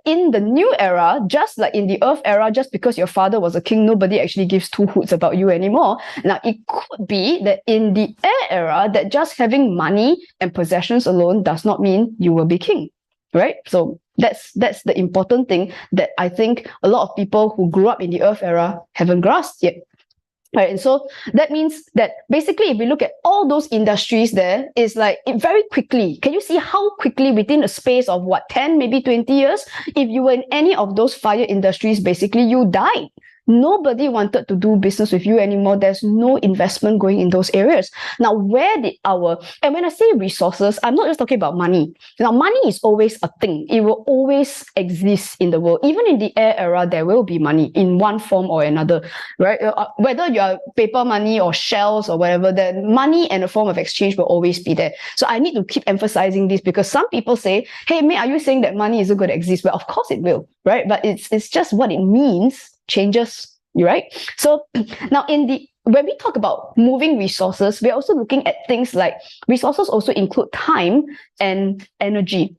in the new era, just like in the Earth era, just because your father was a king, nobody actually gives two hoots about you anymore. Now, it could be that in the air era, that just having money and possessions alone does not mean you will be king, right? So that's the important thing that I think a lot of people who grew up in the Earth era haven't grasped yet. Right, and so that means that basically, if we look at all those industries, there is like very quickly. Can you see how quickly within a space of 10, maybe 20 years, if you were in any of those fire industries, basically you died. Nobody wanted to do business with you anymore. There's no investment going in those areas. Now, and when I say resources, I'm not just talking about money. Now, money is always a thing. It will always exist in the world. Even in the air era, there will be money in one form or another, right? Whether you are paper money or shells or whatever, then money and a form of exchange will always be there. So I need to keep emphasizing this, because some people say, hey, May, are you saying that money isn't going to exist? Well, of course it will, right? But it's just what it means changes, right? So now when we talk about moving resources, we're also looking at things like resources also include time and energy.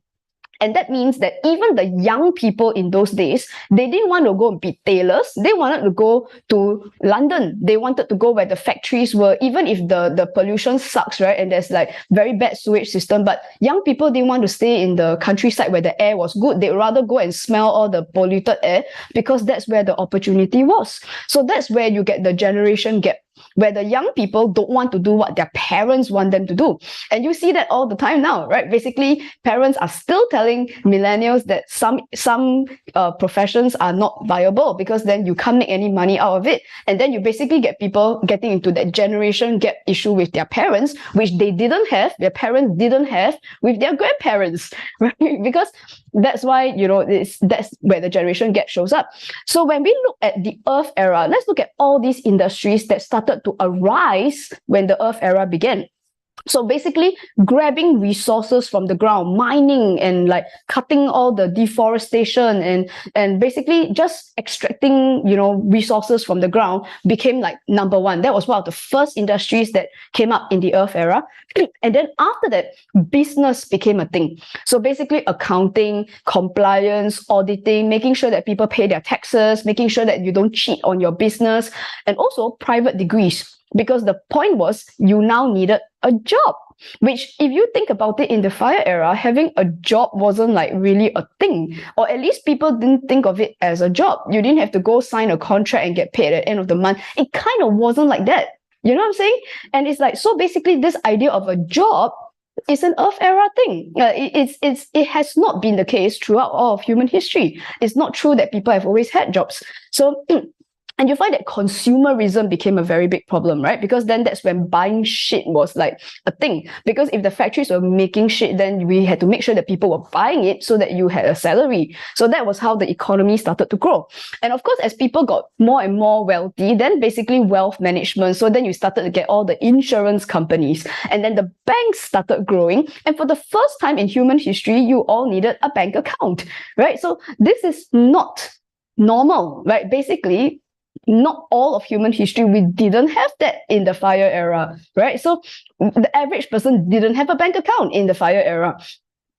And that means that even the young people in those days, they didn't want to go and be tailors. They wanted to go to London. They wanted to go where the factories were, even if the pollution sucks, right? And there's like very bad sewage system. But young people didn't want to stay in the countryside where the air was good. They'd rather go and smell all the polluted air, because that's where the opportunity was. So that's where you get the generation gap, where the young people don't want to do what their parents want them to do. And you see that all the time now, right? Basically, parents are still telling millennials that some professions are not viable, because then you can't make any money out of it. And then you basically get people getting into that generation gap issue with their parents, which their parents didn't have with their grandparents, right? Because that's why, that's where the generation gap shows up. So when we look at the Earth era, let's look at all these industries that started to arise when the Earth era began. So basically, grabbing resources from the ground, mining and like cutting all the deforestation and basically just extracting, resources from the ground became like number one. That was one of the first industries that came up in the Earth era. And then after that, business became a thing. So basically, accounting, compliance, auditing, making sure that people pay their taxes, making sure that you don't cheat on your business, and also private degrees. Because the point was, you now needed a job, which, if you think about it, in the fire era, having a job wasn't like really a thing, or at least people didn't think of it as a job. You didn't have to go sign a contract and get paid at the end of the month. It kind of wasn't like that. You know what I'm saying? And it's like, so basically this idea of a job is an Earth era thing. It has not been the case throughout all of human history. It's not true that people have always had jobs. So and you find that consumerism became a very big problem, right? Because then that's when buying shit was like a thing. Because if the factories were making shit, then we had to make sure that people were buying it so that you had a salary. So that was how the economy started to grow. And of course, as people got more and more wealthy, then basically wealth management. So then you started to get all the insurance companies. And then the banks started growing. And for the first time in human history, you all needed a bank account, right? So this is not normal, right? Basically, not all of human history, we didn't have that in the fire era, right? So the average person didn't have a bank account in the fire era.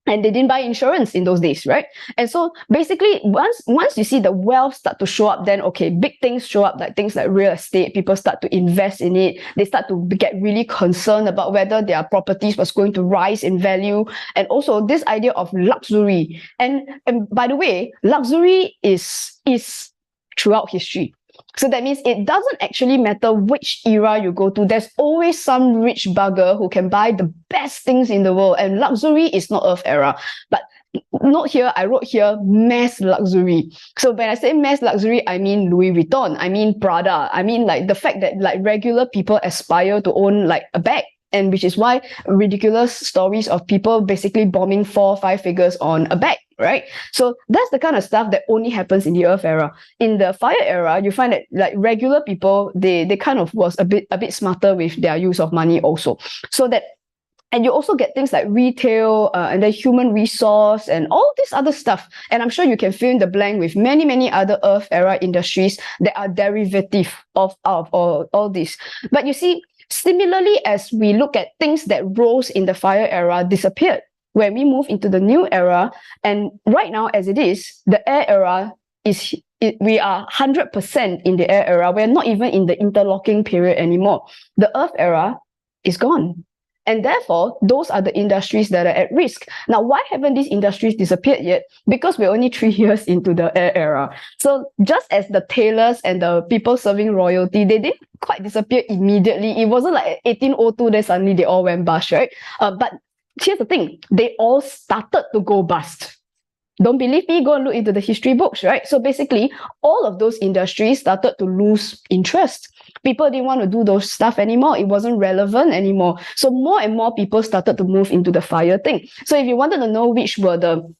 And they didn't buy insurance in those days, right? And so basically, once you see the wealth start to show up, then okay, big things show up, like things like real estate. People start to invest in it. They start to get really concerned about whether their properties was going to rise in value, and also this idea of luxury. And by the way, luxury is throughout history. So that means it doesn't actually matter which era you go to. There's always some rich bugger who can buy the best things in the world. And luxury is not Earth era. But note here, I wrote here, mass luxury. So when I say mass luxury, I mean Louis Vuitton. I mean Prada. I mean like the fact that like regular people aspire to own like a bag. And which is why ridiculous stories of people basically bombing 4 or 5 figures on a bag, right? So that's the kind of stuff that only happens in the Earth era. In the Fire era, you find that like regular people, they kind of was a bit smarter with their use of money also. So that, and you also get things like retail and then human resource and all this other stuff. And I'm sure you can fill in the blank with many, many other Earth era industries that are derivative of all this. But you see, similarly, as we look at things that rose in the Fire era disappeared when we move into the new era, and right now as it is, the Air era we are 100% in the Air era. We're not even in the interlocking period anymore. The Earth era is gone. And therefore, those are the industries that are at risk. Now, why haven't these industries disappeared yet? Because we're only 3 years into the Air era. So just as the tailors and the people serving royalty, they didn't quite disappear immediately. It wasn't like 1802, then suddenly they all went bust, right? But here's the thing, they all started to go bust. Don't believe me? Go and look into the history books, right? So basically, all of those industries started to lose interest. People didn't want to do those stuff anymore. It wasn't relevant anymore. So more and more people started to move into the fire thing. So if you wanted to know which were the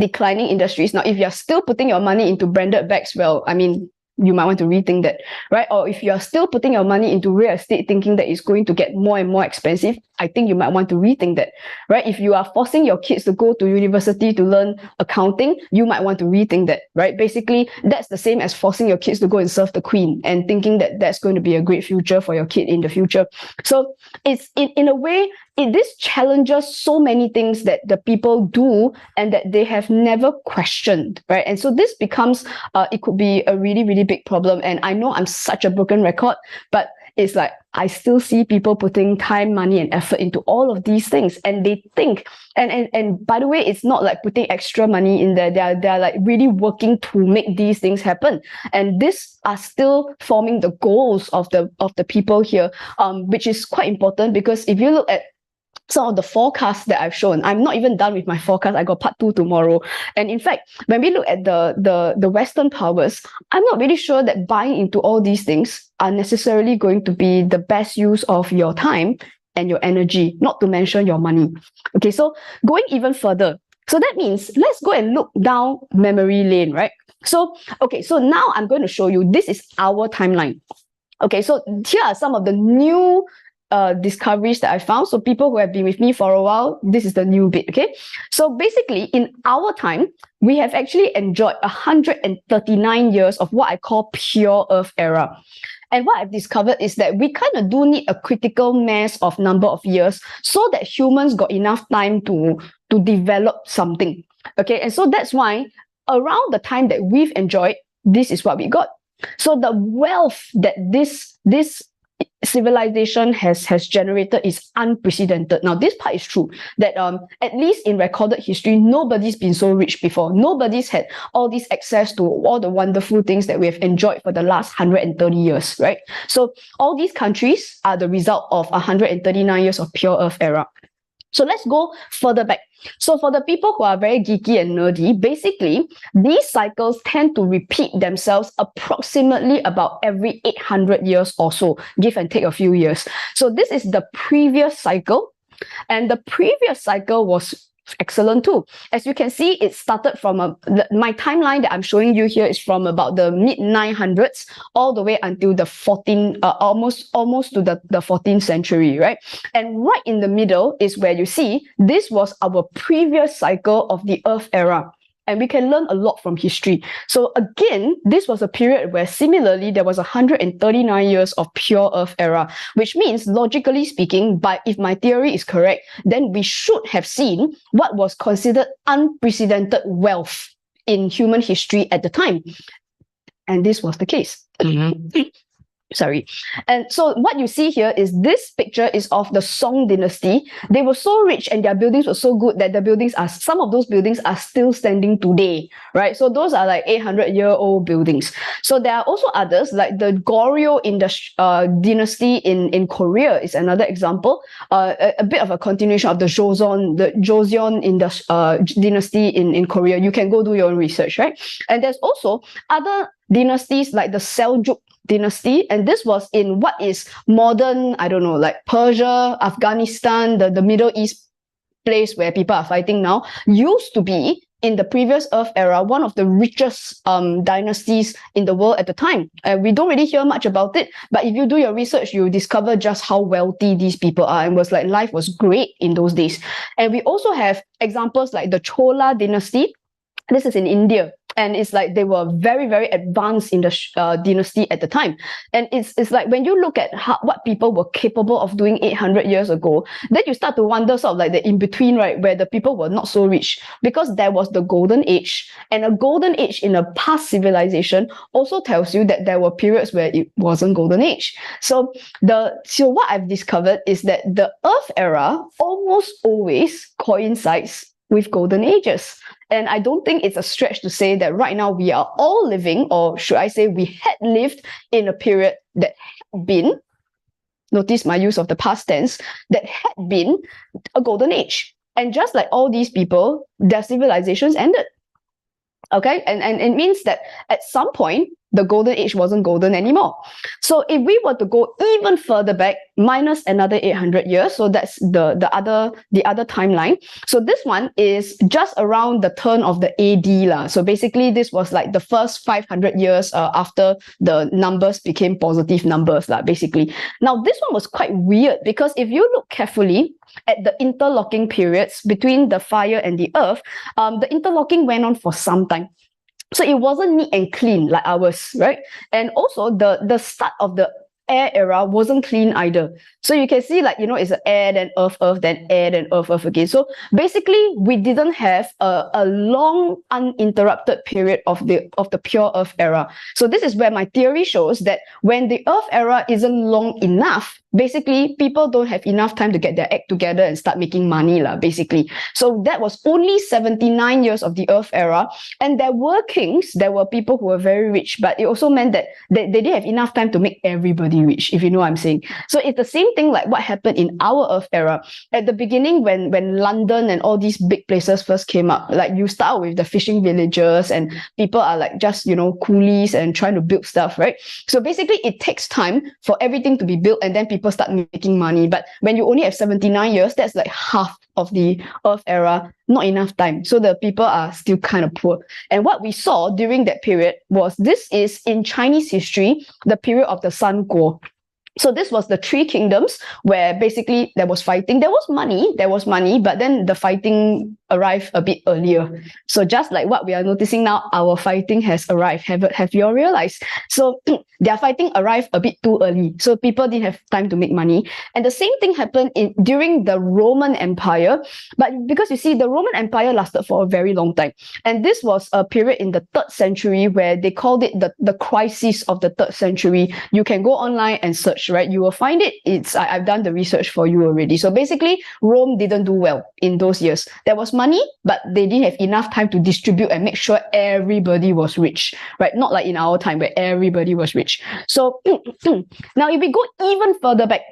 declining industries, now if you're still putting your money into branded bags, well, I mean, you might want to rethink that, right? Or if you're still putting your money into real estate thinking that it's going to get more and more expensive, I think you might want to rethink that, right? If you are forcing your kids to go to university to learn accounting, you might want to rethink that, right? Basically, that's the same as forcing your kids to go and serve the queen and thinking that that's going to be a great future for your kid in the future. So it's in a way, this challenges so many things that the people do and that they have never questioned, right? And so this becomes, it could be a really, really big problem. And I know I'm such a broken record, but it's like, I still see people putting time, money, and effort into all of these things. And they think, and by the way, it's not like putting extra money in there. They're like really working to make these things happen. And these are still forming the goals of the people here, which is quite important, because if you look at some of the forecasts that I've shown, I'm not even done with my forecast. I got part 2 tomorrow. And in fact, when we look at the Western powers, I'm not really sure that buying into all these things are necessarily going to be the best use of your time and your energy, not to mention your money. Okay, so going even further. So that means let's go and look down memory lane, right? So, okay, so now I'm going to show you, this is our timeline. Okay, so here are some of the new discoveries that I found. So people who have been with me for a while, this is the new bit, okay? So basically, in our time, we have actually enjoyed 139 years of what I call pure Earth era. And what I've discovered is that we kind of do need a critical mass of number of years so that humans got enough time to develop something, okay? And so that's why around the time that we've enjoyed, this is what we got. So the wealth that this civilization has generated is unprecedented. Now, this part is true, that at least in recorded history, nobody's been so rich before. Nobody's had all this access to all the wonderful things that we have enjoyed for the last 130 years, right? So all these countries are the result of 139 years of pure Earth era. So let's go further back. So for the people who are very geeky and nerdy, basically, these cycles tend to repeat themselves approximately about every 800 years or so, give and take a few years. So this is the previous cycle, and the previous cycle was excellent too. As you can see, it started from my timeline that I'm showing you here is from about the mid 900s all the way until the almost to the 14th century, right? And right in the middle is where you see this was our previous cycle of the Earth era. And we can learn a lot from history. So again, this was a period where similarly, there was 139 years of pure Earth era, which means logically speaking, but if my theory is correct, then we should have seen what was considered unprecedented wealth in human history at the time. And this was the case. Sorry. And so what you see here is this picture is of the Song dynasty. They were so rich and their buildings were so good that some of those buildings are still standing today, right? So those are like 800-year-old buildings. So there are also others like the Goryeo dynasty in Korea is another example. A bit of a continuation of the Joseon dynasty in Korea. You can go do your own research, right? And there's also other dynasties like the Seljuk dynasty, and this was in what is modern, I don't know, like Persia, Afghanistan, the Middle East place where people are fighting now, used to be in the previous Earth era one of the richest dynasties in the world at the time. We don't really hear much about it, but if you do your research, you discover just how wealthy these people are, and was like life was great in those days. And we also have examples like the Chola dynasty. This is in India, and it's like they were very, very advanced in the dynasty at the time. And it's like when you look at what people were capable of doing 800 years ago, then you start to wonder sort of like the in-between, right, where the people were not so rich, because there was the golden age, and a golden age in a past civilization also tells you that there were periods where it wasn't golden age. So what I've discovered is that the Earth era almost always coincides with golden ages. And I don't think it's a stretch to say that right now we are all living, or should I say we had lived in a period that had been, notice my use of the past tense, that had been a golden age. And just like all these people, their civilizations ended. Okay, and it means that at some point, the golden age wasn't golden anymore. So if we were to go even further back, minus another 800 years, so that's the other timeline. So this one is just around the turn of the AD lah. So basically, this was like the first 500 years after the numbers became positive numbers lah, basically. Now, this one was quite weird because if you look carefully at the interlocking periods between the fire and the earth, the interlocking went on for some time. So it wasn't neat and clean like ours, right? And also the start of the air era wasn't clean either. So you can see like, it's air, then earth, then air, then earth again. So basically we didn't have a long uninterrupted period of the pure earth era. So this is where my theory shows that when the earth era isn't long enough, basically people don't have enough time to get their act together and start making money lah, basically. So that was only 79 years of the earth era, and there were kings, there were people who were very rich, but it also meant that they didn't have enough time to make everybody rich, if you know what I'm saying. So it's the same thing like what happened in our earth era. At the beginning, when London and all these big places first came up, like you start with the fishing villages and people are like just, coolies and trying to build stuff, right? So basically it takes time for everything to be built, and then people start making money. But when you only have 79 years, that's like half of the earth era, not enough time. So the people are still kind of poor. And what we saw during that period was, this is in Chinese history, the period of the Sun Guo. So this was the three kingdoms where basically there was fighting. There was money, but then the fighting arrived a bit earlier. So just like what we are noticing now, our fighting has arrived. Have you all realized? So their fighting arrived a bit too early. So people didn't have time to make money. And the same thing happened during the Roman Empire. But because you see, the Roman Empire lasted for a very long time. And this was a period in the 3rd century where they called it the crisis of the 3rd century. You can go online and search, right? You will find it. I've done the research for you already. So basically, Rome didn't do well in those years. There was money, but they didn't have enough time to distribute and make sure everybody was rich, right? Not like in our time where everybody was rich. So now if we go even further back,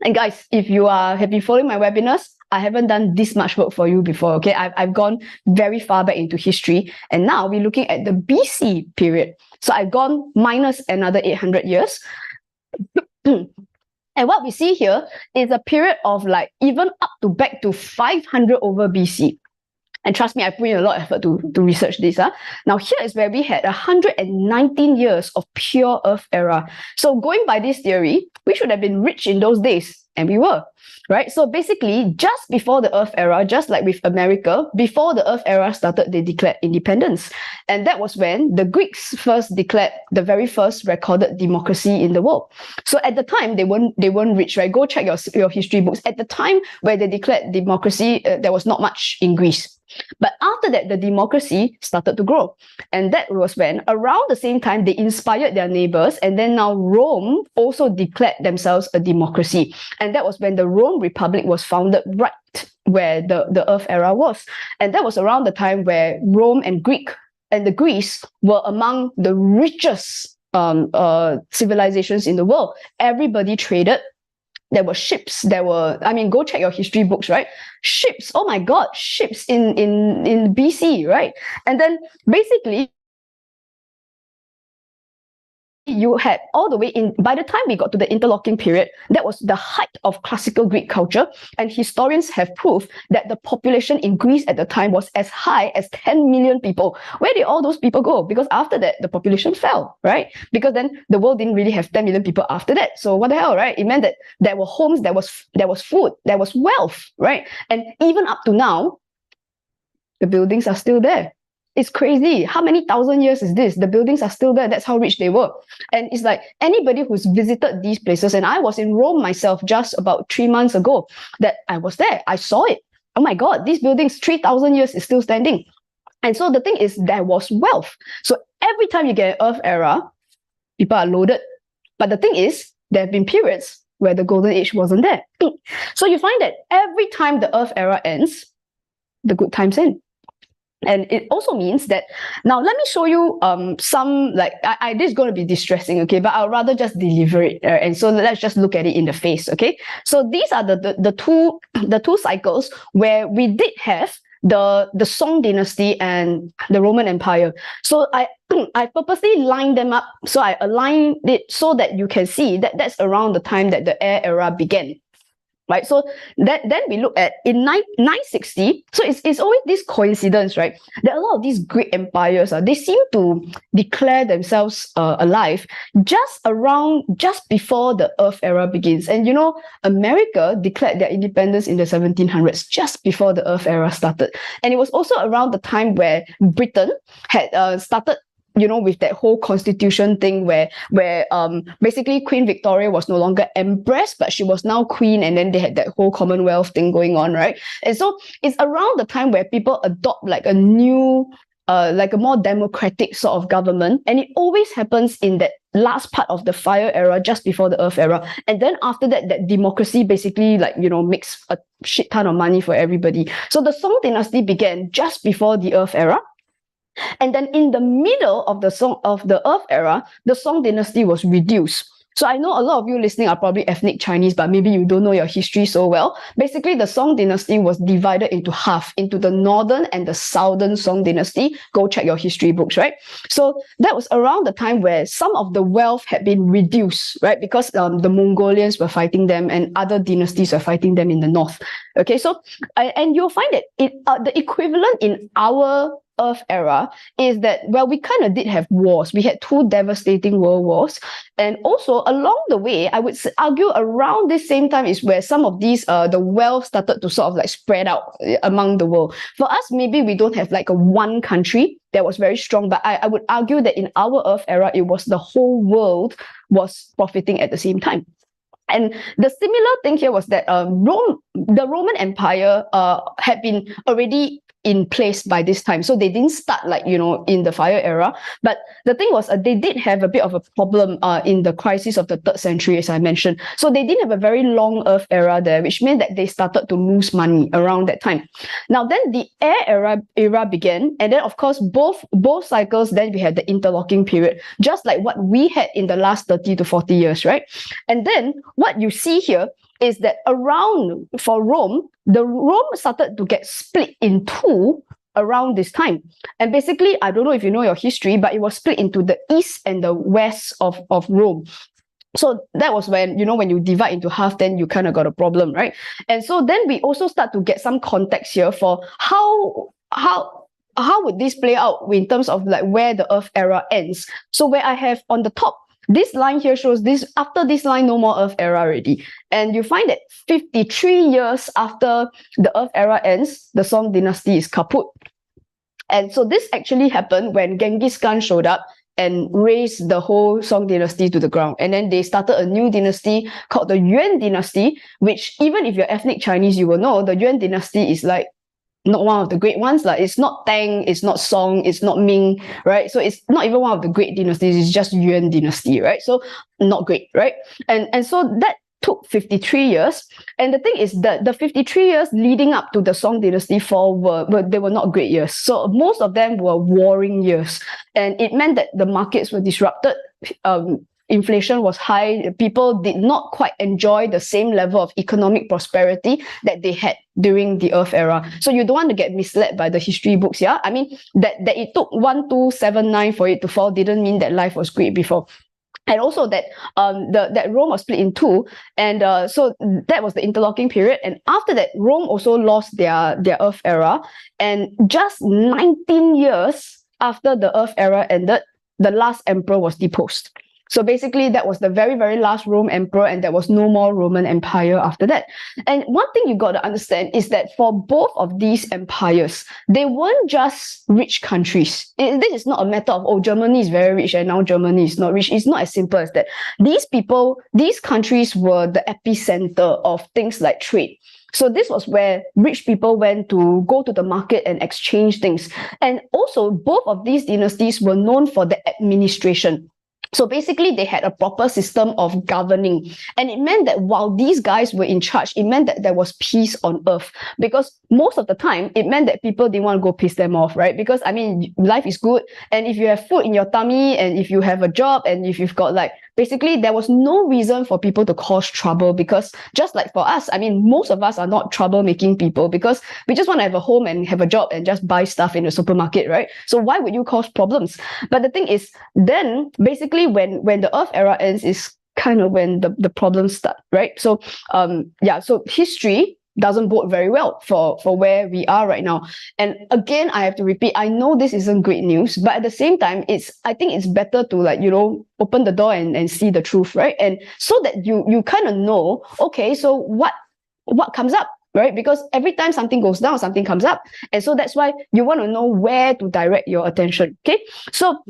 and guys, if you have been following my webinars, I haven't done this much work for you before, okay? I've gone very far back into history, and now we're looking at the BC period. So I've gone minus another 800 years. And what we see here is a period of like even up to back to 500 over BC. And trust me, I put in a lot of effort to research this. Now here is where we had 119 years of pure earth era. So going by this theory, we should have been rich in those days. and we were, right? So basically, just before the Earth era, just like with America, before the Earth era started, they declared independence. And that was when the Greeks first declared the very first recorded democracy in the world. So at the time, they weren't rich, right? Go check your history books. At the time where they declared democracy, there was not much in Greece. But after that, the democracy started to grow. And that was when, around the same time, they inspired their neighbors. And then now Rome also declared themselves a democracy. And that was when the Rome Republic was founded, right where the Earth era was. And that was around the time where Rome and the Greece were among the richest civilizations in the world. Everybody traded. There were ships. Go check your history books, right? Ships. Oh my God, ships in BC, right? And then basically, you had all the way in, by the time we got to the interlocking period, that was the height of classical Greek culture. And historians have proved that the population in Greece at the time was as high as 10 million people. Where did all those people go? Because after that, the population fell, right? Because then the world didn't really have 10 million people after that. So what the hell, right? It meant that there were homes, there was food, there was wealth, right? And even up to now, the buildings are still there. It's crazy. How many thousand years is this? The buildings are still there. That's how rich they were. And it's like anybody who's visited these places, and I was in Rome myself just about 3 months ago, that I was there. I saw it. Oh my God, these buildings, 3,000 years is still standing. And so the thing is, there was wealth. So every time you get an Earth era, people are loaded. But the thing is, there have been periods where the golden age wasn't there. So you find that every time the Earth era ends, the good times end. And it also means that, now let me show you some, like, this is going to be distressing, okay, but I'll rather just deliver it. And so let's just look at it in the face, okay? So these are the two cycles where we did have the Song dynasty and the Roman Empire. So I purposely lined them up. So I aligned it so that you can see that that's around the time that the Air era began. Right, so then we look at in 960. So it's always this coincidence, right? That a lot of these great empires, they seem to declare themselves alive just before the Earth era begins. And you know, America declared their independence in the 1700s, just before the Earth era started. And it was also around the time where Britain had started, you know, with that whole constitution thing where basically Queen Victoria was no longer empress, but she was now queen, and then they had that whole Commonwealth thing going on, right? And so it's around the time where people adopt like a new, like a more democratic sort of government, and it always happens in that last part of the fire era, just before the Earth era. And then after that, that democracy basically, like, you know, makes a shit ton of money for everybody. So the Song dynasty began just before the Earth era. And then in the middle of the Earth era, the Song dynasty was reduced. So I know a lot of you listening are probably ethnic Chinese, but maybe you don't know your history so well. Basically, the Song dynasty was divided into half, into the northern and the southern Song dynasty. Go check your history books, right? So that was around the time where some of the wealth had been reduced, right? Because the Mongolians were fighting them and other dynasties were fighting them in the north. Okay, so and you'll find that the equivalent in our Earth era is that, well, we kind of did have wars. We had 2 devastating world wars. And also along the way, I would argue around this same time is where some of these, the wealth started to sort of like spread out among the world. For us, maybe we don't have like a one country that was very strong, but I would argue that in our Earth era, it was the whole world was profiting at the same time. And the similar thing here was that the Roman Empire had been already in place by this time. So they didn't start like, you know, in the fire era. But the thing was, they did have a bit of a problem in the crisis of the 3rd century, as I mentioned. So they didn't have a very long Earth era there, which meant that they started to lose money around that time. Now, then the Air era began. And then, of course, both cycles, then we had the interlocking period, just like what we had in the last 30 to 40 years, right? And then what you see here is that around, for Rome, the Rome started to get split in 2 around this time. And basically, I don't know if you know your history, but it was split into the east and the west of Rome. So that was when, you know, when you divide into half, then you kind of got a problem, right? And so then we also start to get some context here for how would this play out in terms of like where the Earth era ends. So where I have on the top this line here shows this, after this line, no more Earth era already. And you find that 53 years after the Earth era ends, the Song dynasty is kaput. And so this actually happened when Genghis Khan showed up and razed the whole Song dynasty to the ground. And then they started a new dynasty called the Yuan dynasty, which even if you're ethnic Chinese, you will know the Yuan dynasty is like not one of the great ones. Like, it's not Tang, it's not Song, it's not Ming, right? So it's not even one of the great dynasties, it's just Yuan dynasty, right? So not great, right? And so that took 53 years. And the thing is that the 53 years leading up to the Song dynasty fall they were not great years. So most of them were warring years. And it meant that the markets were disrupted. Inflation was high. People did not quite enjoy the same level of economic prosperity that they had during the Earth era. So you don't want to get misled by the history books, yeah? I mean, that it took 1279 for it to fall didn't mean that life was great before. And also that that Rome was split in two, and so that was the interlocking period. And after that, Rome also lost their Earth era, and just 19 years after the Earth era ended, the last emperor was deposed. So basically, that was the very, very last Rome emperor, and there was no more Roman Empire after that. And one thing you got to understand is that for both of these empires, they weren't just rich countries. This is not a matter of, oh, Germany is very rich and now Germany is not rich. It's not as simple as that. These countries were the epicenter of things like trade. So this was where rich people went to go to the market and exchange things. And also, both of these dynasties were known for the administration. So basically, they had a proper system of governing. And it meant that while these guys were in charge, it meant that there was peace on earth. Because most of the time, it meant that people didn't want to go piss them off, right? Because, I mean, life is good. And if you have food in your tummy, and if you have a job, and if you've got like, basically, there was no reason for people to cause trouble. Because just like for us, I mean, most of us are not troublemaking people because we just want to have a home and have a job and just buy stuff in the supermarket, right? So why would you cause problems? But the thing is, then basically when the Earth era ends is kind of when the problems start, right? So so history doesn't bode very well for where we are right now. And again, I have to repeat, I know this isn't great news, but at the same time, I think it's better to, like, open the door and see the truth, right? And so that you kind of know, okay, so what comes up, right? Because every time something goes down, something comes up. And so that's why you want to know where to direct your attention, okay? So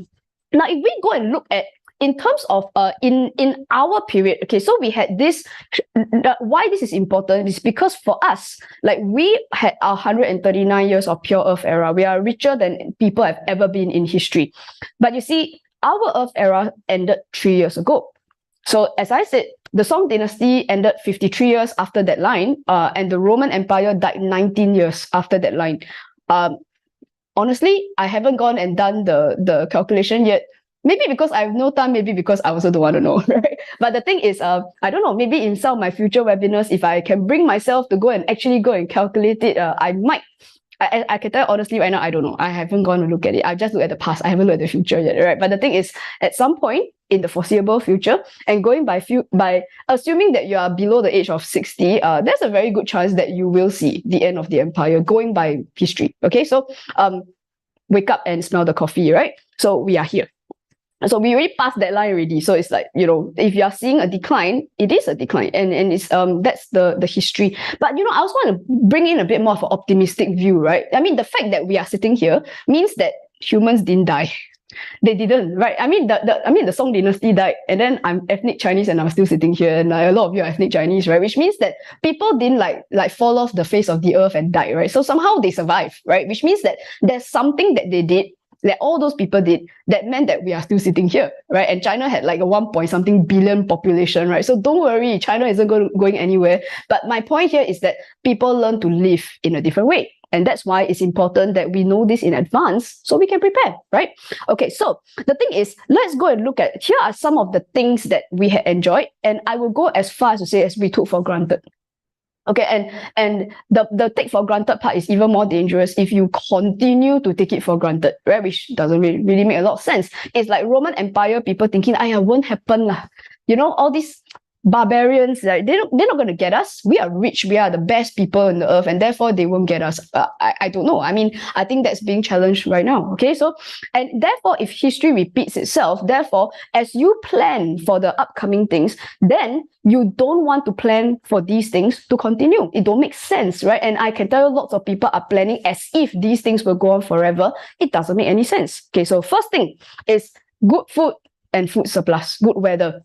now if we go and look at in terms of in our period, okay, so we had this. Why this is important is because for us, like, we had our 139 years of pure Earth era. We are richer than people have ever been in history. But you see, our Earth era ended 3 years ago. So as I said, the Song dynasty ended 53 years after that line, and the Roman Empire died 19 years after that line. Honestly, I haven't gone and done the calculation yet. Maybe because I have no time, maybe because I also don't want to know, right? But the thing is, I don't know, maybe in some of my future webinars, if I can bring myself to go and calculate it, I might. I can tell you honestly right now, I don't know. I haven't gone to look at it. I've just looked at the past. I haven't looked at the future yet, right? But the thing is, at some point in the foreseeable future, and going by assuming that you are below the age of 60, there's a very good chance that you will see the end of the empire, going by history. Okay, so wake up and smell the coffee, right? So we are here. So we already passed that line already. So it's like, if you are seeing a decline, it is a decline. And it's that's the history. But I also want to bring in a bit more of an optimistic view, right? I mean, the fact that we are sitting here means that humans didn't die. They didn't, right? I mean, the Song dynasty died, and then I'm ethnic Chinese and I'm still sitting here, and a lot of you are ethnic Chinese, right? Which means that people didn't like fall off the face of the earth and die, right? So somehow they survived, right? Which means that there's something that they did, that all those people did, that meant that we are still sitting here, right? And China had like a 1 billion population, right? So don't worry, China isn't going anywhere. But my point here is that people learn to live in a different way. And that's why it's important that we know this in advance so we can prepare, right? Okay, so the thing is, let's go and look at, here are some of the things that we had enjoyed. And I will go as far as to say as we took for granted. Okay, and the take for granted part is even more dangerous if you continue to take it for granted, right? Which doesn't really make a lot of sense. It's like Roman Empire, people thinking, won't happen lah. All this barbarians, like they're not going to get us. We are rich, we are the best people on the earth, and therefore they won't get us. I don't know. I mean, I think that's being challenged right now. Okay, so and therefore, if history repeats itself, therefore, as you plan for the upcoming things, then you don't want to plan for these things to continue. It don't make sense, right? And I can tell you, lots of people are planning as if these things will go on forever. It doesn't make any sense. Okay, so first thing is good food and food surplus, good weather.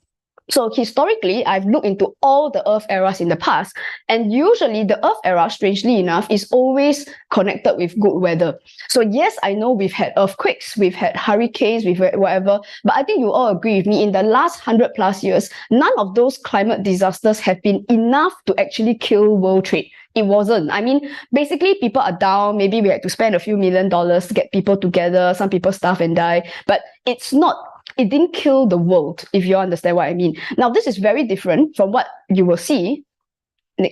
So historically, I've looked into all the Earth eras in the past, and usually the Earth era, strangely enough, is always connected with good weather. So yes, I know we've had earthquakes, we've had hurricanes, we've had whatever, but I think you all agree with me, in the last 100+ years, none of those climate disasters have been enough to actually kill world trade. It wasn't. I mean, basically, people are down. Maybe we had to spend a few $1 million to get people together. Some people starve and die, but it didn't kill the world, if you understand what I mean. Now, this is very different from what you will see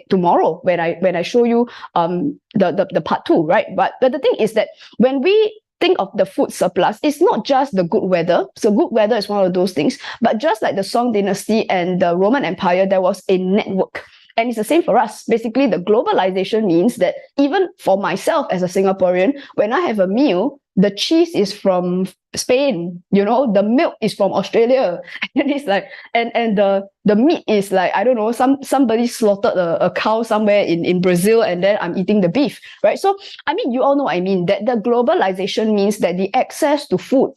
tomorrow when I show you the part 2, right? But the thing is that when we think of the food surplus, it's not just the good weather. So good weather is one of those things, but just like the Song Dynasty and the Roman Empire, there was a network. And it's the same for us. Basically, the globalization means that even for myself as a Singaporean, when I have a meal, the cheese is from Spain, the milk is from Australia. And it's like, and the meat is like, I don't know, somebody slaughtered a cow somewhere in Brazil, and then I'm eating the beef, right? So, I mean, you all know what I mean, that the globalization means that the access to food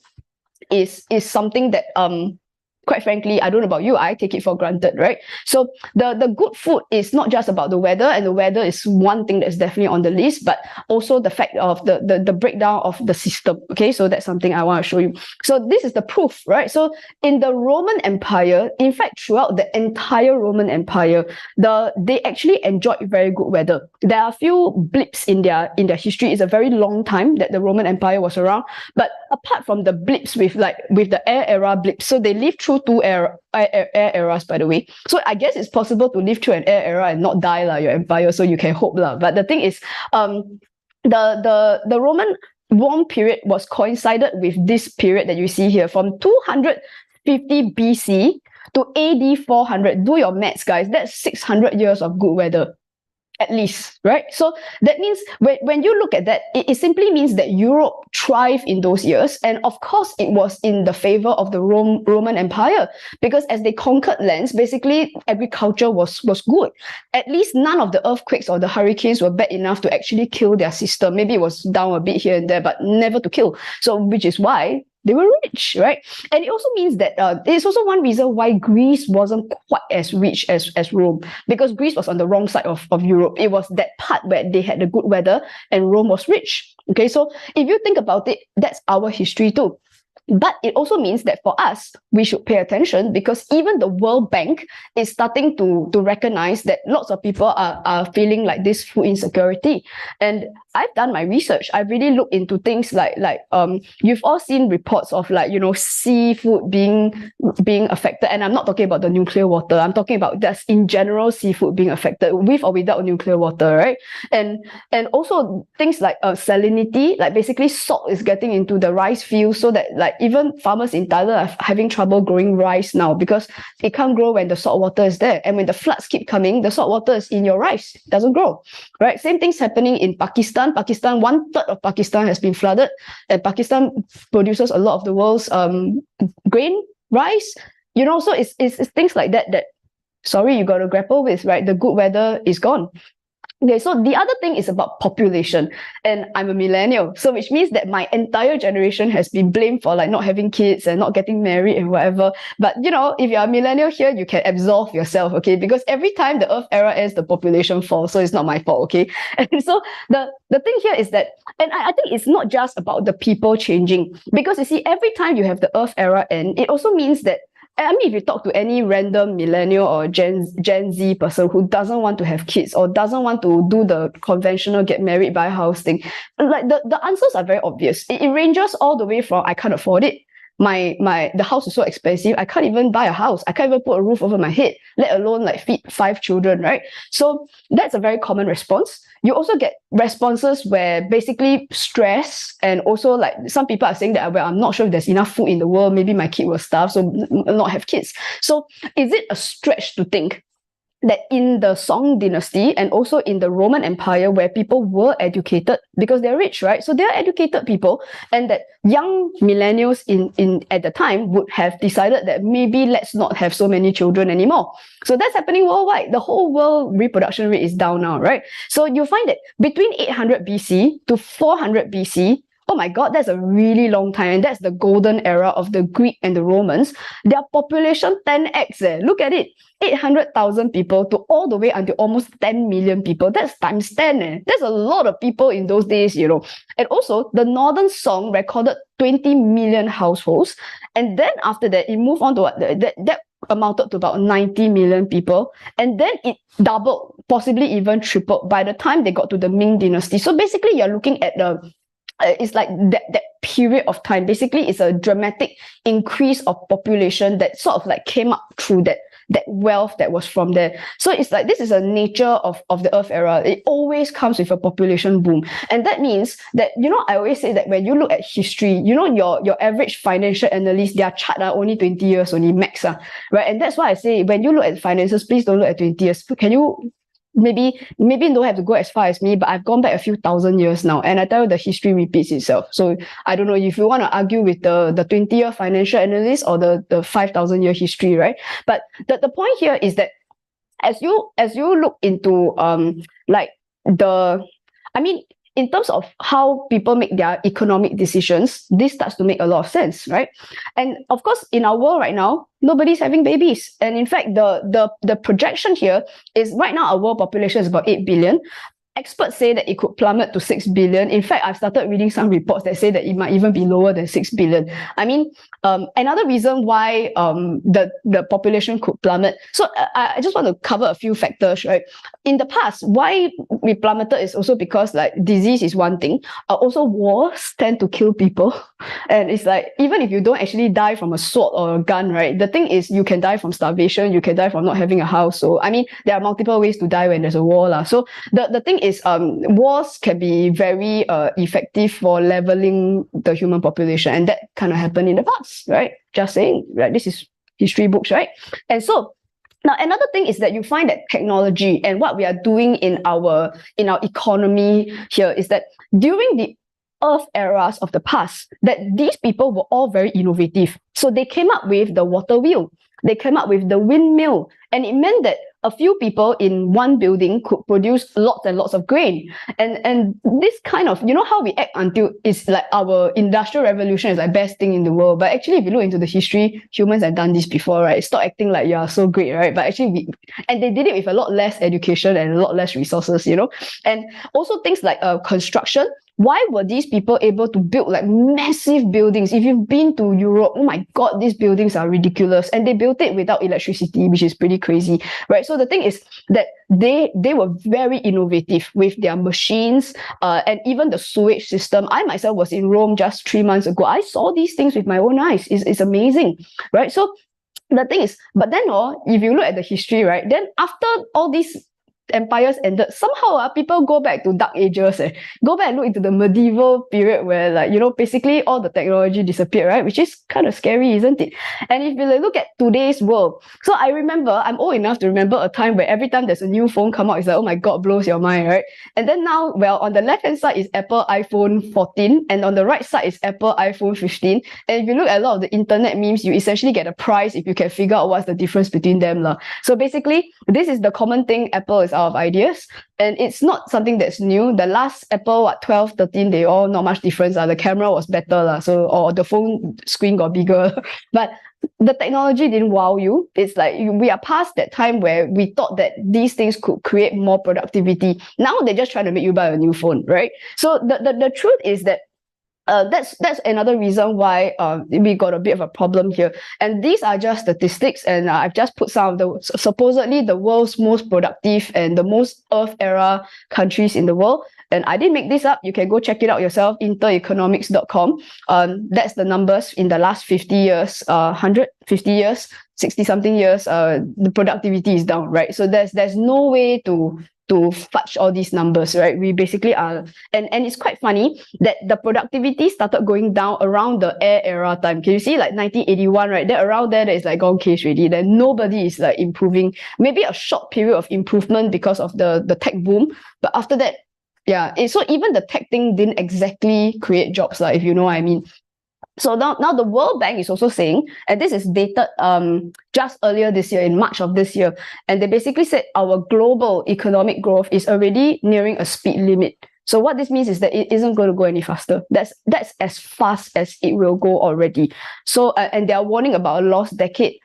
is something that, quite frankly, I don't know about you, I take it for granted, right? So the good food is not just about the weather, and the weather is one thing that's definitely on the list, but also the fact of the breakdown of the system. Okay, so that's something I want to show you. So this is the proof, right? So in the Roman Empire, in fact, throughout the entire Roman Empire, they actually enjoyed very good weather. There are a few blips in their history. It's a very long time that the Roman Empire was around, but apart from the blips with the air era blips, so they lived through two air eras, by the way. So I guess it's possible to live through an air era and not die, your empire, so you can hope. But the thing is, the Roman warm period was coincided with this period that you see here, from 250 BC to AD 400. Do your maths, guys. That's 600 years of good weather, at least, right? So that means when you look at that, it simply means that Europe thrived in those years. And of course, it was in the favor of the Roman Empire, because as they conquered lands, basically agriculture was good. At least none of the earthquakes or the hurricanes were bad enough to actually kill their system. Maybe it was down a bit here and there, but never to kill. So which is why they were rich, right? And it also means that it's also one reason why Greece wasn't quite as rich as Rome, because Greece was on the wrong side of Europe. It was that part where they had the good weather and Rome was rich. Okay, so if you think about it, that's our history too. But it also means that for us, we should pay attention, because even the World Bank is starting to recognize that lots of people are feeling like this food insecurity. And I've done my research. I've really looked into things like you've all seen reports of seafood being affected. And I'm not talking about the nuclear water. I'm talking about just in general seafood being affected with or without nuclear water, right? And also things like salinity, like basically salt is getting into the rice fields, so that even farmers in Thailand are having trouble growing rice now, because it can't grow when the salt water is there. And when the floods keep coming, the salt water is in your rice, it doesn't grow, right? Same thing's happening in Pakistan. 1/3 of Pakistan has been flooded, and Pakistan produces a lot of the world's grain, rice, so it's things like that you got to grapple with, right? The good weather is gone. Okay, so the other thing is about population, and I'm a millennial, so which means that my entire generation has been blamed for not having kids and not getting married and whatever. But if you're a millennial here, you can absolve yourself, okay? Because every time the Earth era ends, the population falls, so it's not my fault, okay? And so the thing here is that, and I think it's not just about the people changing, because you see, every time you have the Earth era end, it also means that, I mean, if you talk to any random millennial or Gen Z person who doesn't want to have kids or doesn't want to do the conventional get married, buy a house thing, the answers are very obvious. It ranges all the way from I can't afford it, the house is so expensive. I can't even buy a house. I can't even put a roof over my head, let alone like feed 5 children, right? So that's a very common response. You also get responses where basically stress, and also like some people are saying that, well, I'm not sure if there's enough food in the world. Maybe my kid will starve, so not have kids. So is it a stretch to think that in the Song dynasty and also in the Roman Empire, where people were educated because they're rich, right? So they're educated people, and that young millennials in at the time would have decided that maybe let's not have so many children anymore. So that's happening worldwide. The whole world reproduction rate is down now, right? So you find that between 800 BC to 400 BC, oh my God, that's a really long time. And that's the golden era of the Greek and the Romans. Their population 10x. Look at it. 800,000 people to all the way until almost 10 million people. That's times 10. That's a lot of people in those days, you know. And also, the Northern Song recorded 20 million households. And then after that, it moved on to what? That amounted to about 90 million people. And then it doubled, possibly even tripled by the time they got to the Ming dynasty. So basically, you're looking at it's like that period of time. Basically, it's a dramatic increase of population that sort of like came up through that wealth that was from there. So it's like this is a nature of the Earth era. It always comes with a population boom. And that means that, you know, I always say that when you look at history, you know, your average financial analyst, their chart are only 20 years, only max, right? And that's why I say when you look at finances, please don't look at 20 years. Can you maybe don't have to go as far as me, but I've gone back a few thousand years now, and I tell you the history repeats itself. So I don't know if you want to argue with the 20-year financial analyst or the 5,000-year history, right? But the point here is that as you look into in terms of how people make their economic decisions, this starts to make a lot of sense, right? And of course, in our world right now, nobody's having babies. And in fact, the projection here is right now our world population is about 8 billion. Experts say that it could plummet to 6 billion. In fact, I've started reading some reports that say that it might even be lower than 6 billion. I mean, another reason why the population could plummet. So I just want to cover a few factors, right? In the past, why we plummeted is also because like disease is one thing. Also, wars tend to kill people. And it's like, even if you don't actually die from a sword or a gun, right? The thing is, you can die from starvation. You can die from not having a house. So, I mean, there are multiple ways to die when there's a war. So the thing is, wars can be very effective for leveling the human population, and that kind of happened in the past, right? Just saying, right? This is history books, right? And so now another thing is that you find that technology and what we are doing in our economy here is that during the Earth eras of the past, that these people were all very innovative. So they came up with the water wheel, they came up with the windmill, and it meant that a few people in one building could produce lots and lots of grain. And this kind of, you know how we act until it's like our industrial revolution is like best thing in the world. But actually, if you look into the history, humans have done this before, right? Stop acting like you are so great, right? But actually, and they did it with a lot less education and a lot less resources, you know? And also things like construction. Why were these people able to build like massive buildings? If you've been to Europe, oh my God, these buildings are ridiculous. And they built it without electricity, which is pretty crazy, right? So the thing is that they were very innovative with their machines and even the sewage system. I myself was in Rome just 3 months ago. I saw these things with my own eyes. It's amazing, right? So the thing is, but then if you look at the history, right, then after all these empires ended, somehow people go back to dark ages, go back and look into the medieval period where, like, you know, basically all the technology disappeared, right? Which is kind of scary, isn't it? And if you look at today's world, so I remember, I'm old enough to remember a time where every time there's a new phone come out, it's like, oh my God, blows your mind, right? And then now, well, on the left hand side is Apple iPhone 14, and on the right side is Apple iPhone 15. And if you look at a lot of the internet memes, you essentially get a prize if you can figure out what's the difference between them. So basically, this is the common thing Apple is out of ideas, and it's not something that's new. The last Apple 12, 13, they all not much difference. The camera was better, or the phone screen got bigger. But the technology didn't wow you. It's like we are past that time where we thought that these things could create more productivity. Now they're just trying to make you buy a new phone, right? So the truth is that that's another reason why we got a bit of a problem here. And these are just statistics, and I've just put some of the supposedly the world's most productive and the most Earth era countries in the world. And I didn't make this up. You can go check it out yourself, intereconomics.com. That's the numbers in the last 50 years, 150 years, 60 something years. The productivity is down, right? So there's no way to fudge all these numbers, right? We basically are, and it's quite funny that the productivity started going down around the air era time. Can you see, like 1981, right? Then around there is like gone case already. Then nobody is like improving. Maybe a short period of improvement because of the tech boom, but after that, yeah. So even the tech thing didn't exactly create jobs, like, if you know what I mean. So now the World Bank is also saying, and this is dated just earlier this year, in March of this year, and they basically said our global economic growth is already nearing a speed limit. So what this means is that it isn't going to go any faster. That's as fast as it will go already. So and they are warning about a lost decade.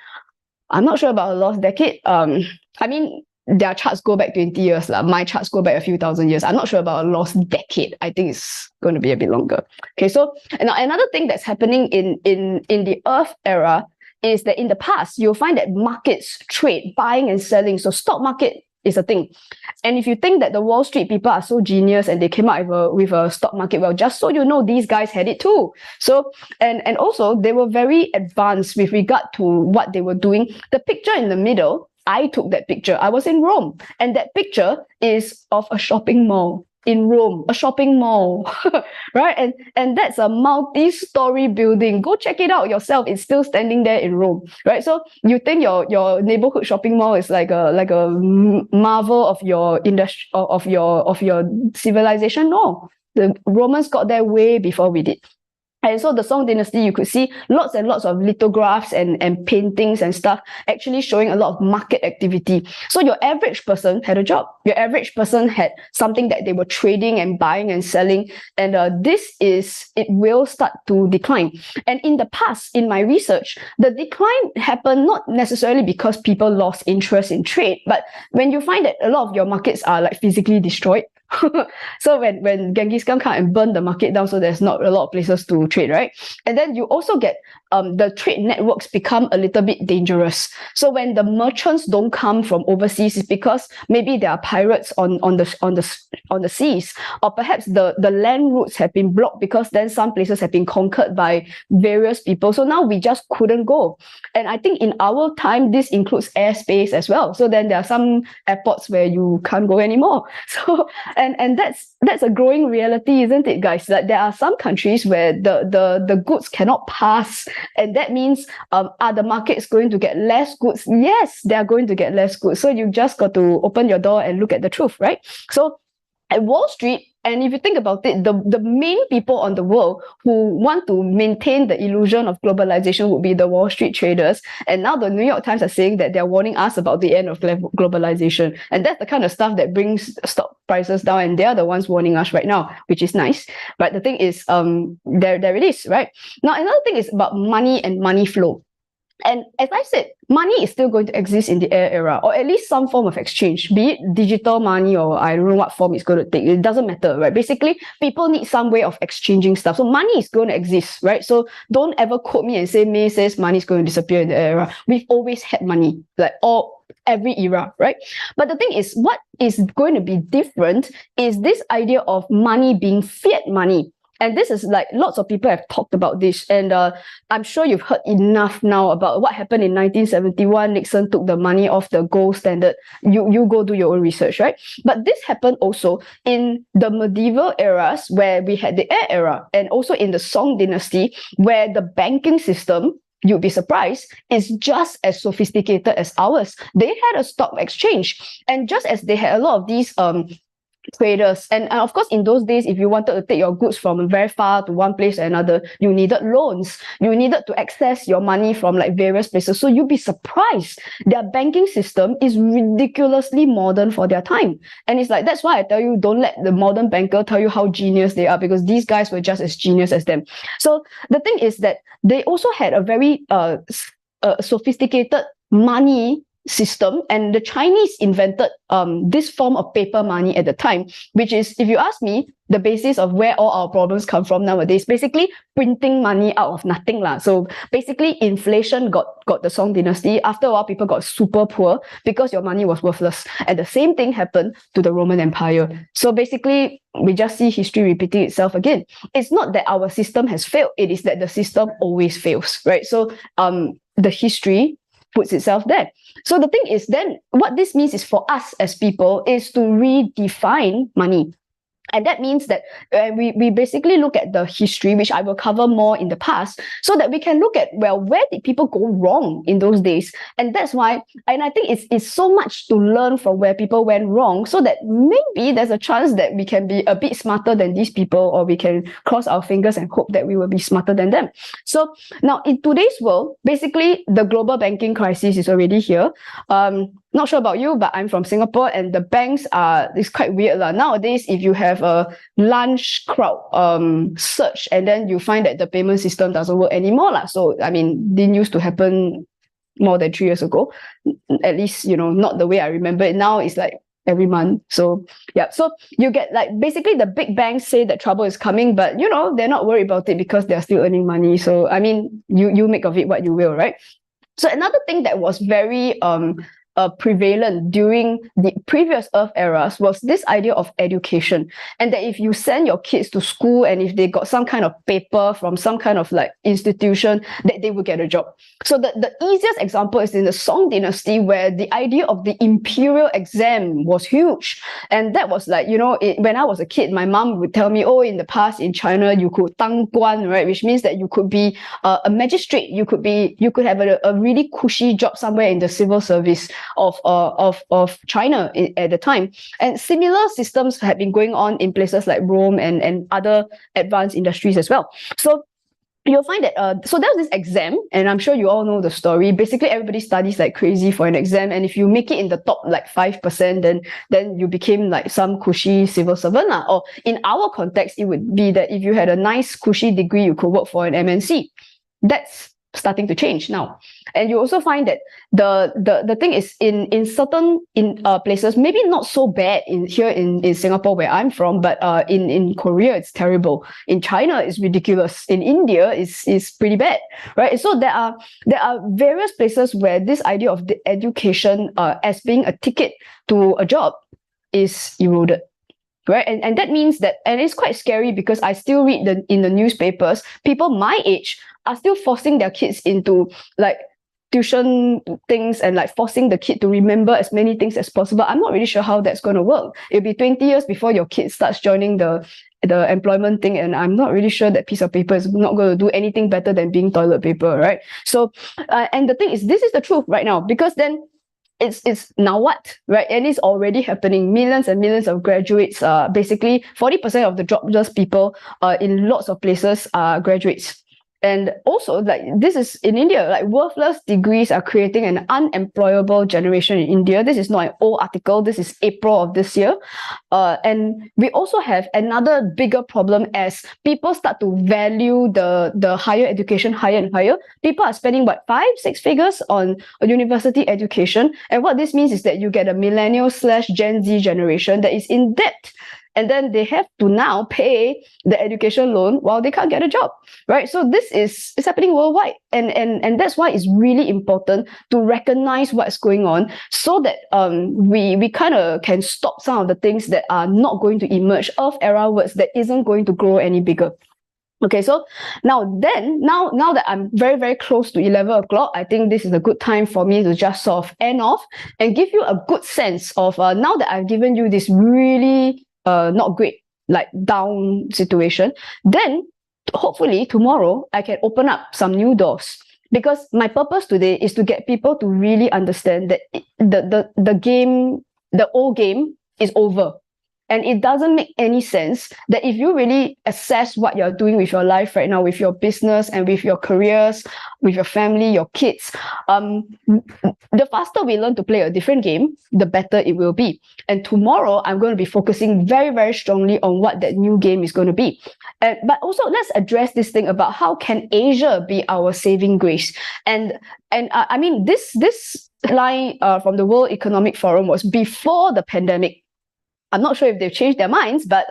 I'm not sure about a lost decade. I mean, their charts go back 20 years. My charts go back a few thousand years. I'm not sure about a lost decade. I think it's going to be a bit longer. Okay, so now another thing that's happening in the Earth era is that in the past, you'll find that markets trade, buying and selling. So stock market is a thing. And if you think that the Wall Street people are so genius and they came out with a stock market, well, just so you know, these guys had it too. So, and also they were very advanced with regard to what they were doing. The picture in the middle, I took that picture. I was in Rome, and that picture is of a shopping mall in Rome, a shopping mall, right? And that's a multi-story building. Go check it out yourself. It's still standing there in Rome, right? So you think your neighborhood shopping mall is like a marvel of your industry, of your civilization? No, the Romans got there way before we did. And so the Song Dynasty, you could see lots and lots of lithographs and paintings and stuff actually showing a lot of market activity. So your average person had a job. Your average person had something that they were trading and buying and selling. And it will start to decline. And in the past, in my research, the decline happened not necessarily because people lost interest in trade, but when you find that a lot of your markets are like physically destroyed. So when Genghis Khan come and burn the market down, so there's not a lot of places to trade, right? And then you also get the trade networks become a little bit dangerous. So when the merchants don't come from overseas, it's because maybe there are pirates on the seas, or perhaps the land routes have been blocked because then some places have been conquered by various people. So now we just couldn't go. And I think in our time, this includes airspace as well. So then there are some airports where you can't go anymore. So and that's a growing reality, isn't it, guys? Like there are some countries where the goods cannot pass, and that means are the markets going to get less goods? Yes, they are going to get less goods. So you just got to open your door and look at the truth, right? So at Wall Street, and if you think about it, the main people on the world who want to maintain the illusion of globalization would be the Wall Street traders. And now the New York Times are saying that they're warning us about the end of globalization. And that's the kind of stuff that brings stock prices down. And they're the ones warning us right now, which is nice. But the thing is, there it is, right? Now, another thing is about money and money flow. And as I said, money is still going to exist in the air era, or at least some form of exchange, be it digital money or I don't know what form it's going to take. It doesn't matter, right? Basically, people need some way of exchanging stuff. So money is going to exist, right? So don't ever quote me and say May says money is going to disappear in the air era. We've always had money, like every era, right? But the thing is, what is going to be different is this idea of money being fiat money. And this is like lots of people have talked about this, and I'm sure you've heard enough now about what happened in 1971. Nixon took the money off the gold standard. You go do your own research, right? But this happened also in the medieval eras where we had the air era, and also in the Song Dynasty where the banking system, you'd be surprised, is just as sophisticated as ours. They had a stock exchange, and just as they had a lot of these traders, and of course in those days, if you wanted to take your goods from very far to one place to another, you needed loans, you needed to access your money from like various places. So you'd be surprised, their banking system is ridiculously modern for their time. And it's like, that's why I tell you, don't let the modern banker tell you how genius they are, because these guys were just as genius as them. So the thing is that they also had a very sophisticated money system, and the Chinese invented this form of paper money at the time, which is, if you ask me, the basis of where all our problems come from nowadays. Basically, printing money out of nothing lah. So basically, inflation got the Song dynasty. After a while, people got super poor because your money was worthless. And the same thing happened to the Roman Empire. So basically, we just see history repeating itself again. It's not that our system has failed; it is that the system always fails, right? So the history puts itself there. So the thing is, then what this means is, for us as people, is to redefine money. And that means that we basically look at the history, which I will cover more in the past, so that we can look at, well, where did people go wrong in those days? And that's why, and I think it's so much to learn from where people went wrong, so that maybe there's a chance that we can be a bit smarter than these people, or we can cross our fingers and hope that we will be smarter than them. So now, in today's world, basically, the global banking crisis is already here. Not sure about you, but I'm from Singapore, and the banks it's quite weird lah. Nowadays, if you have a lunch crowd search, and then you find that the payment system doesn't work anymore lah. So I mean, didn't used to happen more than 3 years ago. At least, not the way I remember it. Now it's like every month. So yeah, so you get, like, basically the big banks say that trouble is coming, but they're not worried about it because they're still earning money. So I mean, you make of it what you will, right? So another thing that was very prevalent during the previous Earth eras was this idea of education, and that if you send your kids to school and if they got some kind of paper from some kind of like institution, that they will get a job. So the easiest example is in the Song dynasty, where the idea of the imperial exam was huge. And that was like, when I was a kid, my mom would tell me, oh, in the past in China, you could tang guan, right? Which means that you could be a magistrate, you could have a really cushy job somewhere in the civil service of China at the time. And similar systems had been going on in places like Rome and other advanced industries as well. So you'll find that so there's this exam, and I'm sure you all know the story. Basically, everybody studies like crazy for an exam, and if you make it in the top like 5%, then you became like some cushy civil servant lah. Or in our context, it would be that if you had a nice cushy degree, you could work for an MNC. That's starting to change now. And you also find that the thing is, in certain places, maybe not so bad here in Singapore where I'm from, but in Korea it's terrible. In China it's ridiculous. In India is pretty bad, right? So there are various places where this idea of the education as being a ticket to a job is eroded. Right, and that means that, and it's quite scary, because I still read in the newspapers, people my age are still forcing their kids into like tuition things, and like forcing the kid to remember as many things as possible. I'm not really sure how that's going to work. It'll be 20 years before your kid starts joining the employment thing, and I'm not really sure that piece of paper is not going to do anything better than being toilet paper, right? So and the thing is, this is the truth right now, because then it's now what, right? And it's already happening. Millions and millions of graduates, basically 40% of the jobless people in lots of places are graduates. And also, like, this is in India, like, worthless degrees are creating an unemployable generation in India. This is not an old article. This is April of this year. And we also have another bigger problem as people start to value the higher education higher and higher. People are spending, 5-6 figures on a university education. And what this means is that you get a millennial/Gen Z generation that is in debt. And then they have to now pay the education loan while they can't get a job, right? So this is happening worldwide. And that's why it's really important to recognize what's going on, so that we kind of can stop some of the things that are not going to emerge of era words that isn't going to grow any bigger. Okay, so now that I'm very, very close to 11 o'clock, I think this is a good time for me to just sort of end off and give you a good sense of, now that I've given you this really not great, like, down situation, then hopefully tomorrow I can open up some new doors. Because my purpose today is to get people to really understand that the game, the old game, is over. And it doesn't make any sense that if you really assess what you're doing with your life right now, with your business and with your careers, with your family, your kids, the faster we learn to play a different game, the better it will be. And tomorrow, I'm going to be focusing very, very strongly on what that new game is going to be. But also, let's address this thing about how can Asia be our saving grace. And I mean, this line from the World Economic Forum was before the pandemic. I'm not sure if they've changed their minds, but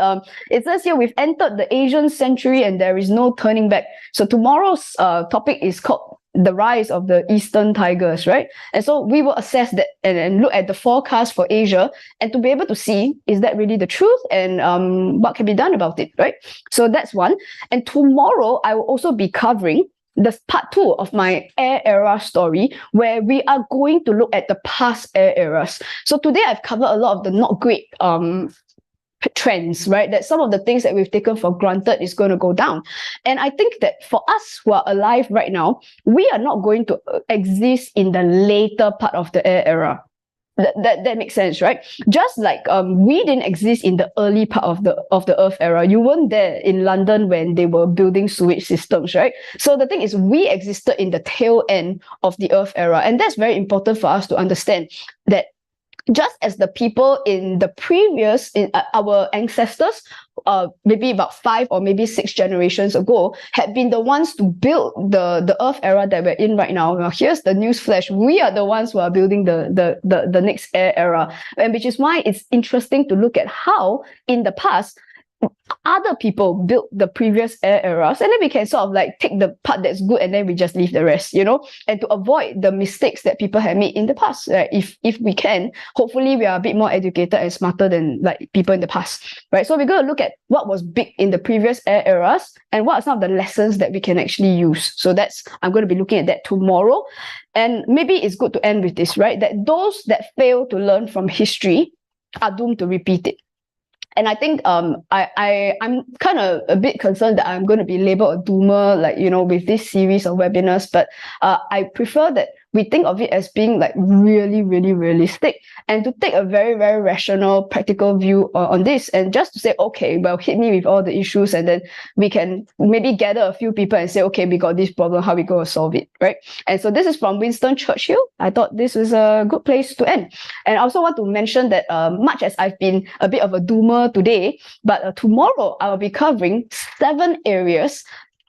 it says here we've entered the Asian century and there is no turning back. So tomorrow's topic is called the rise of the Eastern Tigers, right? And so we will assess that and look at the forecast for Asia and to be able to see, is that really the truth and what can be done about it, right? So that's one. And tomorrow I will also be covering the part 2 of my air era story, where we are going to look at the past air eras. So today I've covered a lot of the not great trends, right? That some of the things that we've taken for granted is going to go down. And I think that for us who are alive right now, we are not going to exist in the later part of the air era. That makes sense, right? Just like we didn't exist in the early part of the Earth era. You weren't there in London when they were building sewage systems, right? So the thing is, we existed in the tail end of the Earth era, and that's very important for us to understand that. Just as the people in the previous, our ancestors, maybe about 5 or maybe 6 generations ago, had been the ones to build the Earth era that we're in right now. Now, here's the news flash: we are the ones who are building the next air era, and which is why it's interesting to look at how in the past other people built the previous air eras, and then we can sort of like take the part that's good and then we just leave the rest, you know, and to avoid the mistakes that people have made in the past. If we can, hopefully we are a bit more educated and smarter than like people in the past, right? So we're going to look at what was big in the previous air eras and what are some of the lessons that we can actually use. So I'm going to be looking at that tomorrow. And maybe it's good to end with this, right? That those that fail to learn from history are doomed to repeat it. And I think I'm kind of a bit concerned that I'm going to be labeled a doomer, like, you know, with this series of webinars. But I prefer that we think of it as being like really, really realistic and to take a very, very rational, practical view on this and just to say, okay, well, hit me with all the issues and then we can maybe gather a few people and say, okay, we got this problem, how we going to solve it, right? And so this is from Winston Churchill. I thought this was a good place to end. And I also want to mention that much as I've been a bit of a doomer today, but tomorrow I'll be covering 7 areas,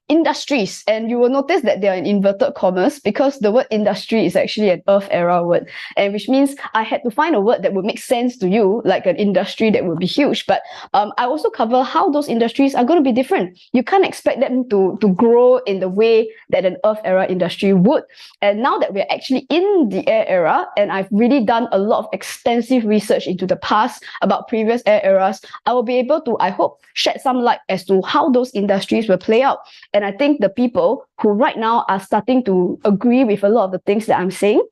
industries, and you will notice that they are in inverted commas because the word industry is actually an Earth era word, and which means I had to find a word that would make sense to you, like an industry that would be huge. But I also cover how those industries are going to be different. You can't expect them to grow in the way that an Earth era industry would. And now that we're actually in the air era, and I've really done a lot of extensive research into the past about previous air eras, I will be able to, I hope, shed some light as to how those industries will play out. And I think the people who right now are starting to agree with a lot of the things that I'm saying,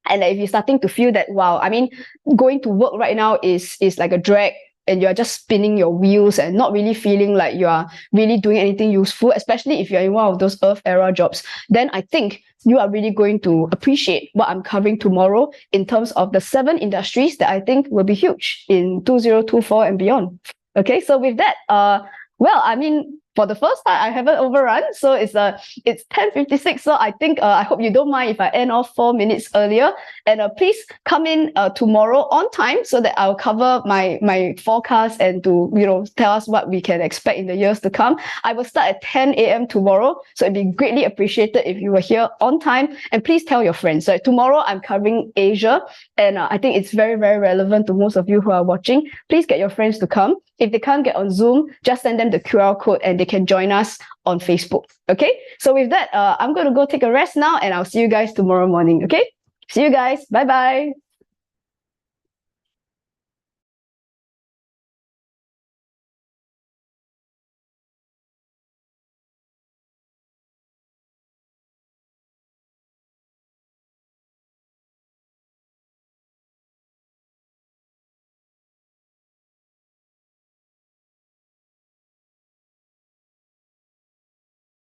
and if you're starting to feel that, wow, I mean, going to work right now is like a drag, and you're just spinning your wheels and not really feeling like you are really doing anything useful, especially if you're in one of those Earth era jobs, then I think you are really going to appreciate what I'm covering tomorrow in terms of the 7 industries that I think will be huge in 2024 and beyond. Okay, so with that, well, I mean, for the first time, I haven't overrun, so it's 10:56. So I think I hope you don't mind if I end off 4 minutes earlier. And please come in tomorrow on time so that I'll cover my forecast and to tell us what we can expect in the years to come. I will start at 10 a.m. tomorrow, so it'd be greatly appreciated if you were here on time. And please tell your friends. So tomorrow I'm covering Asia, and I think it's very, very relevant to most of you who are watching. Please get your friends to come. If they can't get on Zoom, just send them the QR code and they can join us on Facebook. Okay, so with that, I'm going to go take a rest now, and I'll see you guys tomorrow morning. Okay, see you guys. Bye bye.